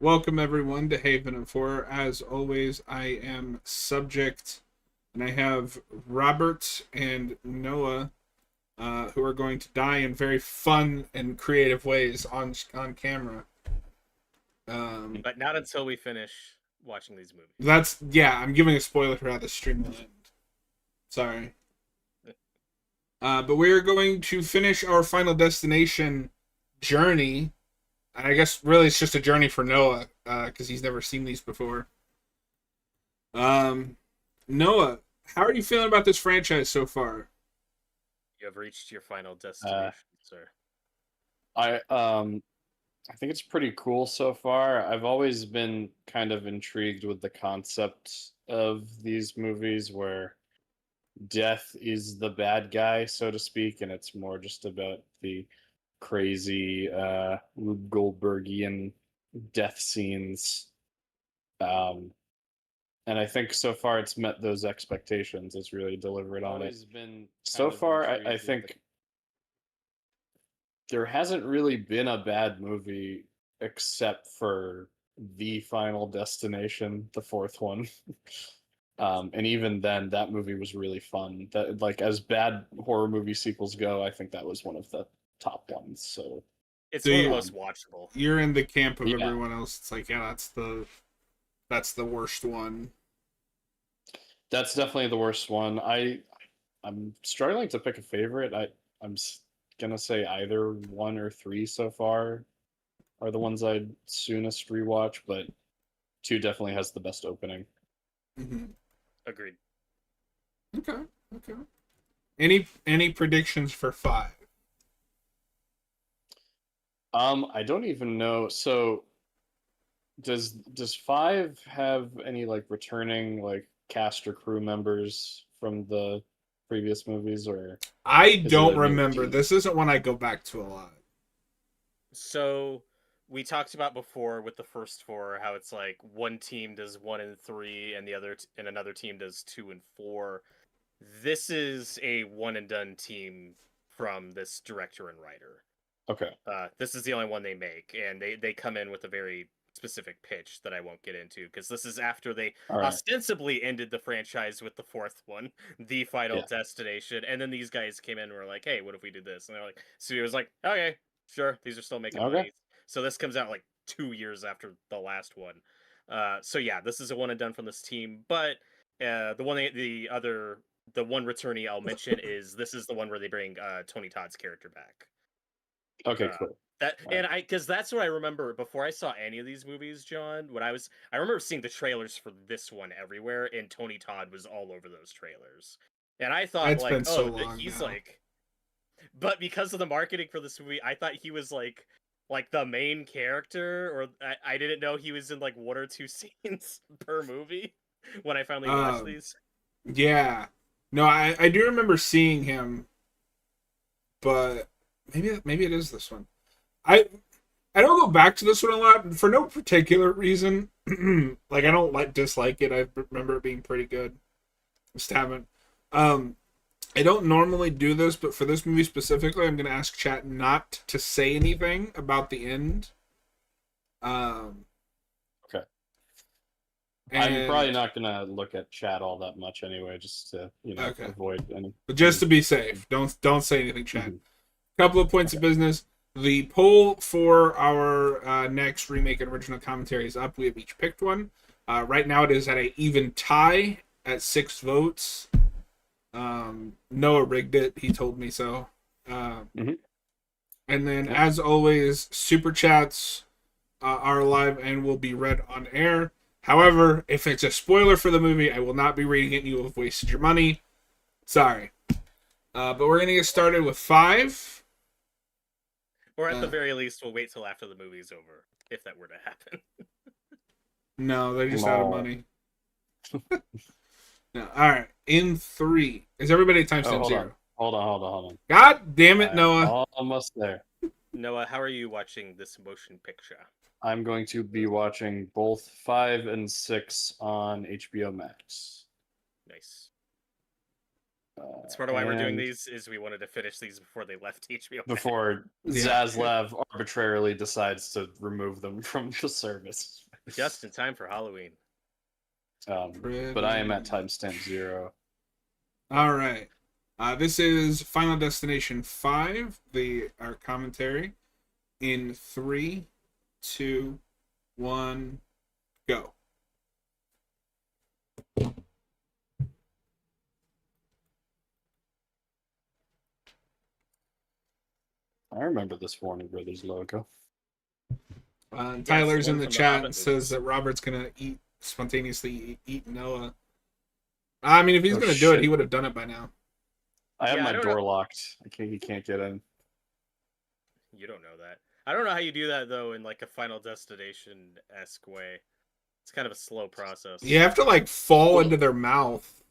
Welcome everyone to Haven of Horror. As always, I am Subject, and I have Robert and Noah, who are going to die in very fun and creative ways on camera. But not until we finish watching these movies. I'm giving a spoiler for how the stream will end. Sorry. But we are going to finish our Final Destination journey. And I guess really it's just a journey for Noah, because he's never seen these before. Noah, how are you feeling about this franchise so far? You have reached your final Uh, destination, sir. I think it's pretty cool so far. I've always been kind of intrigued with the concept of these movies where death is the bad guy, so to speak, and it's more just about the crazy Rube Goldbergian death scenes. Um, and I think so far it's met those expectations. It's really delivered on it. So far, I think there hasn't really been a bad movie except for the Final Destination, the fourth one. And even then, that movie was really fun. That, like, as bad horror movie sequels go, I think that was one of the top ones. So It's So one of the you, most watchable. you're in the camp of yeah, everyone else. It's like, yeah, that's the worst one. that's definitely the worst one. I'm struggling to pick a favorite. I'm gonna say either one or three so far are the ones I'd soonest rewatch, but two definitely has the best opening. Mm-hmm. Agreed. Okay. Okay. Any predictions for five? I don't even know. So does five have any like returning like cast or crew members from the previous movies, or I is it don't a new remember. team? This isn't one I go back to a lot. So we talked about before with the first four how it's like one team does 1 and 3 and and another team does 2 and 4. This is a one and done team from this director and writer. Okay. This is the only one they make, and they come in with a very specific pitch that I won't get into because this is after they All right. ostensibly ended the franchise with the fourth one, the Final Yeah. Destination, and then these guys came in and were like, "Hey, what if we do this?" And they're like, "Studio was like, okay, sure, these are still making Okay. money." So this comes out like 2 years after the last one. So yeah, this is a one and done from this team, but the one returnee I'll mention is this is the one where they bring Tony Todd's character back. Okay. Uh, Cool. that All right. and I because that's what I remember before I saw any of these movies, John. I remember seeing the trailers for this one everywhere, and Tony Todd was all over those trailers. And I thought It's like, been so oh, long he's now. like, but because of the marketing for this movie, I thought he was like the main character, or I didn't know he was in like one or two scenes per movie when I finally watched Um, these. yeah. No, I do remember seeing him, but maybe it is this one. I I don't go back to this one a lot for no particular reason. Like I don't dislike it. I remember it being pretty good. Just haven't. Um, I don't normally do this, but for this movie specifically, I'm gonna ask chat not to say anything about the end. Um, Okay. I'm probably and not gonna look at chat all that much anyway, just to okay, avoid any. but just to be safe, don't say anything, chat. Mhm. Couple of points of Okay. business. The poll for our next remake and original commentary is up. We have each picked one. Right now, it is at a even tie at 6 votes. Noah rigged it. He told me so. Mhm. And then, Yep. as always, super chats are live and will be read on air. However, if it's a spoiler for the movie, I will not be reading it and you will have wasted your money. Sorry. But we're going to get started with five. Or at the Uh, very least, we'll wait till after the movie's over if that were to happen. no, they're just out of No. money. No. All right. In three. Is everybody Oh, timestamp hold on. zero? Hold on. God damn it, I'm Noah. almost there. Noah, how are you watching this motion picture? I'm going to be watching both 5 and 6 on HBO Max. Nice. That's part of why we're doing And these. Is we wanted to finish these before they left HBO Max. before Yeah. Zaslav arbitrarily decides to remove them from the service. Just in time for Halloween. But I am at timestamp 0. All right. This is Final Destination 5, our commentary. In 3, 2, 1, go. I remember this Warner Brothers logo. Tyler's the in one the from the chat Hobbit says movies. that Robert's gonna spontaneously eat Noah. I mean, if he's Oh, gonna do it, shit. he would have done it by now. I have Yeah, I my don't door know. locked. He can't get in. You don't know that. I don't know how you do that though in like a Final Destination-esque way. It's kind of a slow process. You have to like fall Well- into their mouth.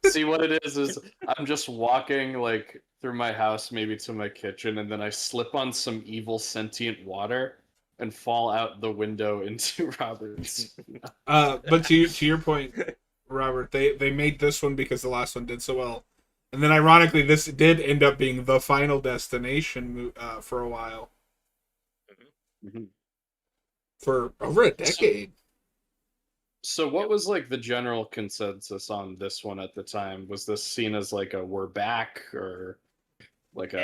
See, what it is I'm just walking like through my house, maybe to my kitchen, and then I slip on some evil sentient water and fall out the window into Robert's. But to your point, Robert, they made this one because the last one did so well, and then ironically, this did end up being the Final Destination for a while, Mhm. for over a decade. So what was like the general consensus on this one at the time? Was this seen as like a we're back, or like a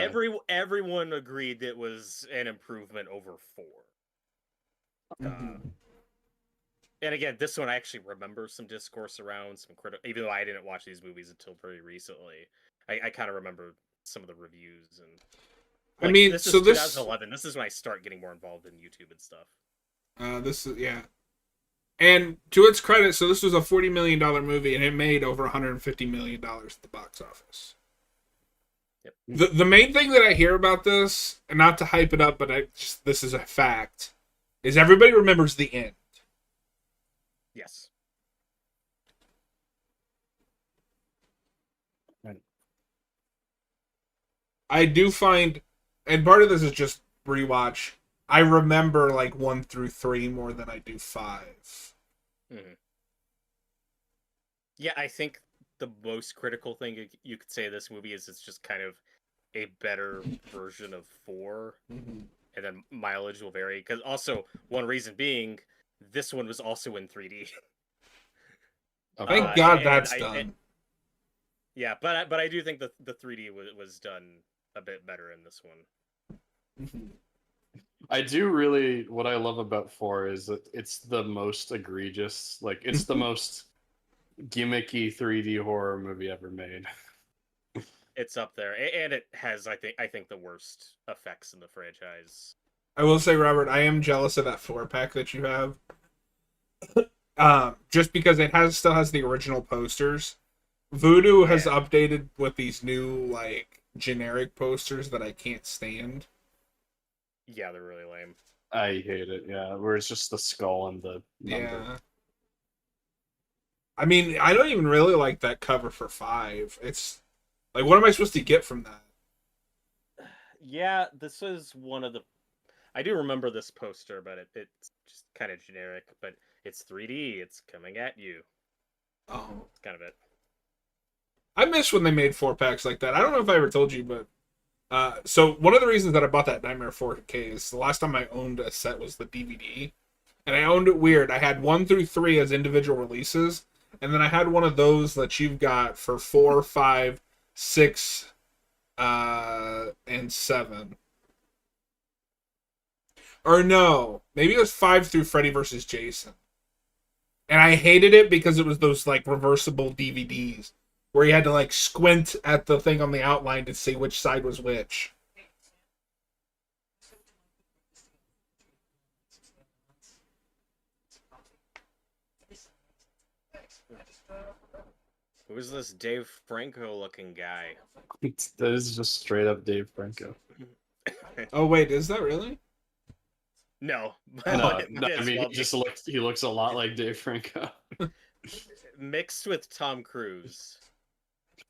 Everyone agreed it was an improvement over 4. Mhm. And again, this one I actually remember some discourse around, some critical. Even though I didn't watch these movies until pretty recently, I kind of remember some of the reviews and. I mean, this so is this 2011. This is when I start getting more involved in YouTube and stuff. this is yeah. And to its credit, so this was a $40 million movie, and it made over $150 million at the box office. Yep. The main thing that I hear about this, and not to hype it up, but this is a fact, is everybody remembers the end. Yes. I do find, and part of this is just rewatch. I remember like 1 through 3 more than I do 5. Mm-hmm. Yeah, I think the most critical thing you could say of this movie is it's just kind of a better version of 4, Mm-hmm. and then mileage will vary. Because also, one reason being, this one was also in 3D. Thank God and that's done. Yeah, but I do think the 3D was done a bit better in this one. Mm-hmm. I do really, what I love about 4 is that it's the most egregious, like it's the most gimmicky 3D horror movie ever made. It's up there, and it has I think the worst effects in the franchise. I will say, Robert, I am jealous of that 4-pack that you have. Just because it still has the original posters. Voodoo has updated with these new like generic posters that I can't stand. Yeah, they're really lame. I hate it, yeah, where it's just the skull and the number. Yeah. I mean, I don't even really like that cover for 5. It's like, what am I supposed to get from that? Yeah, this is one of the. I do remember this poster, but it's just kind of generic. But it's 3D. It's coming at you. Oh, It's kind of it. I miss when they made 4-packs like that. I don't know if I ever told you, but so one of the reasons that I bought that Nightmare 4K is the last time I owned a set was the DVD, and I owned it weird. I had 1 through 3 as individual releases, and then I had one of those that you've got for 4, 5, 6, and 7. Or no, maybe it was 5 through Freddy vs. Jason. And I hated it because it was those like reversible DVDs where you had to like squint at the thing on the outline to see which side was which. Who's this Dave Franco looking guy? That is just straight up Dave Franco. Oh wait, is that really? No, No, but I mean, he looks a lot like Dave Franco. mixed with Tom Cruise.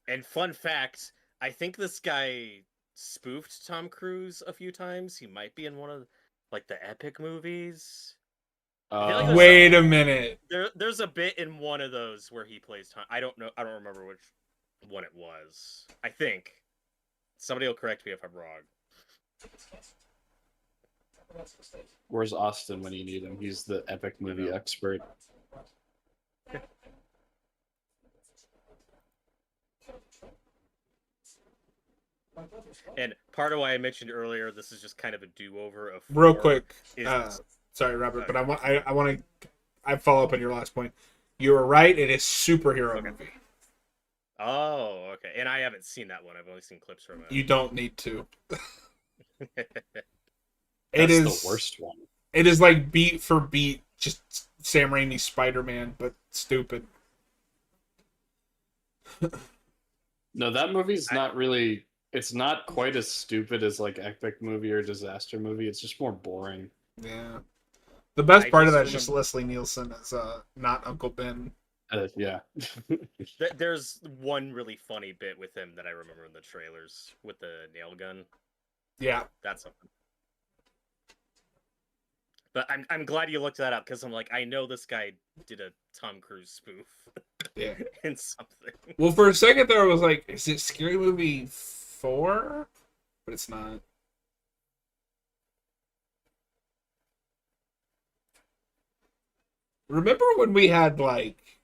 And fun fact, I think this guy spoofed Tom Cruise a few times. He might be in one of like the Epic movies. I feel like there's Wait a minute. there's a bit in one of those where he plays Tom. I don't know. I don't remember which one it was. I think somebody will correct me if I'm wrong. Where's Austin when you need him? He's the epic movie expert. And part of why I mentioned earlier, this is just kind of a do-over of Real 4 quick. is- Sorry, Robert, but I want to. I follow up on your last point. You were right. It is superhero movie. Oh, okay. And I haven't seen that one. I've only seen clips from it. You don't need to. That's the worst one. It is like beat for beat, just Sam Raimi's Spider-Man, but stupid. No, that movie's not really. It's not quite as stupid as like epic movie or disaster movie. It's just more boring. Yeah. The best I part of just that is just Leslie Nielsen as not Uncle Ben. Yeah. There's one really funny bit with him that I remember in the trailers with the nail gun. Yeah. That's something. But I'm glad you looked that up because I'm like, I know this guy did a Tom Cruise spoof. Yeah. In something. Well, for a second there, I was like, is it Scary Movie 4? But it's not. Remember when we had, like,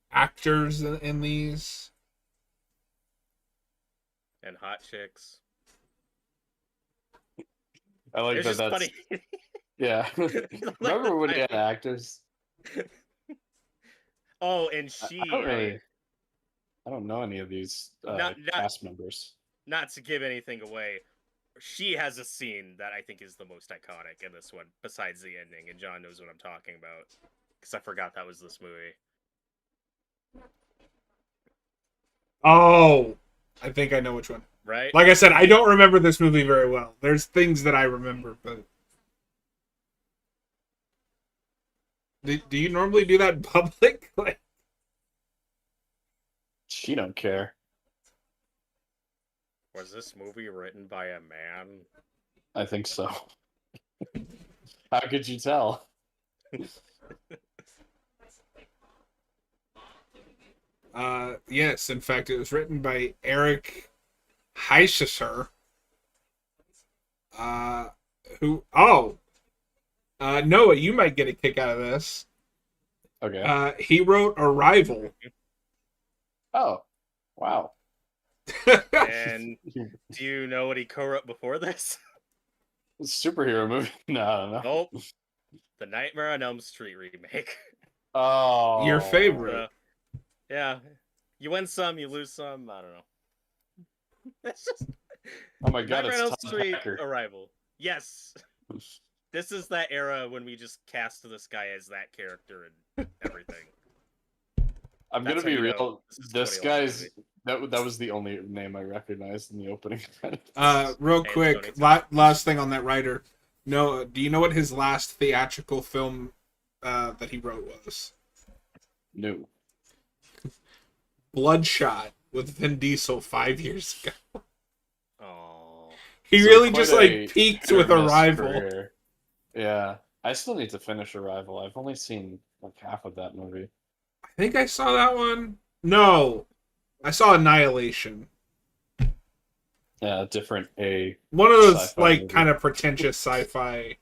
actors in these? And hot chicks. I like It's that. just That's funny. yeah. Remember when he had actors? Oh, and she. I don't know any of these cast members. Not to give anything away, she has a scene that I think is the most iconic in this one, besides the ending, and John knows what I'm talking about. Because I forgot that was this movie. Oh, I think I know which one. Right? Like I said, I don't remember this movie very well. There's things that I remember, but... Do you normally do that in public? Like... She don't care. Was this movie written by a man? I think so. How could you tell? Yes, in fact, it was written by Eric Heischer. Noah, you might get a kick out of this. Okay. He wrote Arrival. Oh, wow. And do you know what he co-wrote before this? Superhero movie? No, I don't know. Nope. The Nightmare on Elm Street remake. Oh. Your favorite. Yeah. You win some, you lose some. I don't know. That's just... Oh my god, Nightmare on Elm it's Tom Street Packer. Arrival. Yes. This is that era when we just cast this guy as that character and everything. I'm gonna be real. This guy's movie. that was the only name I recognized in the opening credits. Real quick, last thing on that writer. No, do you know what his last theatrical film that he wrote was? No. Bloodshot with Vin Diesel 5 years ago. Oh. He So really quite just a like peaked with hit-or-miss Arrival. career. Yeah, I still need to finish Arrival. I've only seen like half of that movie. I think I saw that one. No, I saw Annihilation. Yeah, different A. One of those sci-fi like movie. kind of pretentious sci-fi.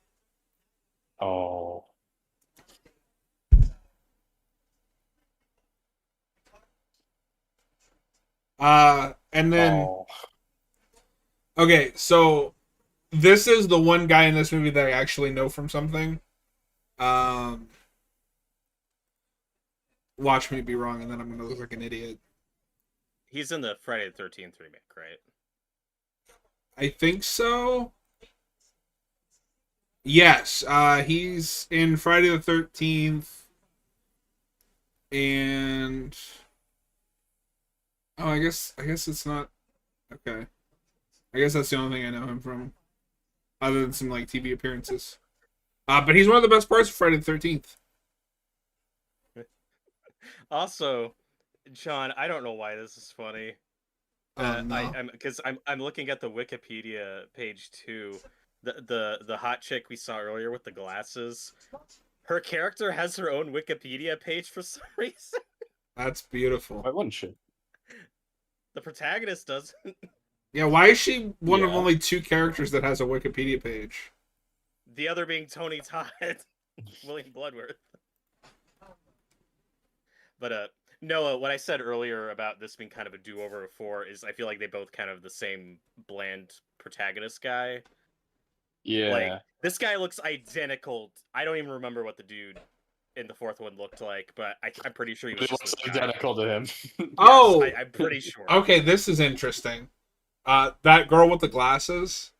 Oh. And then Oh. okay, so this is the one guy in this movie that I actually know from something. Watch me be wrong, and then I'm gonna look like an idiot. He's in the Friday the 13th remake, right? I think so. Yes, he's in Friday the 13th, and I guess it's not okay. I guess that's the only thing I know him from, other than some like TV appearances. But he's one of the best parts of Friday the 13th. Also, John, I don't know why this is funny. No. I'm looking at the Wikipedia page too. The hot chick we saw earlier with the glasses. Her character has her own Wikipedia page for some reason. That's beautiful. Why wouldn't she? The protagonist doesn't. Yeah, why is she one of Yeah. only 2 characters that has a Wikipedia page? The other being Tony Todd, William Bloodworth. But Noah, what I said earlier about this being kind of a do-over of 4 is I feel like they both kind of the same bland protagonist guy. Yeah. Like, this guy looks identical. I don't even remember what the dude in the 4th one looked like, but I'm pretty sure he was It just looks this guy. identical to him. Oh! I'm pretty sure. Okay, this is interesting. That girl with the glasses,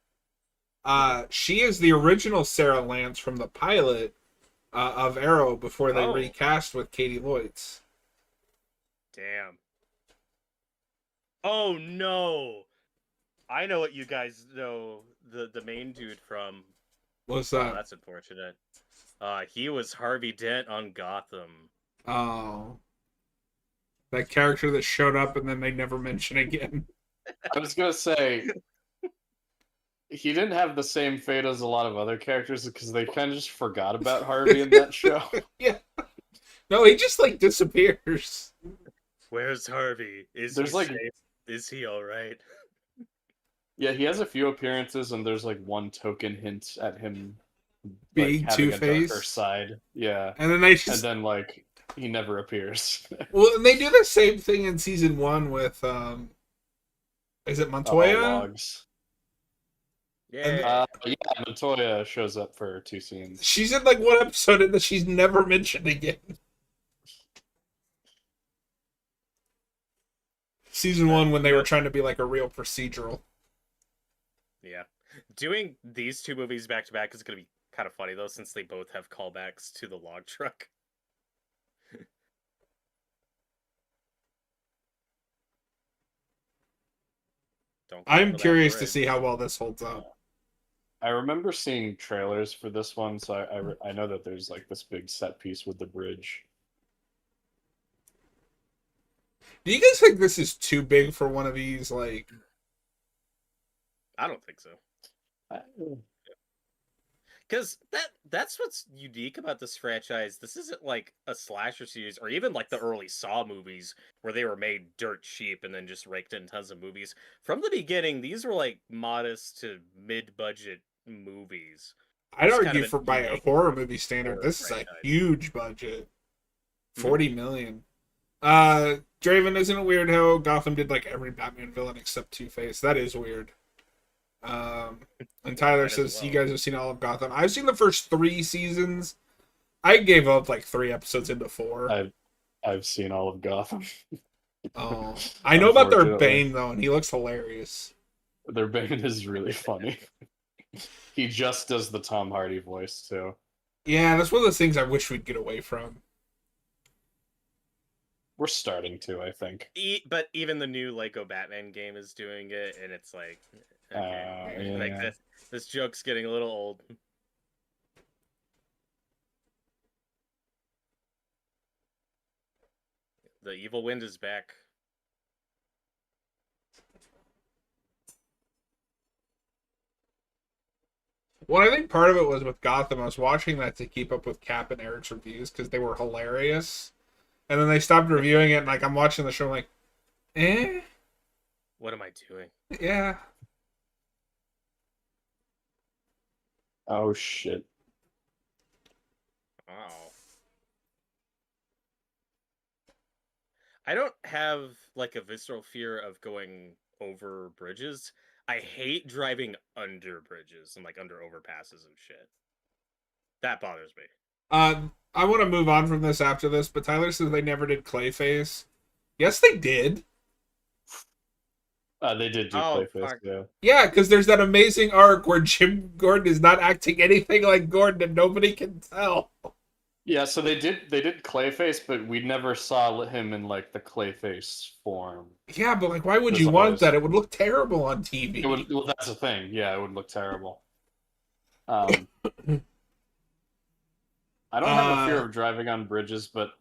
she is the original Sarah Lance from the pilot of Arrow before they recast with Katie Lloyd's. Damn. Oh no! I know what you guys know the main dude from. What's Oh, that? that's unfortunate. He was Harvey Dent on Gotham. Oh. That character that showed up and then they never mention again. I was gonna say he didn't have the same fate as a lot of other characters because they kind of just forgot about Harvey in that show. Yeah. No, he just like disappears. Where's Harvey? Is he safe? Is he all right? Yeah, he has a few appearances, and there's like one token hint at him Being like, having a Two-Face. darker side. Yeah, And then they just... and then like he never appears. Well, and they do the same thing in season 1 with is it Montoya? Logs. Yeah. Yeah, Montoya shows up for 2 scenes. She's in like 1 episode and then she's never mentioned again. Season 1 when they were trying to be like a real procedural. Yeah. Doing these 2 movies back to back is going to be kind of funny, though, since they both have callbacks to the log truck. I'm curious to see how well this holds up. I remember seeing trailers for this one, so I know that there's like this big set piece with the bridge. Do you guys think this is too big for one of these, like... I don't think so. Because that's what's unique about this franchise. This isn't like a slasher series, or even like the early Saw movies, where they were made dirt cheap and then just raked in tons of movies. From the beginning, these were like modest to mid-budget movies. I'd It's argue kind of by a horror movie standard, horror this is franchise. a huge budget. 40 million. Draven, isn't it weird how Gotham did like every Batman villain except Two-Face? That is weird. And Tyler says you guys have seen all of Gotham. I've seen the first 3 seasons. I gave up like 3 episodes into 4. I've seen all of Gotham. Oh, I know about their Bane though, and he looks hilarious. Their Bane is really funny. He just does the Tom Hardy voice too. Yeah, that's one of those things I wish we'd get away from. We're starting to, I think. But even the new Lego Batman game is doing it, and it's like, okay, Yeah. like this joke's getting a little old. The evil wind is back. Well, I think part of it was with Gotham. I was watching that to keep up with Cap and Eric's reviews because they were hilarious. And then they stopped reviewing it, and like I'm watching the show, I'm like, What am I doing? Yeah. Oh shit. Oh. I don't have like a visceral fear of going over bridges. I hate driving under bridges and like under overpasses and shit. That bothers me. I want to move on from this after this, but Tyler says they never did Clayface. Yes, they did. They did do Clayface, yeah. Yeah, because there's that amazing arc where Jim Gordon is not acting anything like Gordon and nobody can tell. Yeah, so they did Clayface, but we never saw him in like the Clayface form. Yeah, but like, why would you want that? It would look terrible on TV. Well, that's the thing. Yeah, it would look terrible. I don't have a fear of driving on bridges, but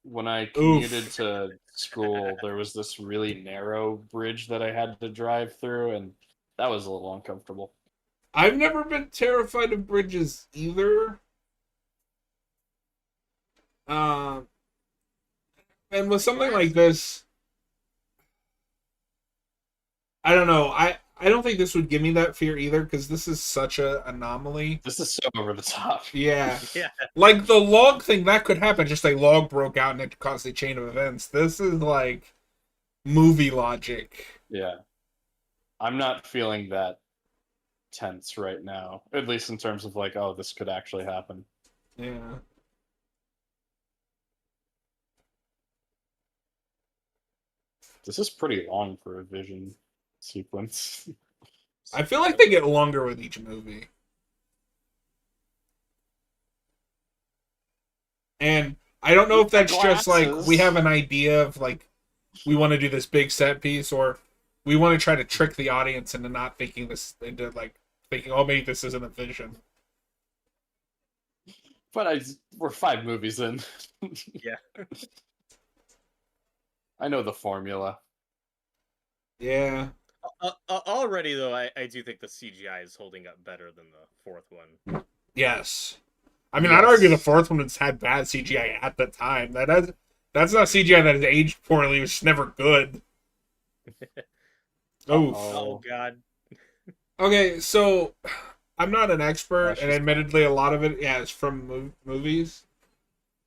when I commuted to school, there was this really narrow bridge that I had to drive through, and that was a little uncomfortable. I've never been terrified of bridges either. Um, and with Like something like last, this, I don't know. I don't think this would give me that fear either because this is such a anomaly. This is so over the top. Yeah. yeah, Like the log thing, that could happen. Just a log broke out and it caused a chain of events. This is like movie logic. Yeah. I'm not feeling that tense right now, at least in terms of like, oh, this could actually happen. Yeah. This is pretty long for a vision sequence. I feel like they get longer with each movie. And I don't know if that's just like we have an idea of like we want to do this big set piece or we want to try to trick the audience into not thinking this into like thinking, oh, maybe this isn't a vision. But we're 5 movies in. yeah. I know the formula. Yeah. Already though, I do think the CGI is holding up better than the fourth one. Yes. I mean, I'd argue the fourth one has had bad CGI at the time. That's not CGI that has aged poorly. It was just never good. Oh. Oh God. Okay, so I'm not an expert, That's and just admittedly, a lot of it, yeah, is from movies.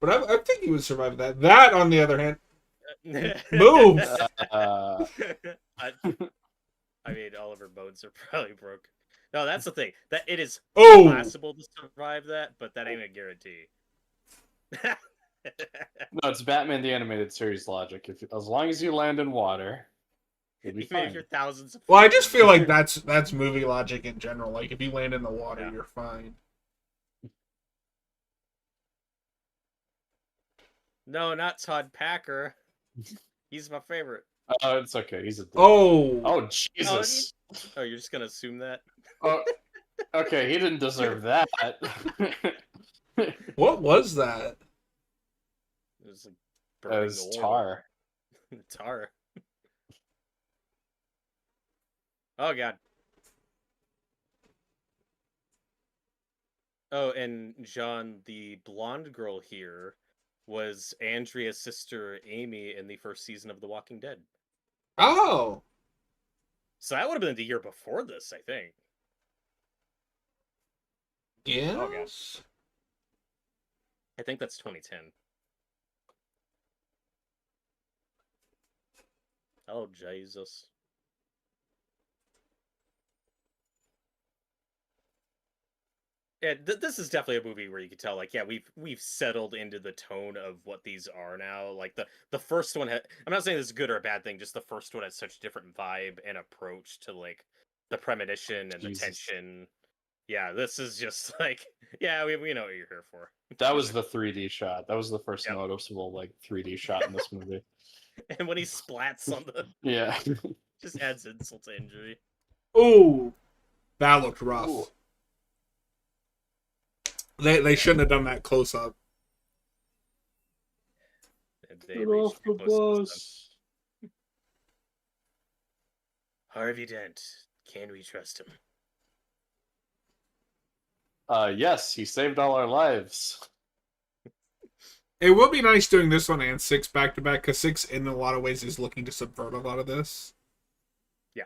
But I think he would survive that. That, on the other hand, move. Uh, I mean, all of her bones are probably broken. No, that's the thing. That it is Oh, possible to survive that, but that ain't a guarantee. no, it's Batman the Animated Series logic. As long as you land in water, you'll be Even if fine. you're thousands of well, I feet just in. feel like that's movie logic in general. Like if you land in the water, Yeah. you're fine. No, not Todd Packer. He's my favorite. Oh, it's okay. He's a. Oh, Oh Jesus! Oh, you're just gonna assume that? Oh, okay. He didn't deserve that. what was that? It was like As burning oil. tar. Tar. Oh God. Oh, and John, the blonde girl here, was Andrea's sister Amy in the first season of The Walking Dead. Oh, So that would have been the year before this, I think. yes. Oh, God. I think that's 2010. Oh, Jesus. Yeah, this is definitely a movie where you can tell, like, yeah, we've settled into the tone of what these are now. Like the first one I'm not saying this is a good or a bad thing, just the first one has such different vibe and approach to like the premonition and Jesus. the tension. Yeah, this is just like, yeah, we know what you're here for. That was the 3D shot. That was the first Yep. noticeable like 3D shot in this movie. And when he splats on the, Yeah. just adds insult to injury. Ooh, that looked rough. Ooh. They shouldn't have done that close up. And they Get reached off the too close to the sun. bus. Harvey Dent, can we trust him? Yes, he saved all our lives. It will be nice doing this one and 6 back to back because 6 in a lot of ways is looking to subvert a lot of this. Yeah.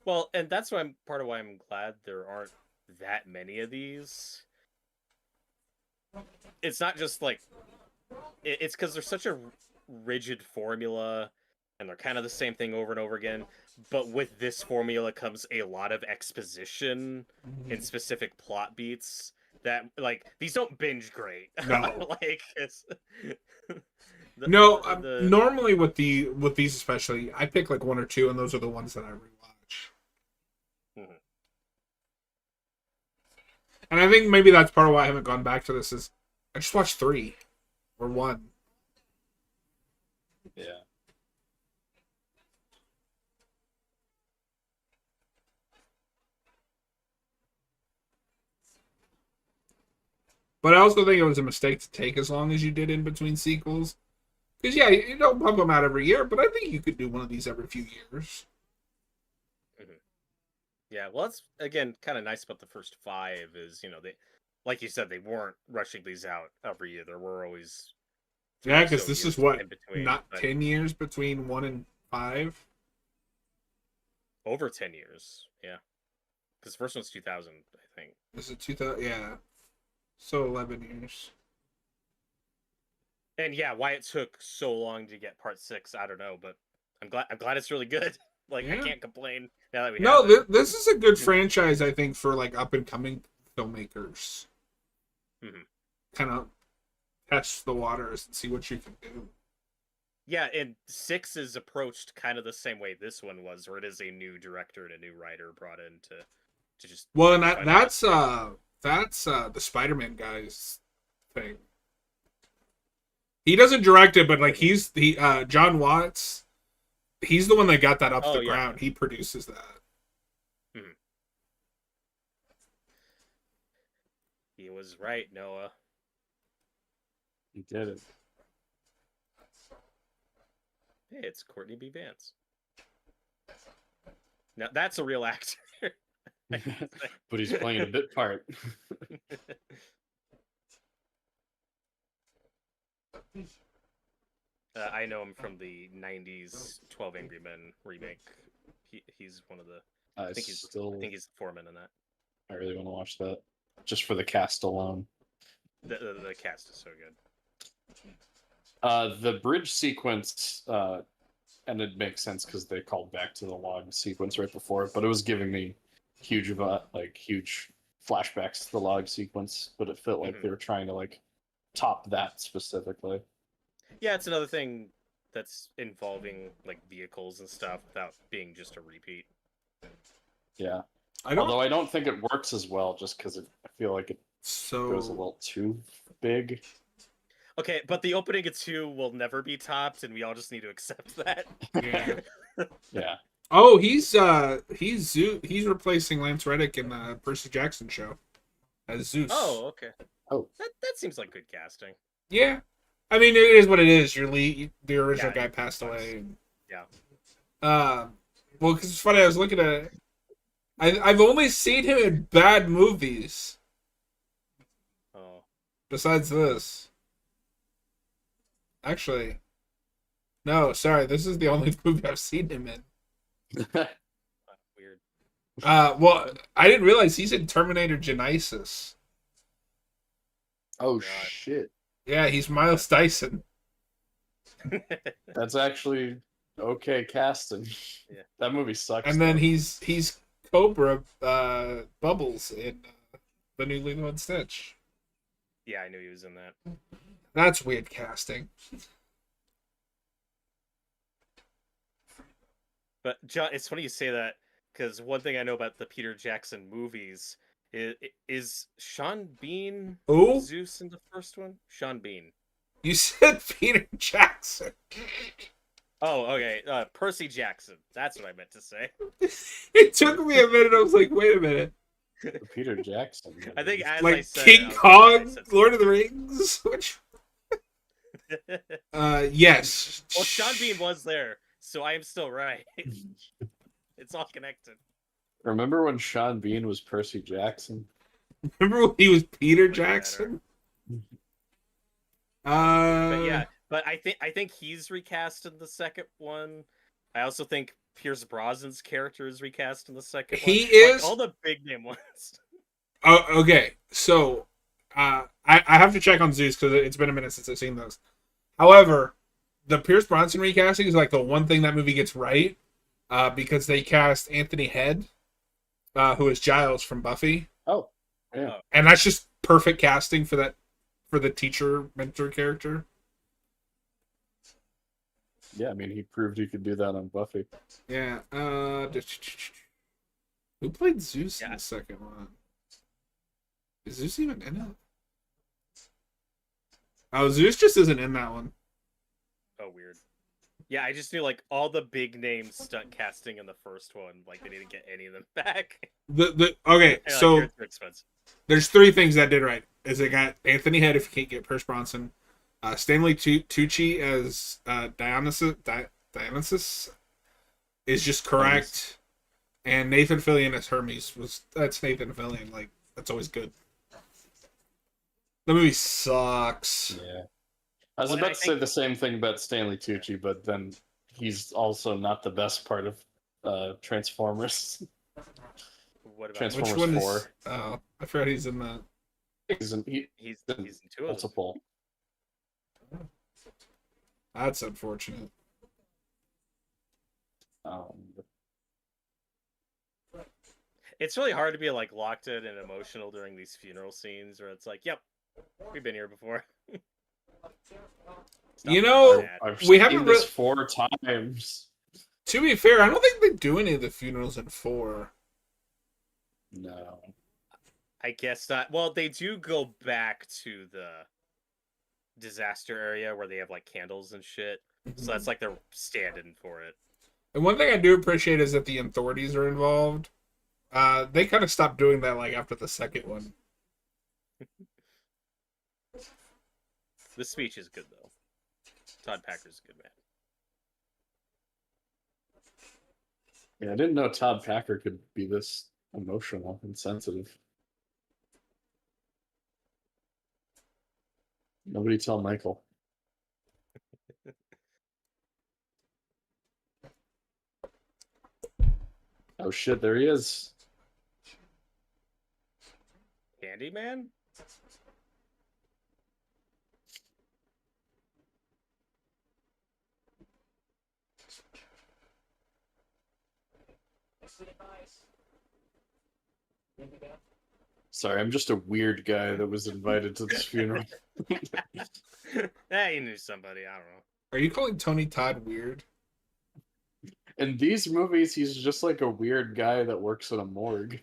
Well, and that's why part of why I'm glad there aren't that many of these. It's not just like it's because there's such a rigid formula and they're kind of the same thing over and over again, but with this formula comes a lot of exposition and specific plot beats that like these don't binge great. No. Like it's normally with these especially I pick like 1 or 2 and those are the ones that I rewatch. Mhm. And I think maybe that's part of why I haven't gone back to this is I just watched 3 or 1. Yeah. But I also think it was a mistake to take as long as you did in between sequels. Because, yeah, you don't pump them out every year, but I think you could do one of these every few years. Yeah, well, that's again kind of nice about the first 5 is, you know, they like you said, they weren't rushing these out every year. There were always Yeah, or because so this years is what, in between, not but 10 years between 1 and 5? over 10 years. Yeah, because the first one's 2000, I think. Is it 2000? Yeah. So 11 years. And yeah, why it took so long to get part 6, I don't know, but I'm glad it's really good. Like I Yeah. can't complain now that we No, have it. this is a good franchise, I think, for like up and coming filmmakers. Mhm. Kind of test the waters and see what you can do. Yeah, and 6 is approached kind of the same way this one was, where it is a new director and a new writer brought in to just Well, and find out. that's the Spider-Man guy's thing. He doesn't direct it, but like he's John Watts. He's the one that got that up Oh the yeah. ground. He produces that. Mhm. He was right, Noah. He did it. Hey, it's Courtney B. Vance. Now that's a real actor. But he's playing a bit part. I know him from the '90s 12 Angry Men remake. He's one of the. I I think he's the foreman in that. I really want to watch that, just for the cast alone. The cast is so good. The bridge sequence, and it makes sense because they called back to the log sequence right before it, but it was giving me huge flashbacks to the log sequence, but it felt like they were trying to like top that specifically. Yeah, it's another thing that's involving like vehicles and stuff without being just a repeat. Yeah. I don't. Although I don't think it works as well, just because I feel like it goes a little too big. Okay, but the opening of 2 will never be topped, and we all just need to accept that. Yeah. Yeah. Oh, he's replacing Lance Reddick in the Percy Jackson show as Zeus. Oh, okay. Oh. That seems like good casting. Yeah. I mean, it is what it is. The original guy passed away. Yeah. Well, because it's funny. I was looking at it. I've only seen him in bad movies. Oh. Besides this. Actually, no. Sorry, this is the only movie I've seen him in. Weird. Well, I didn't realize he's in Terminator Genisys. Oh God. shit. Yeah, he's Miles Dyson. That's actually okay casting. Yeah. That movie sucks. And then though. he's Cobra Bubbles in the new Lilo and Stitch. Yeah, I knew he was in that. That's weird casting. But John, it's funny you say that because one thing I know about the Peter Jackson movies is Sean Bean Who? Zeus in the first one? Sean Bean. You said Peter Jackson. Oh, okay. Percy Jackson. That's what I meant to say. It took me a minute. I was like, wait a minute. Peter Jackson. I think as I Like said, King I was Kong, I said Lord of the Rings? Which? Yes. well, Sean Bean was there, so I am still right. It's all connected. Remember when Sean Bean was Percy Jackson? Remember when he was Peter Much better. Jackson? But yeah, but I think he's recast in the second one. I also think Pierce Brosnan's character is recast in the second one. He is like, all the big name ones. Oh, okay. So, I have to check on Zeus because it's been a minute since I've seen those. However, the Pierce Brosnan recasting is like the one thing that movie gets right, because they cast Anthony Head, who is Giles from Buffy. Oh, yeah. And that's just perfect casting for the teacher mentor character. Yeah, I mean, he proved he could do that on Buffy. Yeah. Who played Zeus in the second one? Is Zeus even in it? Oh, Zeus just isn't in that one. Oh, weird. Yeah, I just knew like all the big names stunt casting in the first one. Like they didn't get any of them back. Okay, And, so like, they're expensive. there's 3 things that did right. Is it got Anthony Head if you can't get Pierce Bronson, Stanley Tucci as Dionysus is just correct, and Nathan Fillion as Hermes that's Nathan Fillion. Like that's always good. The movie sucks. Yeah. I was Well, and about I to say think the same thing about Stanley Tucci, but then he's also not the best part of Transformers. what about him? Which Transformers one is? 4. Oh, I forgot he's in that. He's in He's in two of them. multiple. That's unfortunate. Um, It's really hard to be like locked in and emotional during these funeral scenes where it's like, yep, we've been here before. Stop You being know, sad. I've we seen haven't this re- 4 times. To be fair, I don't think they do any of the funerals in 4. No. I guess not. Well, they do go back to the disaster area where they have like candles and shit. So that's like they're stand-in for it. And one thing I do appreciate is that the authorities are involved. They kind of stopped doing that like after the second one. The speech is good though. Todd Packer's a good man. Yeah, I didn't know Todd Packer could be this emotional and sensitive. Nobody tell Michael. Oh shit, there he is. Candyman? Sorry, I'm just a weird guy that was invited to this funeral. You knew somebody. I don't know. Are you calling Tony Todd weird? In these movies, he's just like a weird guy that works in a morgue.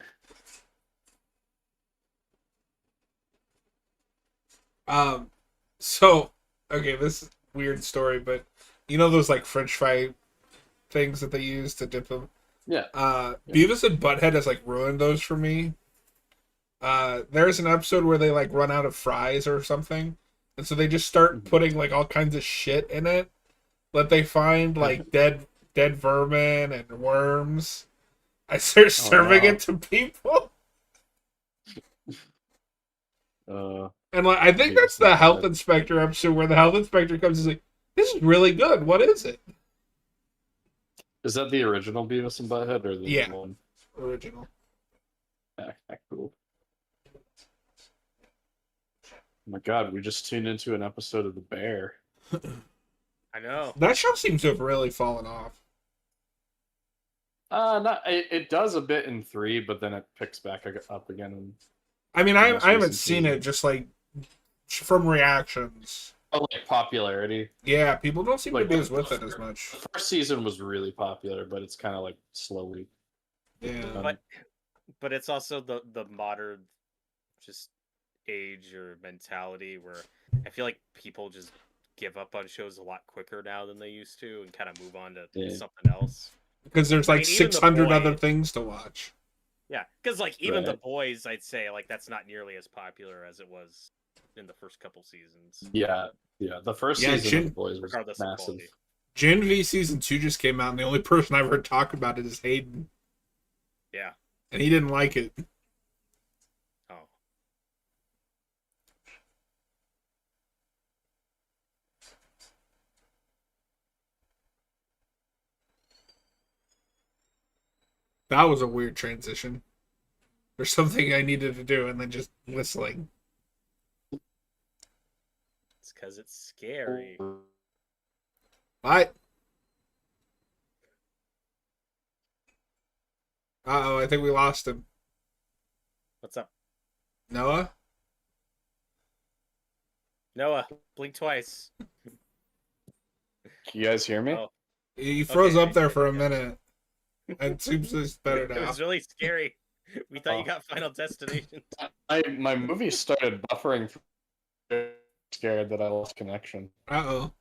So okay, this is a weird story, but you know those like French fry things that they use to dip them. Yeah. Beavis and Butthead has like ruined those for me. There's an episode where they like run out of fries or something, and so they just start putting like all kinds of shit in it. That they find like dead vermin and worms. I start serving no. it to people, Uh, and like I think that's the health inspector episode where the health inspector comes and is like, "This is really good. What is it?" is that the original Beavis and Butthead or the Yeah. new one? Original. Cool. Oh my god, we just tuned into an episode of The Bear. I know. That show seems to have really fallen off. Not it does a bit in 3, but then it picks back up again. I mean, The I most haven't recent seen season. it, just like from reactions. Oh, like popularity. Yeah, people don't seem to Like be as with it as much. The first season was really popular, but it's kind of like slowly. Yeah. But it's also the modern just age or mentality where I feel like people just give up on shows a lot quicker now than they used to and kind of move on to Yeah. something else. Because there's like I mean, even The 600 other Boys- things to watch. Yeah, because like even The Right. Boys, I'd say like that's not nearly as popular as it was in the first couple seasons. Yeah. The first Yeah, season of The Boys was Regardless of massive. quality. Gen V Season 2 just came out, and the only person I've heard talk about it is Hayden. Yeah. And he didn't like it. Oh. That was a weird transition. There's something I needed to do, and then just whistling. It's because it's scary. What? Uh-oh, I think we lost him. What's up? Noah? Noah, blink twice. Can you guys hear me? Oh, He froze Okay, up there for a yeah. minute. It seems it's better it now. was really scary. We thought Oh. you got Final Destination. My movie started buffering. Scared that I lost connection. Uh-oh.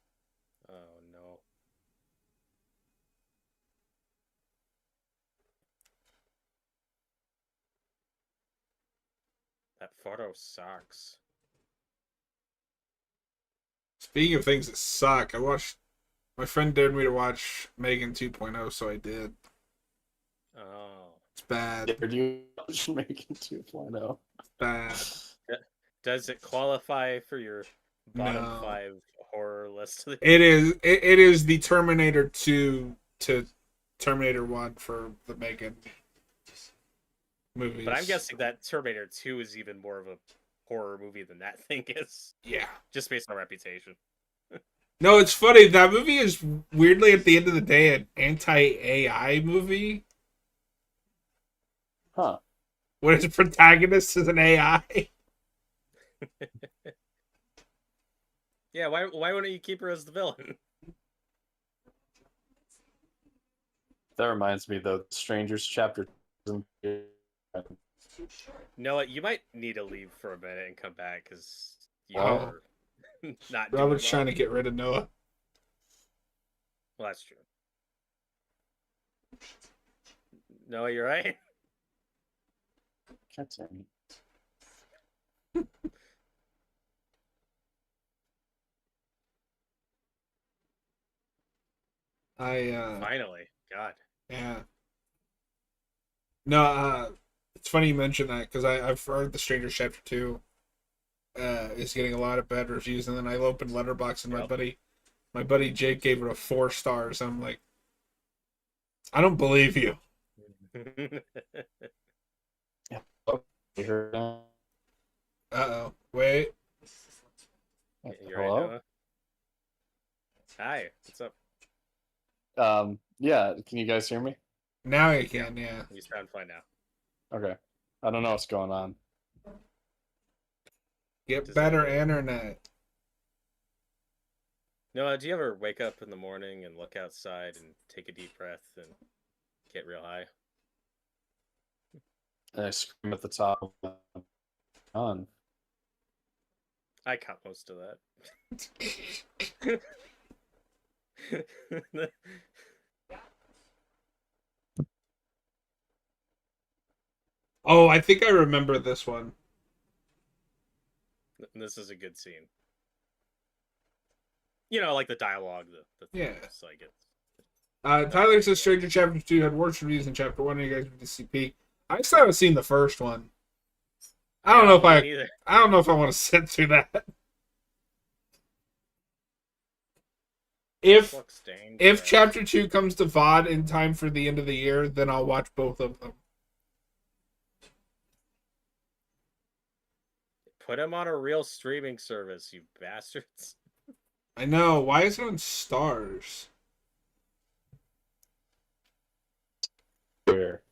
Oh no. That photo sucks. Speaking of things that suck, my friend dared me to watch Megan 2.0, so I did. Oh. It's bad. Did you make it 2.0? Bad. Does it qualify for your bottom No. 5 horror list? It is the Terminator 2 to Terminator 1 for the Megan movies. But I'm guessing that Terminator 2 is even more of a horror movie than that thing is, Yeah. just based on reputation. No, it's funny. That movie is weirdly, at the end of the day, an anti-AI movie. Huh. Where its protagonist is an AI. Yeah, why wouldn't you keep her as the villain? That reminds me, though, Strangers chapter. Noah, you might need to leave for a minute and come back because you're Wow. not doing Robert's well. trying to get rid of Noah. Well, that's true. Noah, you're right. God damn it. Finally, God. Yeah. No, it's funny you mentioned that because I've heard the Stranger Chapter 2 is getting a lot of bad reviews, and then I opened Letterboxd and my buddy Jake gave it a 4 stars. I'm like, I don't believe you. Uh-oh. Wait. You're right, Hello? Noah. Hi, what's up? Yeah, can you guys hear me? Now you can, yeah. You sound fine now. Okay. I don't know what's going on. Get Does better that- internet. Noah, do you ever wake up in the morning and look outside and take a deep breath and get real high? And I scream at the top of my on. I caught most of that. Oh, I think I remember this one. This is a good scene. You know, like the dialogue, the Yeah. themes, like it's Tyler says Stranger Chapter 2 had worse reviews than Chapter 1. And you guys with the CP. I still haven't seen the first one. I don't know if I don't know if I want to sit through that. If Chapter 2 comes to VOD in time for the end of the year, then I'll watch both of them. Put him on a real streaming service, you bastards. I know. Why is it on Stars? Where?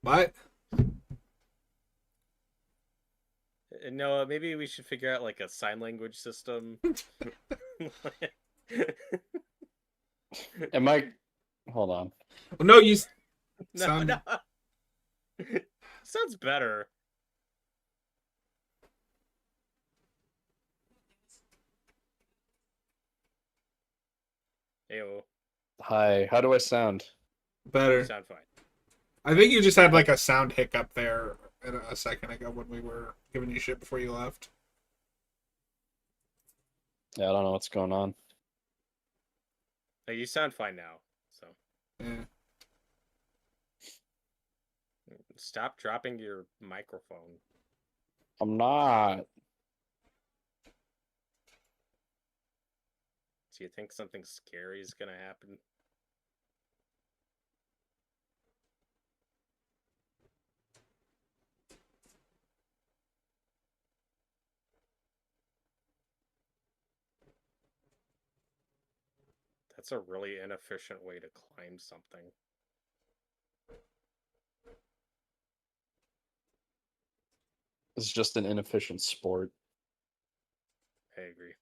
What? No, maybe we should figure out like a sign language system. Am I? Hold on. No, you. No, Sound... no. Sounds better. Ew. Hi. How do I sound? Better. You sound fine. I think you just had like a sound hiccup there a second ago when we were giving you shit before you left. Yeah, I don't know what's going on. Like, you sound fine now. So Yeah. stop dropping your microphone. I'm not. Do you think something scary is gonna happen? That's a really inefficient way to climb something. It's just an inefficient sport. I agree.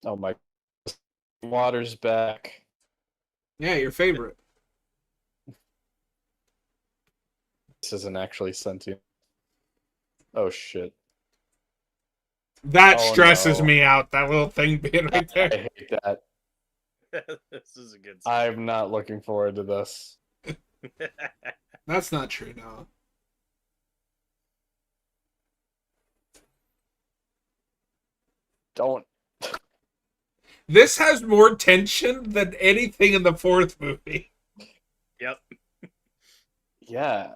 Oh my. Water's back. Yeah, your favorite. This isn't actually sentient. Oh shit. That Oh, stresses no. me out, that little thing being right I there. hate that. This is a good scene. I'm not looking forward to this. That's not true, no. Don't. This has more tension than anything in the fourth movie. Yep. Yeah,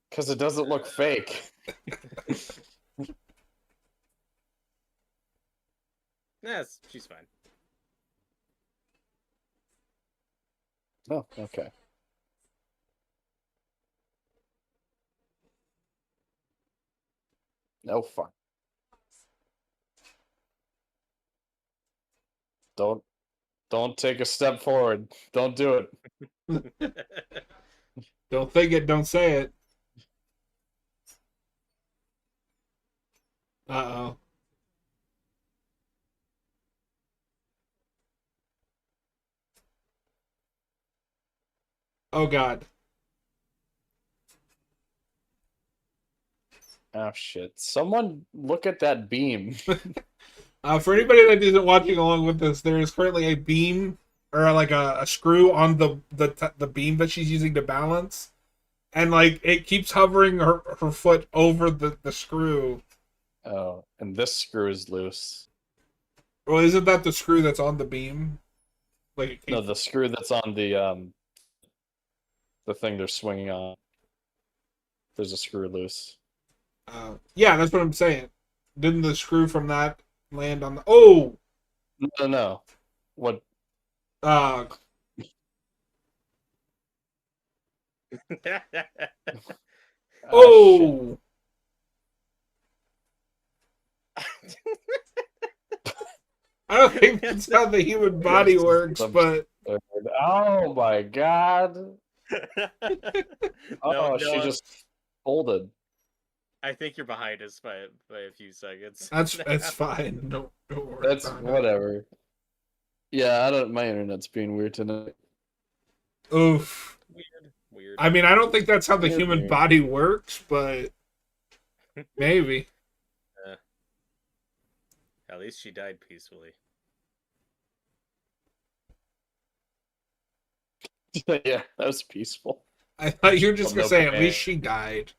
because it doesn't look fake. Yes, she's fine. Oh, okay. No fun. Don't take a step forward. Don't do it. Don't think it, don't say it. Uh-oh. Oh, God. Oh shit! Someone look at that beam. For anybody that isn't watching along with us, there is currently a beam or like a screw on the beam that she's using to balance, and like it keeps hovering her foot over the screw. Oh, and this screw is loose. Well, isn't that the screw that's on the beam? Like it No, keeps, the screw that's on the thing they're swinging on. There's a screw loose. yeah, that's what I'm saying. Didn't the screw from that land on the? Oh, No, no. What? uh, Oh shit! oh. I don't think that's how the human body This is works, some but absurd. Oh my god! No, Oh, she no, just folded. I think you're behind us by a few seconds. it's fine. Don't worry That's about it. whatever. Yeah, I don't. My internet's being weird tonight. Oof. Weird. I mean, I don't think that's how the Weird, human weird. body works, but maybe. At least she died peacefully. Yeah, that was peaceful. I thought you were just Oh, gonna no say at bang. least she died.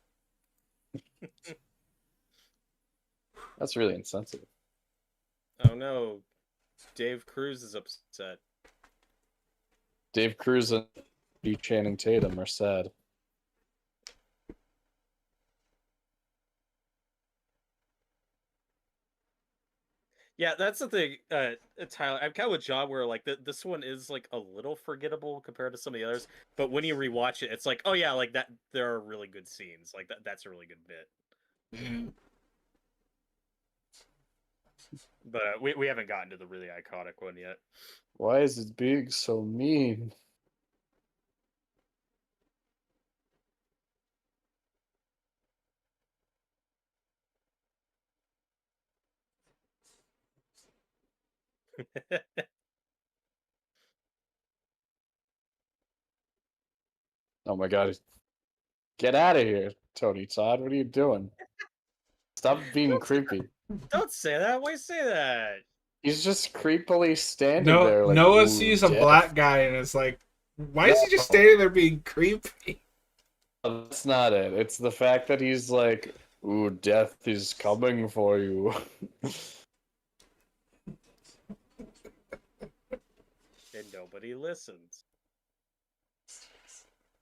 That's really insensitive. Oh no, Dave Cruz is upset. Dave Cruz and Channing Tatum are sad. Yeah, that's the thing, Tyler. I'm kind of with John where like this one is like a little forgettable compared to some of the others, but when you rewatch it, it's like, oh yeah, like that. There are really good scenes. Like that's a really good bit. But we haven't gotten to the really iconic one yet. Why is it being so mean? Oh my god. Get out of here, Tony Todd. What are you doing? Stop being creepy. Don't say that. Why say that? He's just creepily standing No, there like, Noah ooh, sees a death. black guy and is like, "Why is he just standing there being creepy?" That's not it. It's the fact that he's like, ooh, death is coming for you. And nobody listens.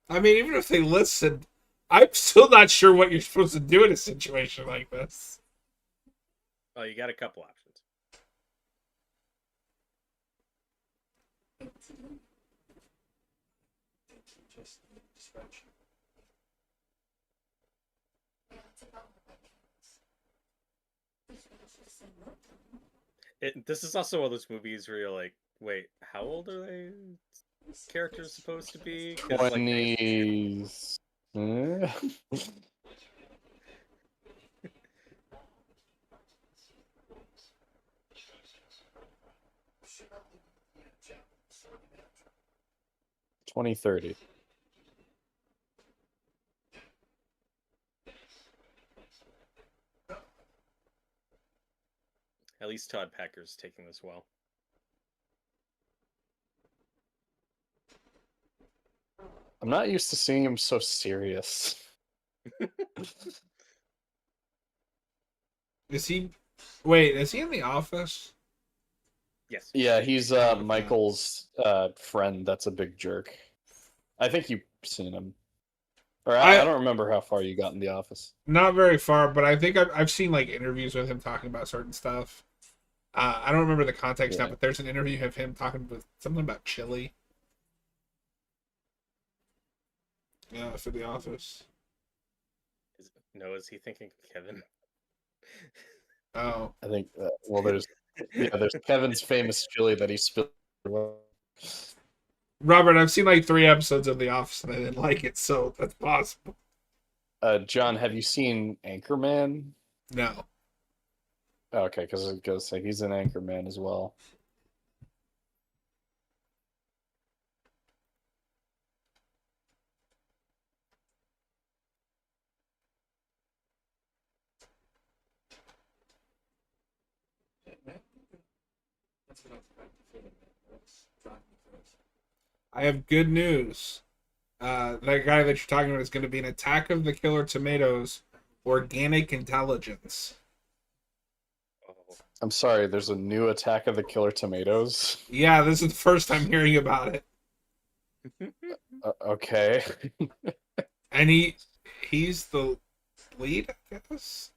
I mean, even if they listen, I'm still not sure what you're supposed to do in a situation like this. Oh, you got a couple options. This is also one of those movies where you're like, wait, how old are they? Characters supposed to be? 'Cause, like, 20s. Eh? 2030. at least Todd Packer's taking this well. I'm not used to seeing him so serious. Is he? Wait, is he in the office? Yes. Yeah, he's Okay. Michael's friend. That's a big jerk. I think you've seen him, or I I don't remember how far you got in The Office. not very far, but I think I've seen like interviews with him talking about certain stuff. I don't remember the context now, Yeah. but there's an interview of him talking with something about chili. Yeah, for The Office. No, is he thinking Kevin? Oh, I think. Well, there's Kevin's famous chili that he spilled. Robert, I've seen like 3 episodes of The Office and I didn't like it, so that's possible. John, have you seen Anchorman? No. Okay, because he's an Anchorman as well. I have good news. That guy that you're talking about is going to be an Attack of the Killer Tomatoes organic intelligence. Oh, I'm sorry, there's a new Attack of the Killer Tomatoes. Yeah, this is the first time hearing about it. Okay. And he's the lead, I guess?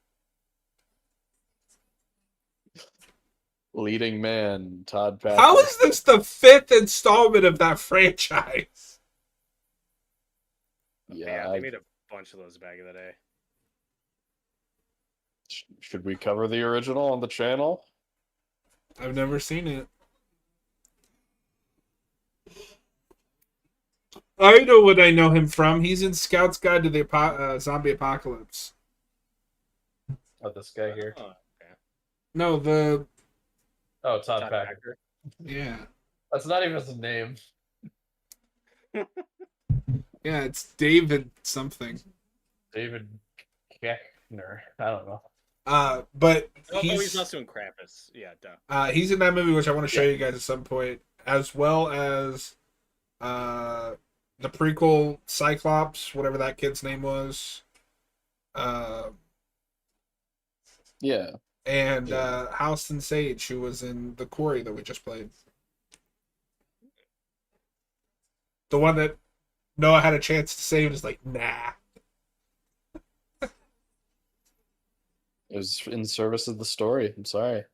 Leading man, Todd Packer. How is this the 5th installment of that franchise? yeah, Yeah, they made a bunch of those back in the day. should we cover the original on the channel? I've never seen it. I know what I know him from. He's in Scout's Guide to the Zombie Apocalypse. Oh, this guy here. Oh, okay. No, the Oh, Todd Todd Packer. Packer. yeah, That's not even his name. yeah, it's David something. David Keckner. I don't know. But Oh, he's he's also in Krampus. Yeah, duh. he's in that movie, which I want to show Yeah. you guys at some point, as well as the prequel Cyclops, whatever that kid's name was. Yeah. And Yeah. Halston Sage, who was in The Quarry that we just played. The one that Noah had a chance to save is like, nah. It was in service of the story. I'm sorry.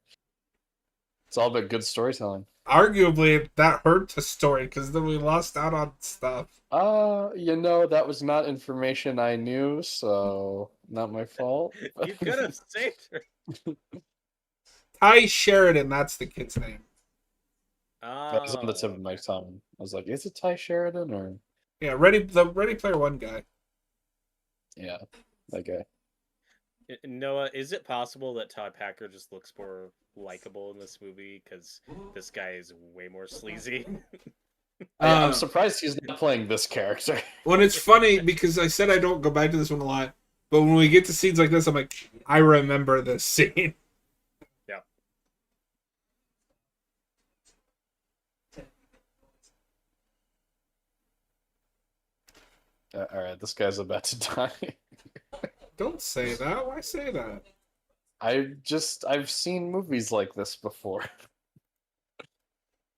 It's all about good storytelling. Arguably, that hurt the story because then we lost out on stuff. That was not information I knew, so not my fault. You could have saved her. Ty Sheridan, that's the kid's name. That was on the tip of my tongue. I was like, is it Ty Sheridan or Yeah, the Ready Player One guy. yeah, that guy. Noah, is it possible that Todd Packer just looks more likable in this movie because this guy is way more sleazy? I'm surprised he's not playing this character. When it's funny because I said I don't go back to this one a lot, but when we get to scenes like this, I'm like, I remember this scene. Yeah. All right, this guy's about to die. Don't say that. Why say that? I've seen movies like this before.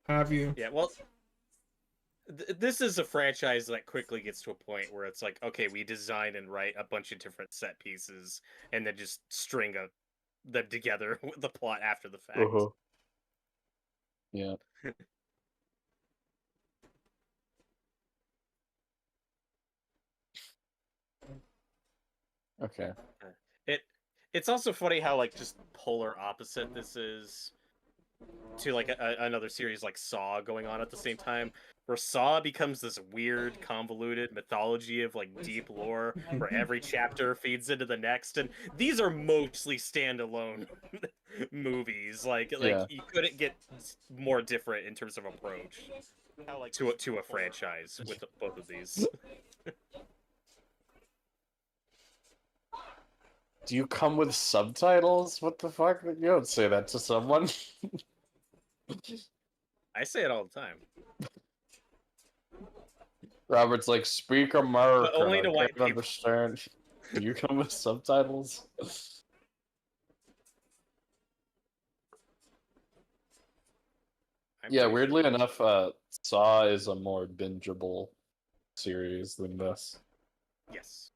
Have you? Yeah, well, this is a franchise that quickly gets to a point where it's like, okay, we design and write a bunch of different set pieces and then just string them together with the plot after the fact. Uh-huh. Yeah. Okay. It's also funny how like just polar opposite this is to like another series like Saw going on at the same time, where Saw becomes this weird convoluted mythology of like deep lore where every chapter feeds into the next, and these are mostly standalone movies. Like Yeah. you couldn't get more different in terms of approach to a franchise with both of these. Do you come with subtitles? What the fuck? You don't say that to someone. I say it all the time. Robert's like, speak American. But only to I white can't people. understand. Do you come with subtitles? Yeah, pretty weirdly sure. enough, Saw is a more bingeable series than this. Yes.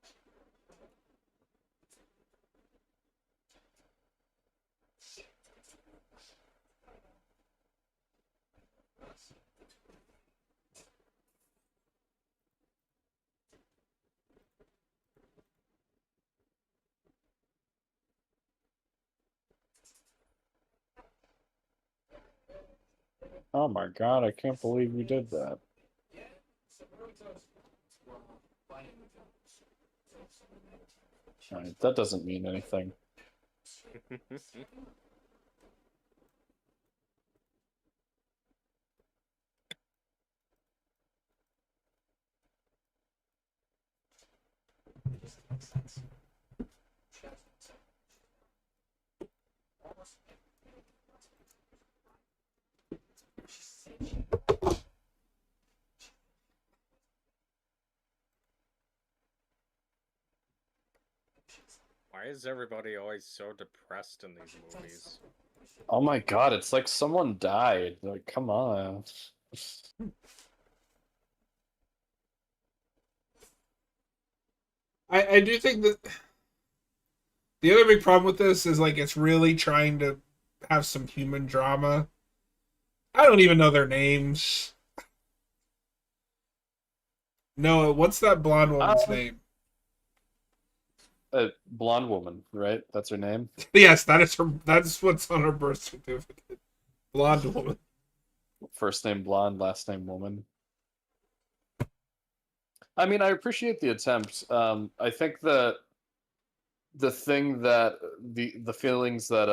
Oh my god, I can't believe you did that. Alright, that doesn't mean anything. Why is everybody always so depressed in these movies? Oh my god, it's like someone died. Like, come on. I do think that the other big problem with this is like it's really trying to have some human drama. I don't even know their names. Noah, what's that blonde woman's Um, name? a blonde woman, right? That's her name. Yes, that is her. That's what's on her birth certificate. Blonde woman. First name blonde, last name woman. I mean, I appreciate the attempt. I think that the thing that the feelings that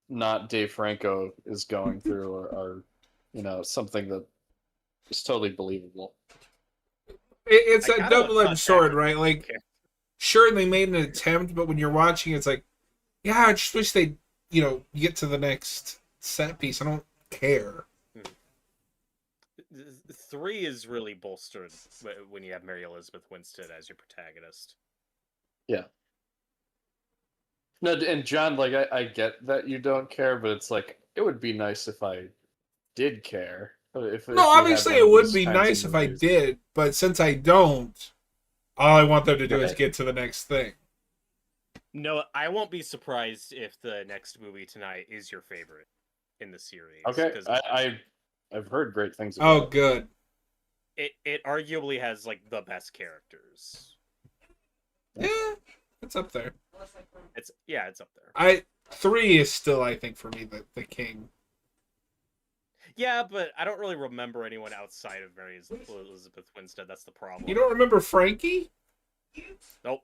not Dave Franco is going through are something that is totally believable. It's I a kind of double-edged thought that sword, would be right? Like, okay. sure, they made an attempt, but when you're watching, it's like, yeah, I just wish they, get to the next set piece. I don't care. 3 is really bolstered when you have Mary Elizabeth Winstead as your protagonist. Yeah. No, and John, like I get that you don't care, but it's like it would be nice if I did care. No, If we had obviously, one it of would these be kinds of nice if I movies. did, but since I don't, all I want them to do is Right. get to the next thing. No, I won't be surprised if the next movie tonight is your favorite in the series, Okay. because I've heard great things about Oh, it. good. it arguably has like the best characters. Yeah, it's up there. It's up there. 3 is still, I think, for me the king. Yeah, but I don't really remember anyone outside of Mary Elizabeth Winstead. That's the problem. You don't remember Frankie? Nope.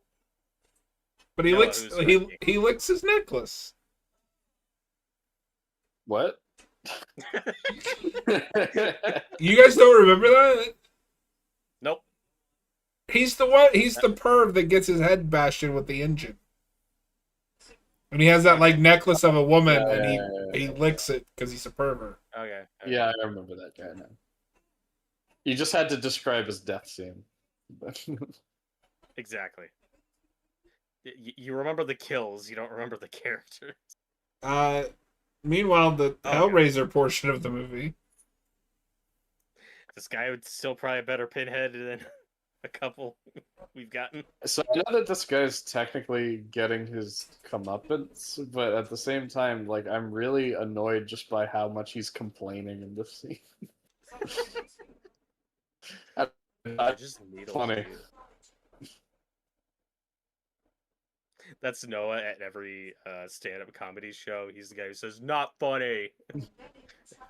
But he Noah, licks who's Frankie? he licks his necklace. What? You guys don't remember that? Nope. He's the one. He's the perv that gets his head bashed in with the engine. And he has that like Okay. necklace of a woman, and he Yeah. licks it because he's a pervert. Okay. Yeah, I remember that guy now. You just had to describe his death scene. Exactly. You remember the kills. You don't remember the character. Uh, Meanwhile, the Okay. Hellraiser portion of the movie. This guy would still probably a better pinhead than a couple we've gotten. So I know that this guy's technically getting his comeuppance, but at the same time, like I'm really annoyed just by how much he's complaining in this scene. They're just needles. Funny. Dude. That's Noah at every stand-up comedy show. He's the guy who says, "Not funny."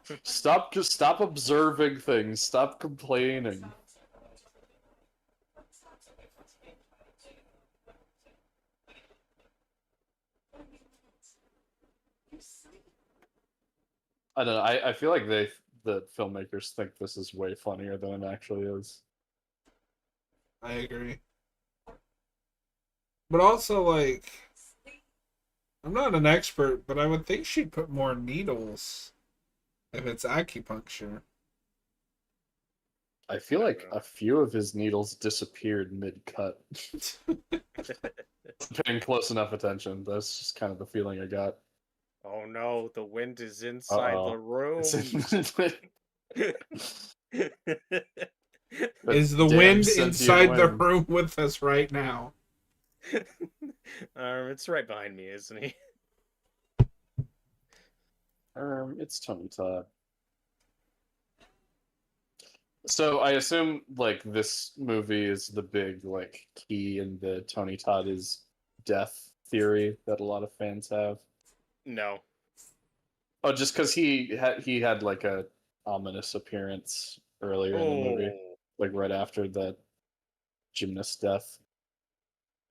Just stop observing things. Stop complaining. I don't know. I feel like the filmmakers think this is way funnier than it actually is. I agree. But also, like, I'm not an expert, but I would think she'd put more needles if it's acupuncture. I feel like a few of his needles disappeared mid-cut. Paying close enough attention. That's just kind of the feeling I got. Oh no, the wind is inside the Uh-oh. room. Is the Damn wind sentient inside the wind. room with us right now? It's right behind me, isn't he? It's Tony Todd. So I assume like this movie is the big like key in the Tony Todd is death theory that a lot of fans have. No. Oh, just because he had like a ominous appearance earlier in the movie, Oh, like right after the gymnast death.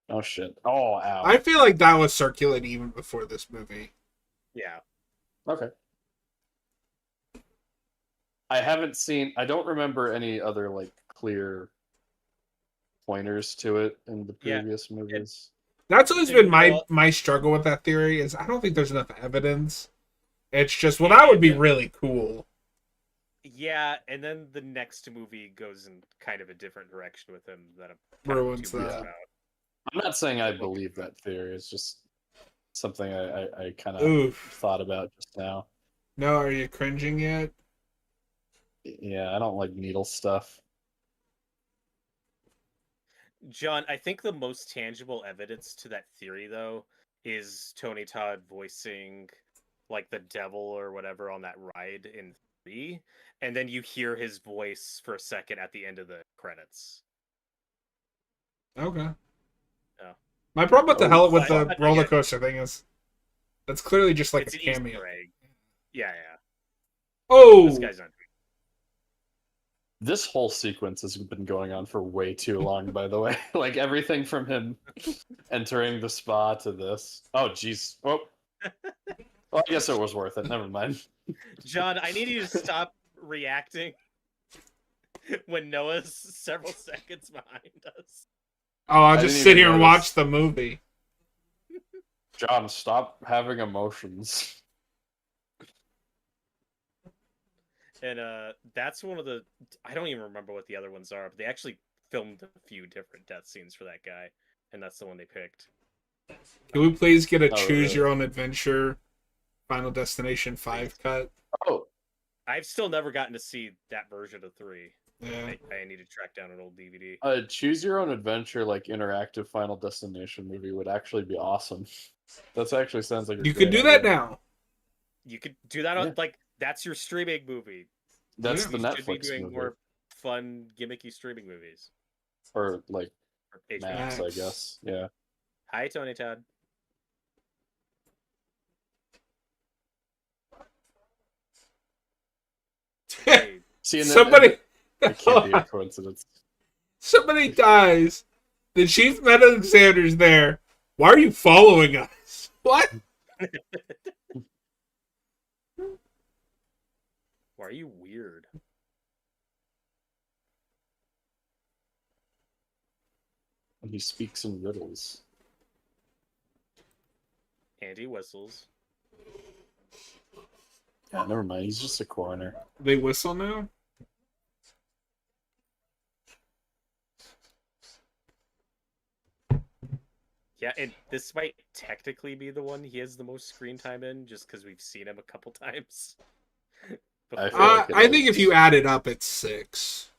Oh shit! Oh, ow. I feel like that was circulating even before this movie. yeah. Okay. I haven't seen. I don't remember any other like clear pointers to it in the Yeah. previous movies. That's always And been you know, my struggle with that theory is I don't think there's enough evidence. It's just, well, it, that would it, be really cool. yeah, and then the next movie goes in kind of a different direction with him that I'm Ruins too much that. about. I'm not saying I But we'll get believe to that theory. It's just something I kind of Oof. thought about just now. No, are you cringing yet? Yeah, I don't like needle stuff. John, I think the most tangible evidence to that theory, though, is Tony Todd voicing like the devil or whatever on that ride in 3, and then you hear his voice for a second at the end of the credits. Okay. Oh. My problem with Oh, with But, the but roller yeah, coaster thing is that's clearly just like a it's an cameo. Easter egg. Yeah, yeah. This Oh, guy's not. this whole sequence has been going on for way too long, by the way. Like everything from him entering the spa to this. Oh, jeez. Oh, well, I guess it was worth it. Never mind. John, I need you to stop reacting when Noah's several seconds behind us. oh! I'll I just didn't sit even here and notice. watch the movie. John, stop having emotions. And that's one of the I don't even remember what the other ones are, but they actually filmed a few different death scenes for that guy, and that's the one they picked. Can we please get a Oh, choose really? your own adventure Final Destination 5 cut? Oh, I've still never gotten to see that version of 3. Yeah. I need to track down an old DVD. a choose your own adventure, like interactive Final Destination movie would actually be awesome. That actually sounds like a You could great do that idea. now. You could do that on Yeah. like that's your streaming movie. That's Yeah. the You should be Netflix doing movie. more fun, gimmicky streaming movies. Or like Or HBO Max, Max. I guess. Yeah. Hi, Tony Todd. Hey, See, and Somebody, it can't be a coincidence. somebody dies. The chief medical examiner's there. Why are you following us? What? why are you weird? And he speaks in riddles. Andy whistles. Yeah, never mind. He's just a coroner. They whistle now? Yeah, and this might technically be the one he has the most screen time in, just because we've seen him a couple times. I before. feel like it I think is. if you add it up, it's 6.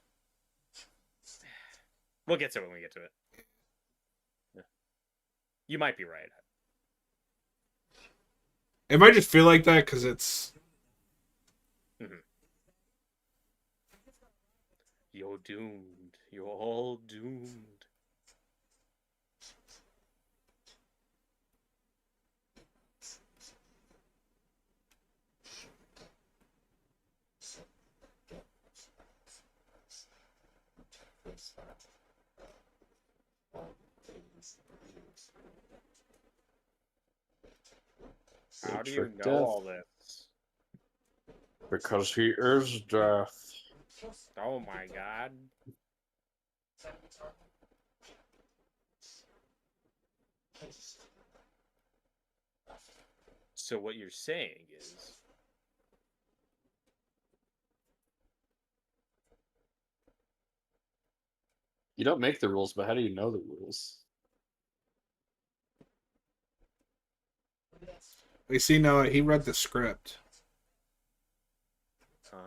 We'll get to it when we get to it. Yeah. You might be right. It might just feel like that because it's. You're doomed. You're all doomed. How do you trick know death. all this? Because he is death. Oh my god. So what you're saying is You don't make the rules, but how do you know the rules? We see Noah. He read the script. Oh.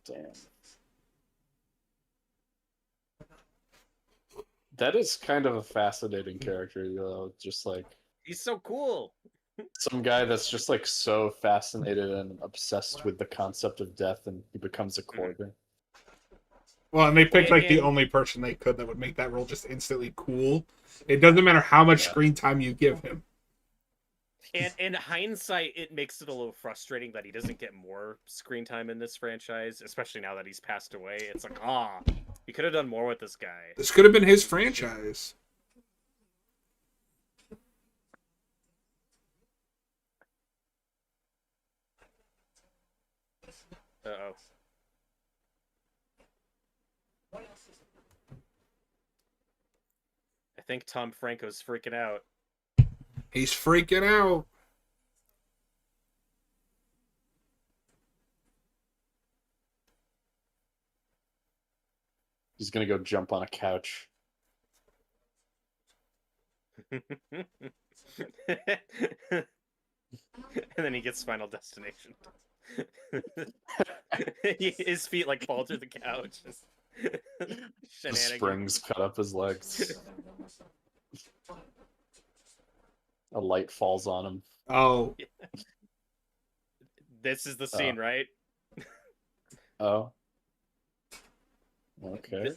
Damn. That is kind of a fascinating character, though. Just like He's so cool. some guy that's just like so fascinated and obsessed with the concept of death, and he becomes a quarter. Well, and they picked like the And- only person they could that would make that role just instantly cool. It doesn't matter how much Yeah. screen time you give him. And in hindsight, it makes it a little frustrating that he doesn't get more screen time in this franchise, especially now that he's passed away. It's like, you could have done more with this guy. This could have been his franchise. Uh-oh. I think Tom Franco's freaking out. He's freaking out. He's gonna go jump on a couch. And then he gets Final Destination. His feet like fall through the couch. The Shenanigans. springs cut up his legs. A light falls on him. Oh, This is the scene, right? Oh. Okay.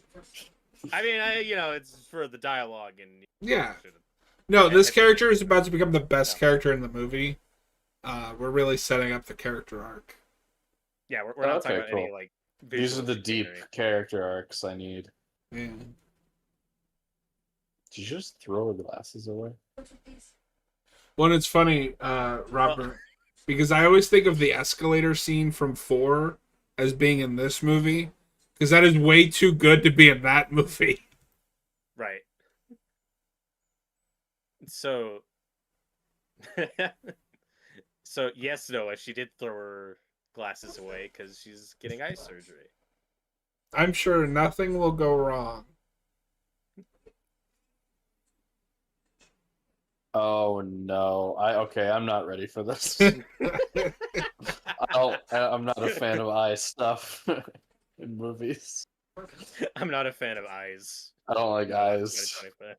I mean, it's for the dialogue and yeah. No, this character is about to become the best No. character in the movie. We're really setting up the character arc. Yeah, we're not talking Okay, about any cool. like. These are visual the deep scenery. character arcs I need. Yeah. Did you just throw the glasses away? Well, and it's funny, Robert, because I always think of the escalator scene from 4 as being in this movie, because that is way too good to be in that movie. Right. So. So yes, Noah, she did throw her glasses away because she's getting eye surgery. I'm sure nothing will go wrong. Oh no! I'm not ready for this. I'm not a fan of eye stuff in movies. I'm not a fan of eyes. I don't like No, eyes. 2025.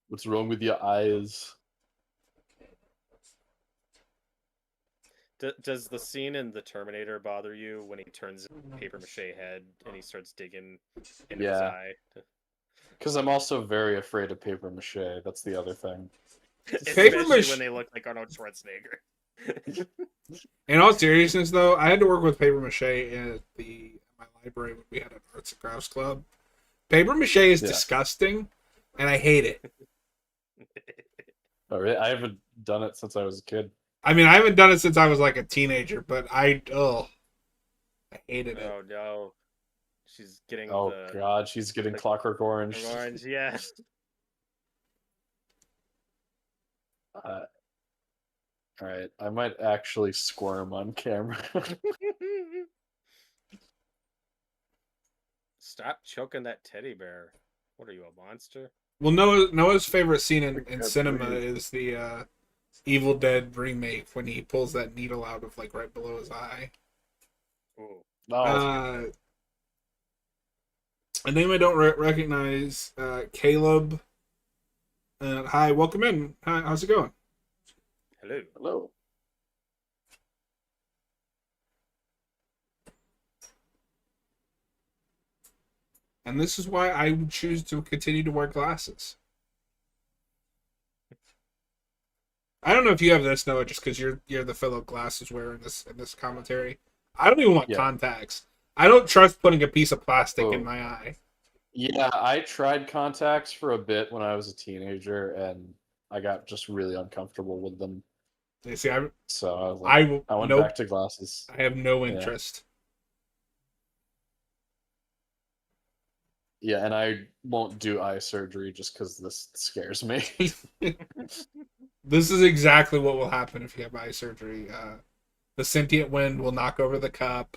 What's wrong with your eyes? Does the scene in The Terminator bother you when he turns his paper mache head and he starts digging into his Yeah. eye? Because I'm also very afraid of paper mache. That's the other thing. Paper Especially mache- when they look like Arnold Schwarzenegger. In all seriousness, though, I had to work with paper mache at my library when we had an arts and crafts club. Paper mache is Yeah. disgusting, and I hate it. Oh, really? I haven't done it since I was a kid. I mean, I haven't done it since I was like a teenager, but I hated it. Oh no, she's getting Oh the god, she's getting Clockwork Orange. orange. Yeah. All right, I might actually squirm on camera. Stop choking that teddy bear. What are you, a monster? Well, Noah's favorite scene in can't cinema breathe. is the Evil Dead remake when he pulls that needle out of like right below his eye. Ooh. No, A name I don't recognize, Caleb. Hi, welcome in. Hi, how's it going? Hello. hello. And this is why I would choose to continue to wear glasses. I don't know if you have this, Noah, just because you're the fellow glasses wearer in this commentary. I don't even want contacts. I don't trust putting a piece of plastic in my eye. Yeah, I tried contacts for a bit when I was a teenager, and I got just really uncomfortable with them. You see, So I was like, I went back to glasses. I have no interest. Yeah, and I won't do eye surgery just because this scares me. This is exactly what will happen if you have eye surgery. The sentient wind will knock over the cup.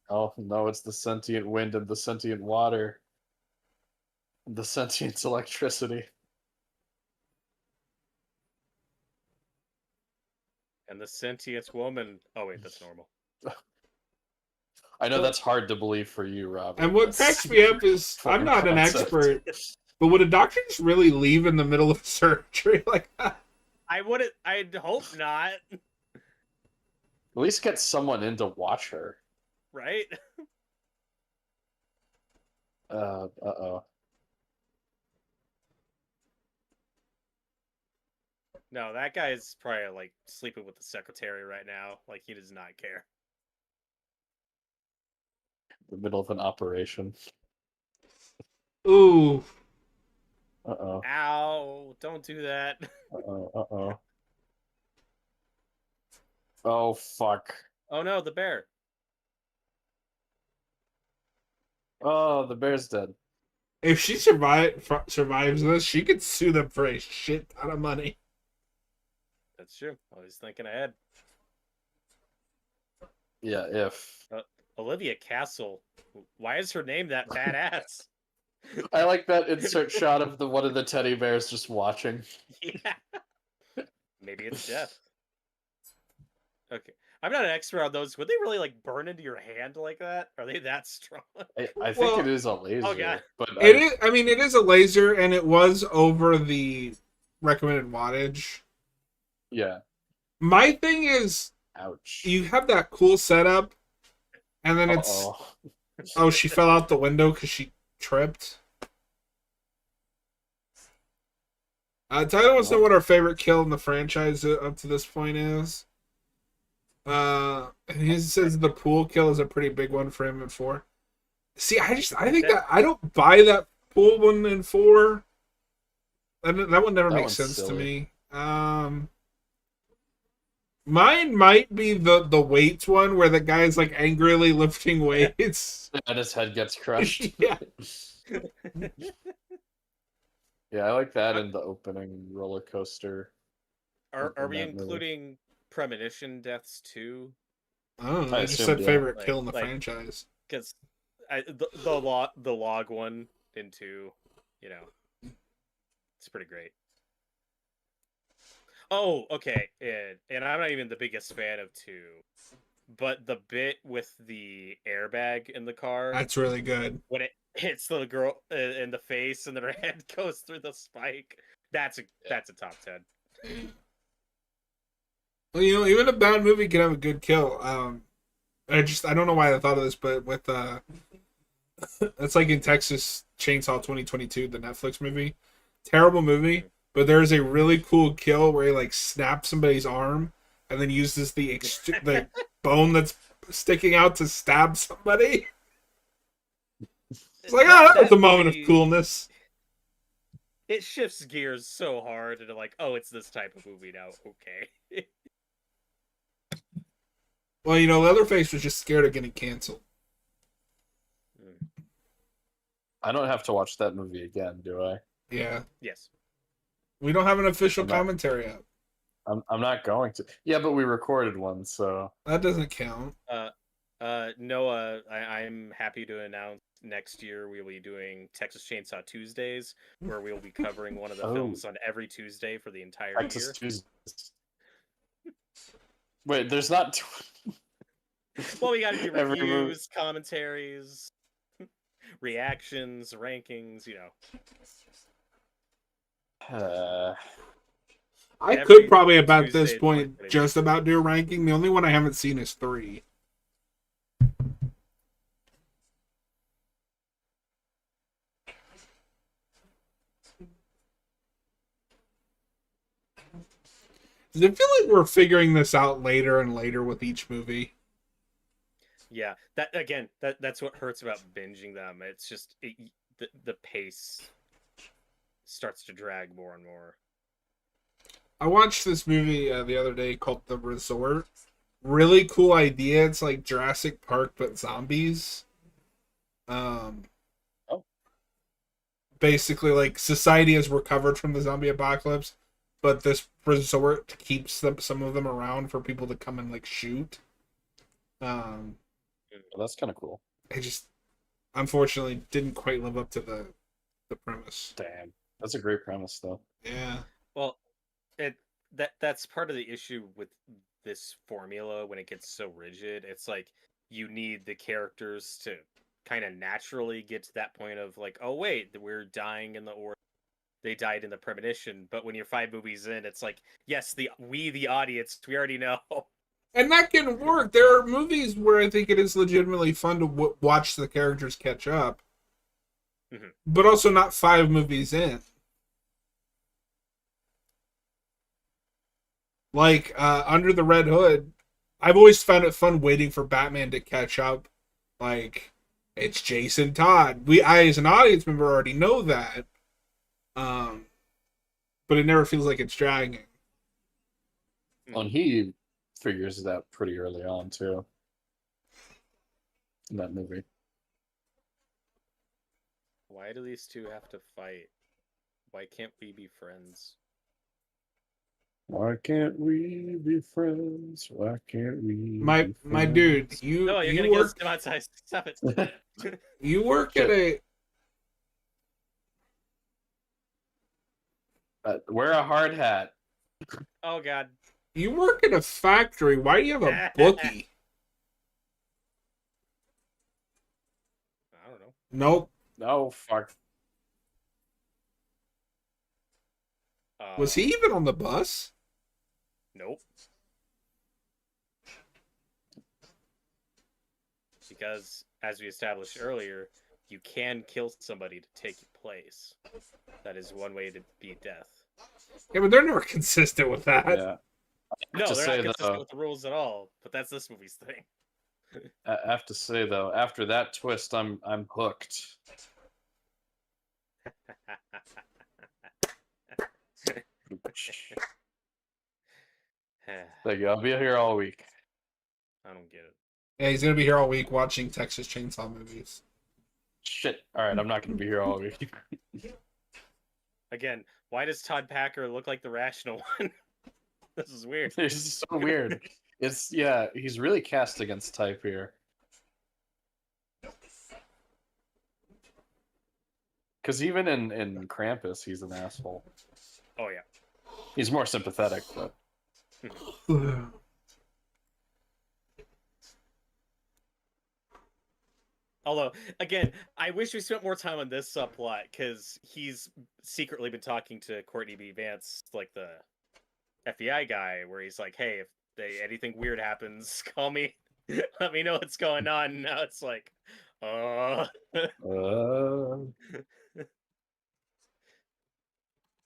Oh no, it's the sentient wind and the sentient water. The sentient electricity. And the sentient woman. Oh wait, that's normal. I know Well- that's hard to believe for you, Robert. And what That's cracks me up is I'm foreign not an concept. expert, but would a doctor just really leave in the middle of surgery like that? I wouldn't. I'd hope not. At least get someone in to watch her. Right? Uh-oh. No, that guy's probably like sleeping with the secretary right now. Like he does not care. The middle of an operation. Ooh. Uh-oh. Ow! Don't do that. Uh-oh. Uh-oh. Oh, fuck. Oh no, the bear. Oh, the bear's dead. If she survives this, she could sue them for a shit ton of money. That's true. I was thinking ahead. Yeah, if. Olivia Castle. Why is her name that badass? I like that insert shot of one of the teddy bears just watching. Yeah. Maybe it's death. Okay. I'm not an expert on those. Would they really like burn into your hand like that? Are they that strong? I think Well, it is a laser. God. But It is. I mean, it is a laser, and it was over the recommended wattage. Yeah. My thing is, Ouch. you have that cool setup, and then it's Uh-oh. she fell out the window because she tripped. Tyler wants to know what our favorite kill in the franchise up to this point is. And he says the pool kill is a pretty big one for him in 4. See, I think that I don't buy that pool one in 4. That one never That makes one's sense to silly. me. Mine might be the weights one where the guy's like angrily lifting weights. And his head gets crushed. Yeah. Yeah, I like that in the opening roller coaster. Are in we that movie. including premonition deaths too? I don't know. I I just assumed, said yeah. favorite Like- kill in the like- franchise. Because the log one in 2, you know, it's pretty great. Oh, okay. And I'm not even the biggest fan of 2, but the bit with the airbag in the car That's really good. when it hits the girl in the face and then her head goes through the spike. That's a top 10. Well, you know, even a bad movie can have a good kill. I don't know why I thought of this, but with it's like in Texas Chainsaw 2022, the Netflix movie. Terrible movie, but there's a really cool kill where he like snaps somebody's arm and then uses the bone that's sticking out to stab somebody. It's like, that was a moment of movie, coolness. It shifts gears so hard into like, oh, it's this type of movie now. Okay. Well, you know, Leatherface was just scared of getting canceled. I don't have to watch that movie again, do I? Yeah. Yes. We don't have an official I'm not- commentary out. I'm not going to. Yeah, but we recorded one, so That doesn't count. Noah, I'm happy to announce next year we will be doing Texas Chainsaw Tuesdays, where we will be covering one of the Oh. films on every Tuesday for the entire Texas year. Tuesdays. Wait, there's not. Well, we got to do Every movie. reviews, commentaries, reactions, rankings. You know. I Every could probably about Tuesday this is point like- just about do a ranking. The only one I haven't seen is 3. Does it feel like we're figuring this out later and later with each movie? Yeah, that's what hurts about binging them. It's just the pace starts to drag more and more. I watched this movie the other day called The Resort. Really cool idea. It's like Jurassic Park but zombies. Oh. Basically, like society has recovered from the zombie apocalypse, but this resort keeps some of them around for people to come and like shoot. Well, that's kind of cool. I just unfortunately didn't quite live up to the premise. Damn, that's a great premise, though. Yeah. Well, that's part of the issue with this formula when it gets so rigid. It's like you need the characters to kind of naturally get to that point of like, oh wait, we're dying in the order they died in the premonition. But when you're 5 movies in, it's like, yes, the audience, we already know. And that can work. There are movies where I think it is legitimately fun to watch the characters catch up, but also not 5 movies in. Like Under the Red Hood, I've always found it fun waiting for Batman to catch up. Like, it's Jason Todd. I as an audience member already know that, but it never feels like it's dragging. And he figures it out pretty early on too in that movie. Why do these two have to fight? Why can't we be friends? Why can't we be friends? Why can't we? My dude, No, you're you gonna work get demonetized. Stop it. you work at a wear a hard hat. Oh god. you work at a factory. Why do you have a bookie? I don't know. Nope. Oh fuck. Was he even on the bus? Nope. Because, as we established earlier, you can kill somebody to take your place. That is one way to beat death. Yeah, but they're never consistent with that. Yeah. No, to they're say, not consistent though- with the rules at all. But that's this movie's thing. I have to say though, after that twist, I'm hooked. There you go. I'll be here all week. I don't get it. Yeah, he's gonna be here all week watching Texas Chainsaw movies. Shit. All right, I'm not going to be here all week. Again, why does Todd Packer look like the rational one? This is weird. This is so weird. He's really cast against type here. Because even in Krampus, he's an asshole. Oh yeah. He's more sympathetic, but Although, again, I wish we spent more time on this subplot because he's secretly been talking to Courtney B. Vance, like the FBI guy, where he's like, "Hey, if anything weird happens, call me. Let me know what's going on." And now it's like, who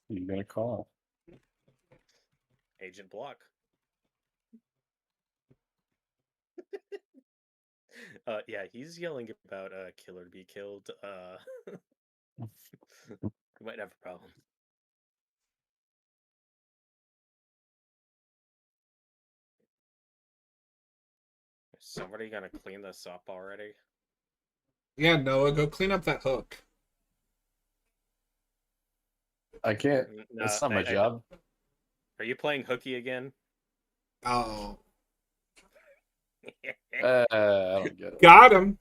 you gonna call? Agent Block. Yeah, he's yelling about killer to be killed. We might have a problem. Is somebody gonna clean this up already? Yeah, Noah, go clean up that hook. I can't. No, It's not my job. Are you playing hooky again? Oh, I don't get it. got him.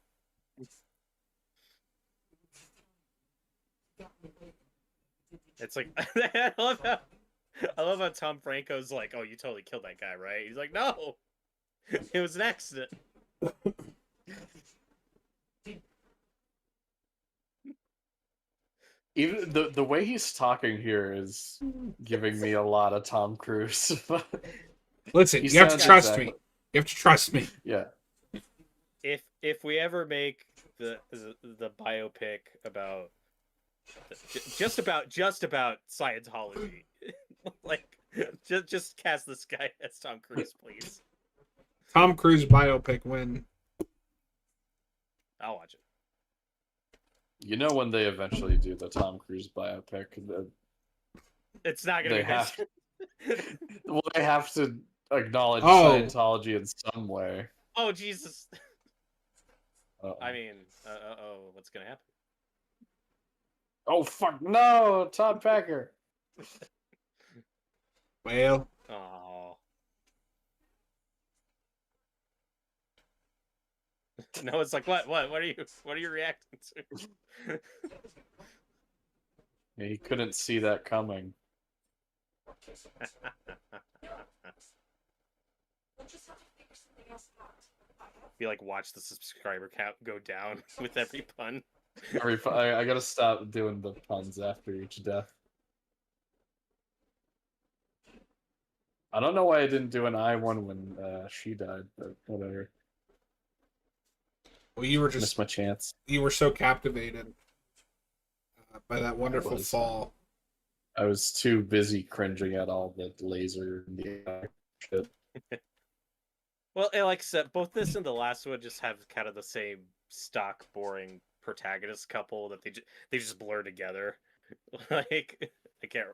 It's like I love how Tom Franco's like, "Oh, you totally killed that guy, right?" He's like, "No, it was an accident." Even the way he's talking here is giving me a lot of Tom Cruise. Listen, He you have to sounds trust exactly- me. You have to trust me. Yeah. If we ever make the biopic about just about Scientology, like just cast this guy as Tom Cruise, please. Tom Cruise biopic win. I'll watch it. You know when they eventually do the Tom Cruise biopic, It's not gonna they be have this. well, they have to acknowledge Oh. Scientology in some way. Oh Jesus! Uh-oh. I mean, what's gonna happen? Oh fuck no, Todd Packer. Well, Oh. No, it's like what are you reacting to? Yeah, he couldn't see that coming. Be like, watch the subscriber count go down with every pun. I gotta stop doing the puns after each death. I don't know why I didn't do an I one when she died, but whatever. Well, you were Missed just my chance. you were so captivated by that wonderful was. fall. I was too busy cringing at all the laser and the shit. Well, and like I said, both this and the last one just have kind of the same stock, boring protagonist couple that they just blur together. Like I can't.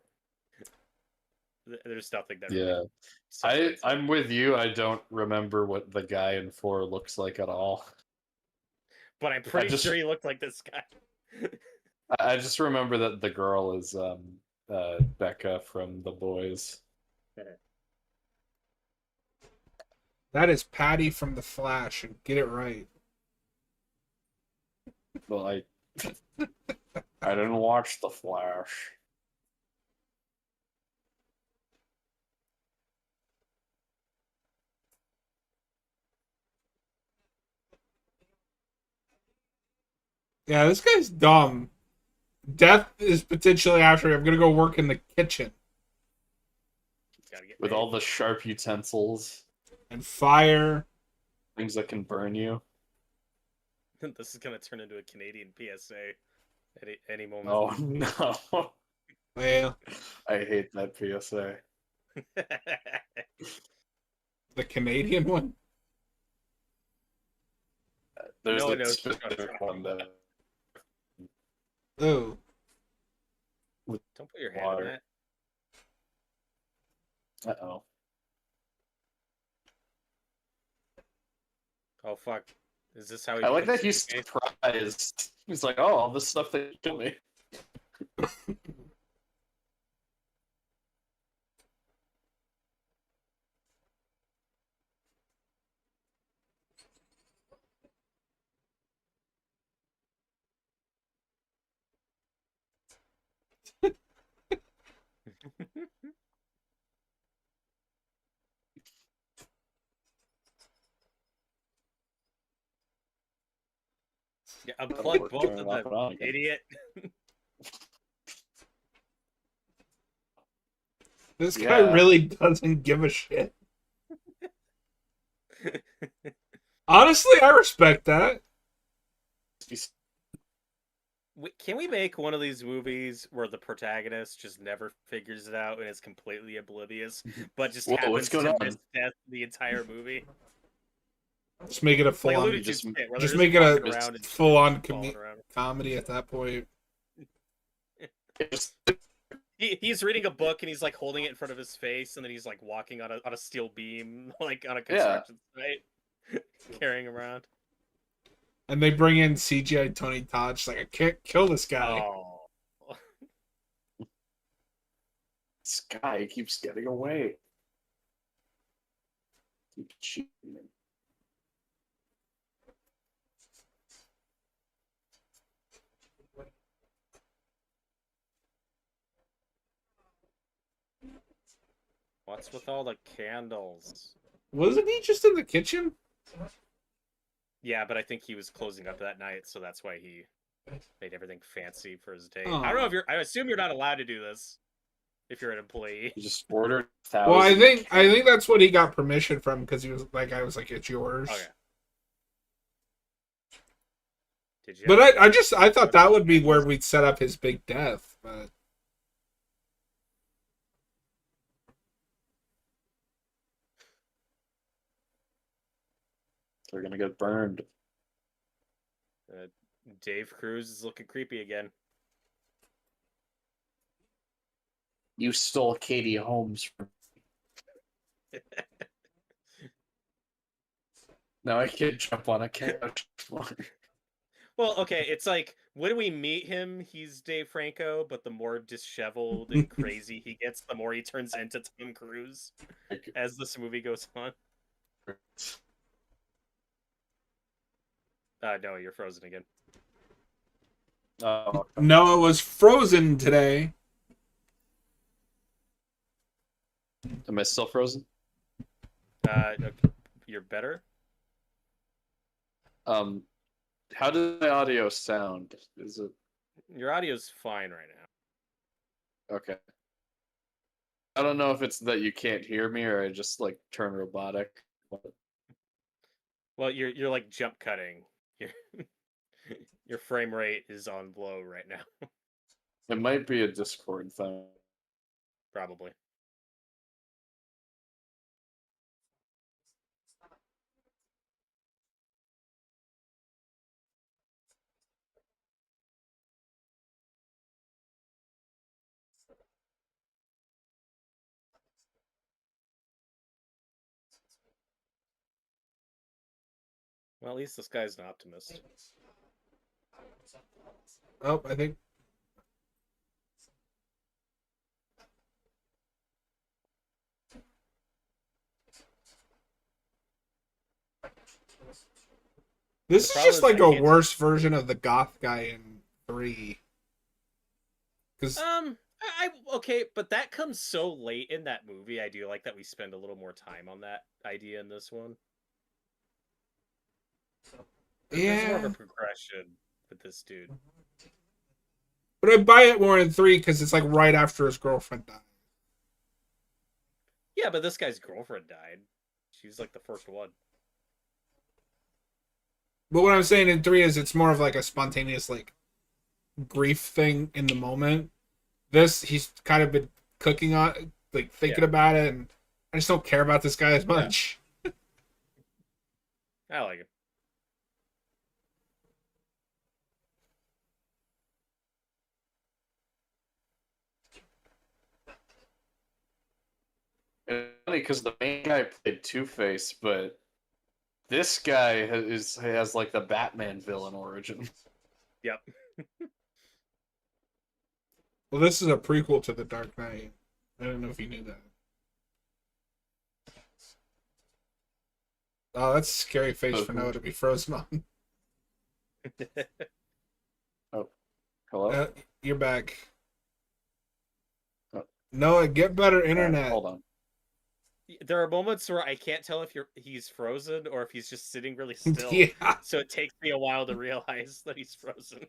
There's nothing that really Yeah, separates them. I'm with you. I don't remember what the guy in 4 looks like at all. But I'm pretty sure he looked like this guy. I just remember that the girl is Becca from The Boys. That is Patty from The Flash, and get it right. Well, I didn't watch The Flash. Yeah, this guy's dumb. Death is potentially after me. I'm gonna go work in the kitchen. With all the sharp utensils. And fire. Things that can burn you. This is gonna turn into a Canadian PSA any moment. Oh no. Well, I hate that PSA. the Canadian one? There's No, a no, specific one that Oh. Don't put your hand water. in that. Uh-oh. Oh fuck! Is this how he? I like that becomes he's gay? surprised. He's like, oh, all this stuff they kill me. Yeah, unplug both Turn of it off and them, on again. idiot. This guy really doesn't give a shit. Honestly, I respect that. Can we make one of these movies where the protagonist just never figures it out and is completely oblivious, but just Whoa, happens what's going to on? miss death the entire movie? Just make it a full Like a on. Looney Tunes skit, where Just they're make it walking a around and full on falling around. comedy at that point. He's reading a book and he's like holding it in front of his face, and then he's like walking on a steel beam, like on a construction site, carrying around. And they bring in CGI Tony Todd. She's like, I can't kill this guy. Oh, This guy keeps getting away. Keep cheating. what's with all the candles? Wasn't he just in the kitchen? Yeah, but I think he was closing up that night, so that's why he made everything fancy for his day. Oh. I don't know if you're. I assume you're not allowed to do this if you're an employee. You just ordered 1,000. Well, I think that's what he got permission from, because he was like, I was like, it's yours. Okay. Did you? But I thought that would be where we'd set up his big death. But They're gonna get burned. Dave Cruz is looking creepy again. You stole Katie Holmes from Now I can't jump on a couch. Well, okay, it's like when we meet him, he's Dave Franco, but the more disheveled and crazy he gets, the more he turns into Tom Cruise as this movie goes on. No, you're frozen again. Oh, Noah was frozen today. am I still frozen? Okay, you're better. How does my audio sound? Is it Your audio's fine right now. okay? I don't know if it's that you can't hear me or I just like turn robotic. Well, you're like jump cutting. Your your frame rate is on low right now, It might be a Discord thing. probably. Well, at least this guy's an optimist. Oh, I think. This The is problem just is I like a can't. worse version of the goth guy in 3. Because Okay, but that comes so late in that movie. I do like that we spend a little more time on that idea in this one. There's more of a yeah, progression with this dude. but I buy it more in 3 because it's like right after his girlfriend died. Yeah, but this guy's girlfriend died. She was like the first one. But what I'm saying in 3 is it's more of like a spontaneous like grief thing in the moment. This he's kind of been cooking on, like thinking Yeah, about it, and I just don't care about this guy as yeah, much. I like it. It's funny because the main guy played Two-Face, but this guy has like the Batman villain origin. Yep. Well, this is a prequel to The Dark Knight. I don't know if you knew that. Oh, that's a scary face for Noah to be frozen on. Oh, hello. You're back. Oh, Noah, get better internet. hold on. There are moments where I can't tell if he's frozen or if he's just sitting really still. Yeah, So it takes me a while to realize that he's frozen.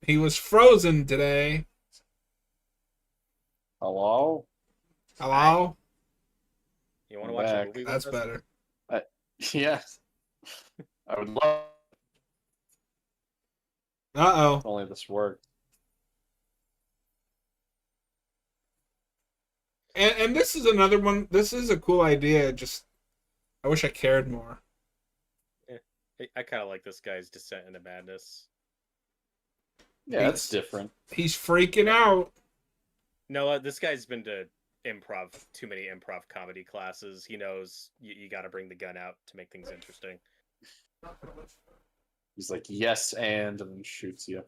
he was frozen today. Hello. Hello? You want to I'm watch a back. movie with That's us? better. Yes, I would love. Uh If only this worked. and this is another one. This is a cool idea. Just I wish I cared more. I kind of like this guy's descent into madness. Yeah, that's different. He's freaking out. Noah, this guy's been to too many improv comedy classes. He knows you got to bring the gun out to make things interesting. He's like, yes, and then shoots you.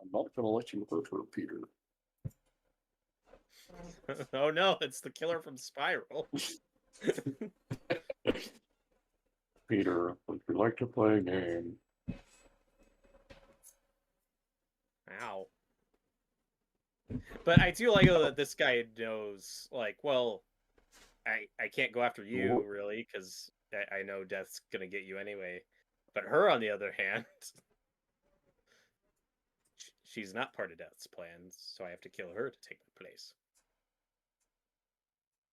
I'm not gonna let you hurt her, Peter. Oh no, it's the killer from Spiral. Peter, would you like to play a game? Ow. But I do like that this guy knows, like, well, I can't go after you, really, because I know death's gonna get you anyway. But her, on the other hand, she's not part of death's plans, so I have to kill her to take my place.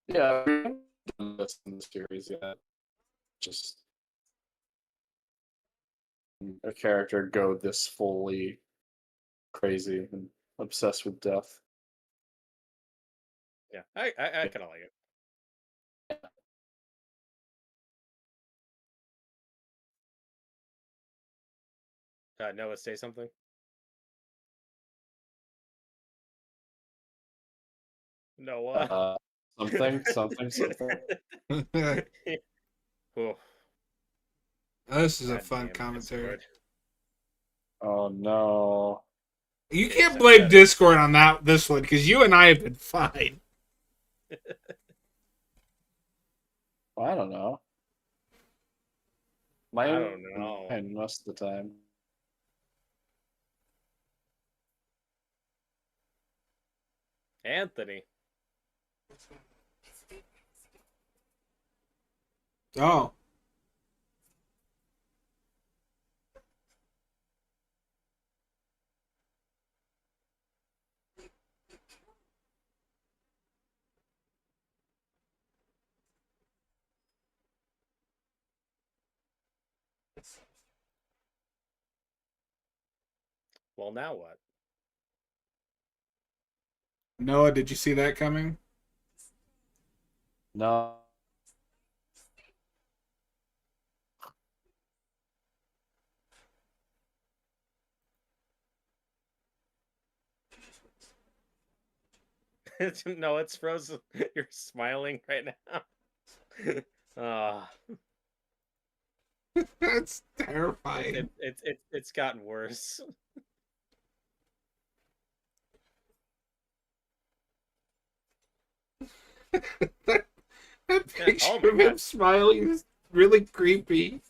Yeah, we haven't done this in the series yet. Just a character go this fully crazy and obsessed with death. Yeah, I kind of like it. Noah, say something. Noah. Something. Oh, This is a God fun damn commentary. Discord. Oh no. You can't blame Discord on this one because you and I have been fine. I don't know. My I don't know. mind most of the time. Anthony. Oh. Well, now what? Noah, did you see that coming? No. No, it's frozen. You're smiling right now. Ah, That's terrifying. it's gotten worse. that, that Oh picture my of him god. smiling is really creepy.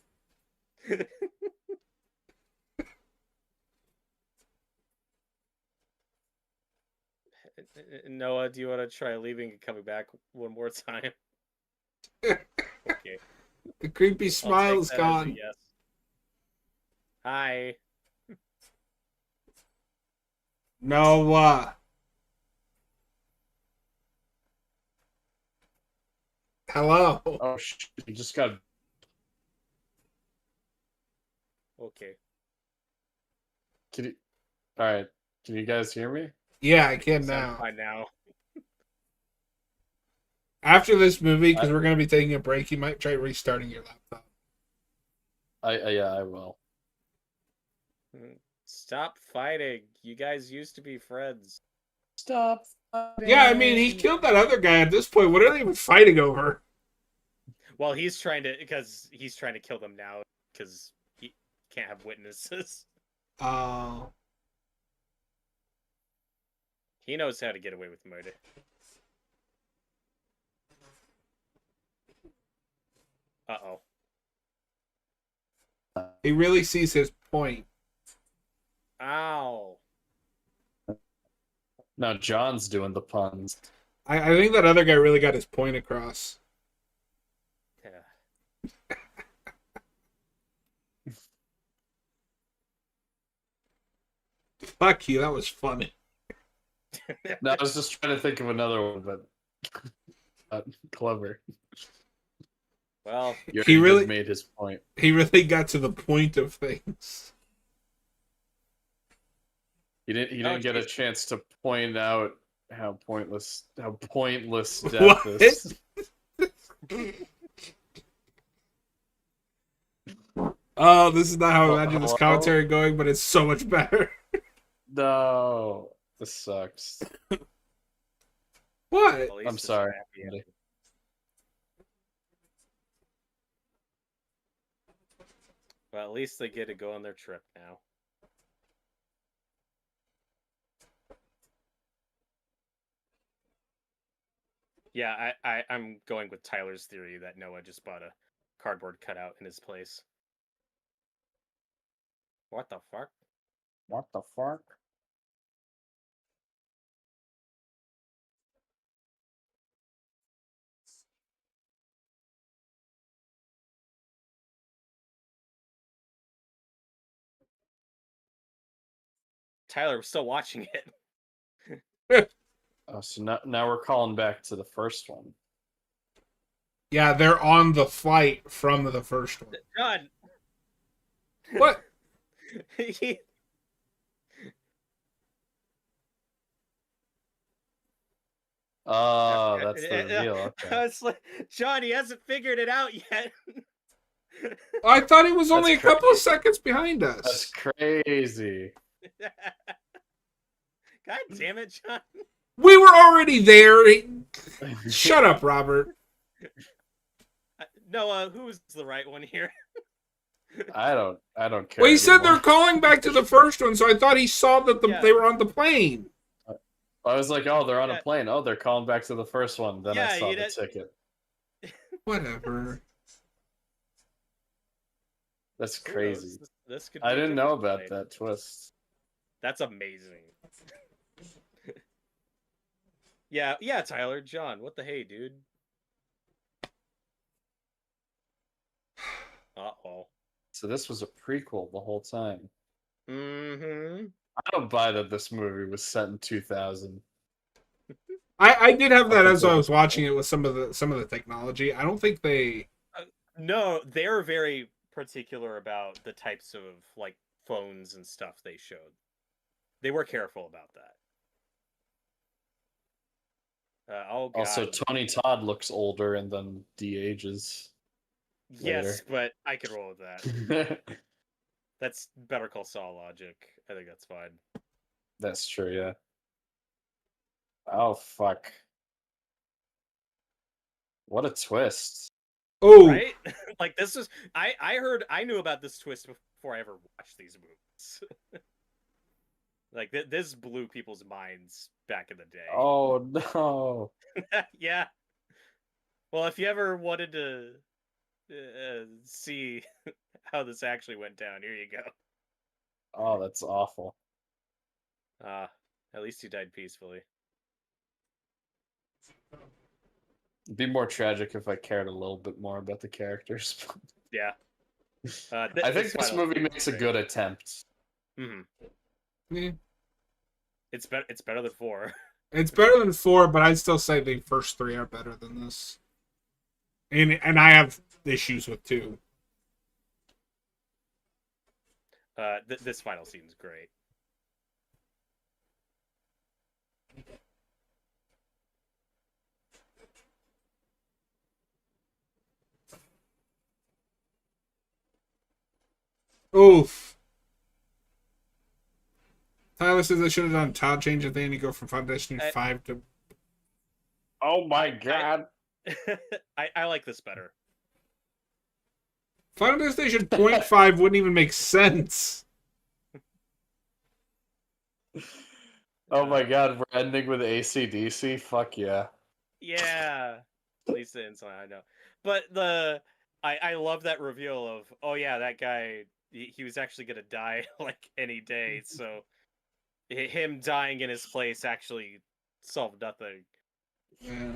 Noah, do you want to try leaving and coming back one more time? Okay, The creepy I'll smile take is that as a gone. yes. Hi. Noah. Hello. Oh shit! You just got. Okay. Can you? All right. Can you guys hear me? Yeah, I can Sound now. fine now. After this movie, because I, we're going to be taking a break, you might try restarting your laptop. yeah, I will. Stop fighting. You guys used to be friends. Stop. Yeah, I mean, he killed that other guy at this point. What are they even fighting over? Well, he's trying to kill them now because he can't have witnesses. Oh. He knows how to get away with murder. Uh-oh. He really sees his point. Ow. Now John's doing the puns. I think that other guy really got his point across. Yeah. Fuck you, that was funny. No, I was just trying to think of another one, but clever. Well, You He already really- did made his point. He really got to the point of things. He didn't get a chance to point out how pointless death What? is. Oh, this is not how I imagine this Hello? commentary going, but it's so much better. No, this sucks. What? at least I'm it's sorry. happy ending. Well, at least they get to go on their trip now. Yeah, I'm going with Tyler's theory that Noah just bought a cardboard cutout in his place. What the fuck? What the fuck? Tyler, we're still watching it. Oh, so now we're calling back to the first one. Yeah, they're on the flight from the first one. John! What? Oh, that's the reveal. Okay. It's like, John, he hasn't figured it out yet. I thought he was only That's a couple of crazy. seconds behind That's us. crazy. God damn it, John. We were already there. Shut up, Robert. Noah, who's the right one here? I don't care. Well, he said anymore. they're calling back to the first one, so I thought he saw that Yeah. they were on the plane. I was like, oh, they're on Yeah. a plane. Oh, they're calling back to the first one. Then Yeah, I saw you the know- ticket. Whatever. That's Who crazy. knows? This could I be a didn't know different about plane. that twist. That's amazing. Yeah, Tyler, John, what the hey, dude? Uh-oh. So this was a prequel the whole time. Mm-hmm. I don't buy that this movie was set in 2000. I did have Up that as I until was this watching point. it with some of the technology. I don't think they. No, they're very particular about the types of like phones and stuff they showed. They were careful about that. Oh Also, God. Tony Todd looks older and then de-ages Yes, later. but I could roll with that. That's Better Call Saul logic. I think that's fine. That's true, yeah. Oh, fuck. What a twist. Oh, Right? Like this was I knew about this twist before I ever watched these movies. Like this blew people's minds back in the day. Oh, no. Yeah. Well, if you ever wanted to see how this actually went down, here you go. Oh, that's awful. At least he died peacefully. It'd be more tragic if I cared a little bit more about the characters. Yeah. I think This this final movie scene makes is a great. good attempt. Mm-hmm. yeah. It's better than 4. It's better than 4, but I'd still say the first 3 are better than this. And I have issues with 2. This final scene is great. Oof. Tyler says I should have done a tile change at the end. You go from Final Destination I, 5 to. Oh my god. I like this better. Final Destination .5 wouldn't even make sense. Oh my god, we're ending with AC/DC? Fuck yeah. Yeah. Lisa Inside, I know. But I love that reveal of, oh yeah, that guy he was actually gonna die like any day, so him dying in his place actually solved nothing. Yeah.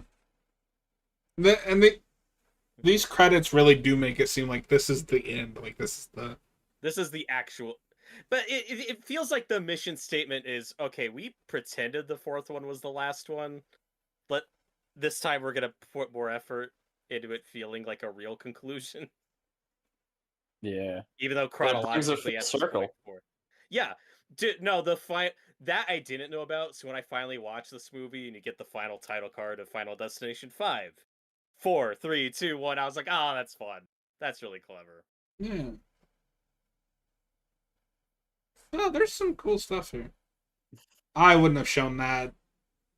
These credits really do make it seem like this is the end. Like this is the. This is the actual, but it feels like the mission statement is, okay, we pretended the 4th one was the last one, but this time we're gonna put more effort into it feeling like a real conclusion. Yeah. Even though But it brings it chronologically full at this point circle. yeah, no, that I didn't know about. So when I finally watched this movie and you get the final title card of Final Destination 5, 4, 3, 2, 1, I was like, oh, that's fun. That's really clever. Yeah. Oh, there's some cool stuff here. I wouldn't have shown that.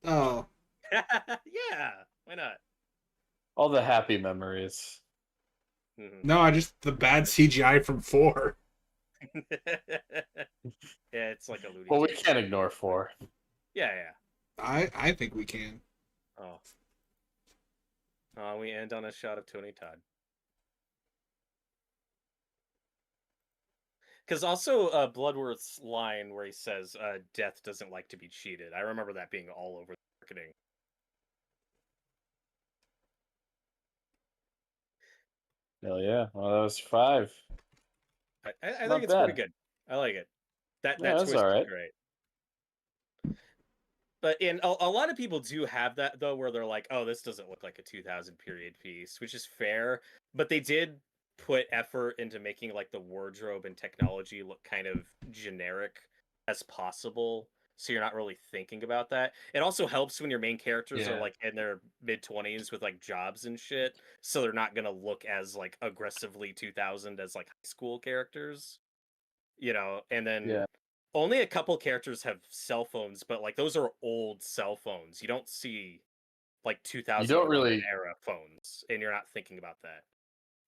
Oh. Yeah, why not? All the happy memories. No, I just the bad CGI from 4. Yeah, it's like a Looney Well, we Tunes. can't ignore 4. Yeah. I think we can. Oh. We end on a shot of Tony Todd. Because also Bloodworth's line where he says, death doesn't like to be cheated. I remember that being all over the marketing. Hell yeah. Well, that was 5. I Not think it's pretty bad. good. I like it. That Yeah, that's twist is alright. great. But a lot of people do have that though, where they're like, "Oh, this doesn't look like a 2000 period piece," which is fair. But they did put effort into making like the wardrobe and technology look kind of generic as possible, so you're not really thinking about that. It also helps when your main characters are Yeah. like in their mid-20s with like jobs and shit, so they're not gonna look as like aggressively 2000 as like high school characters, And then Yeah. only a couple characters have cell phones, but like those are old cell phones. You don't see like You don't 2011 really era phones, and you're not thinking about that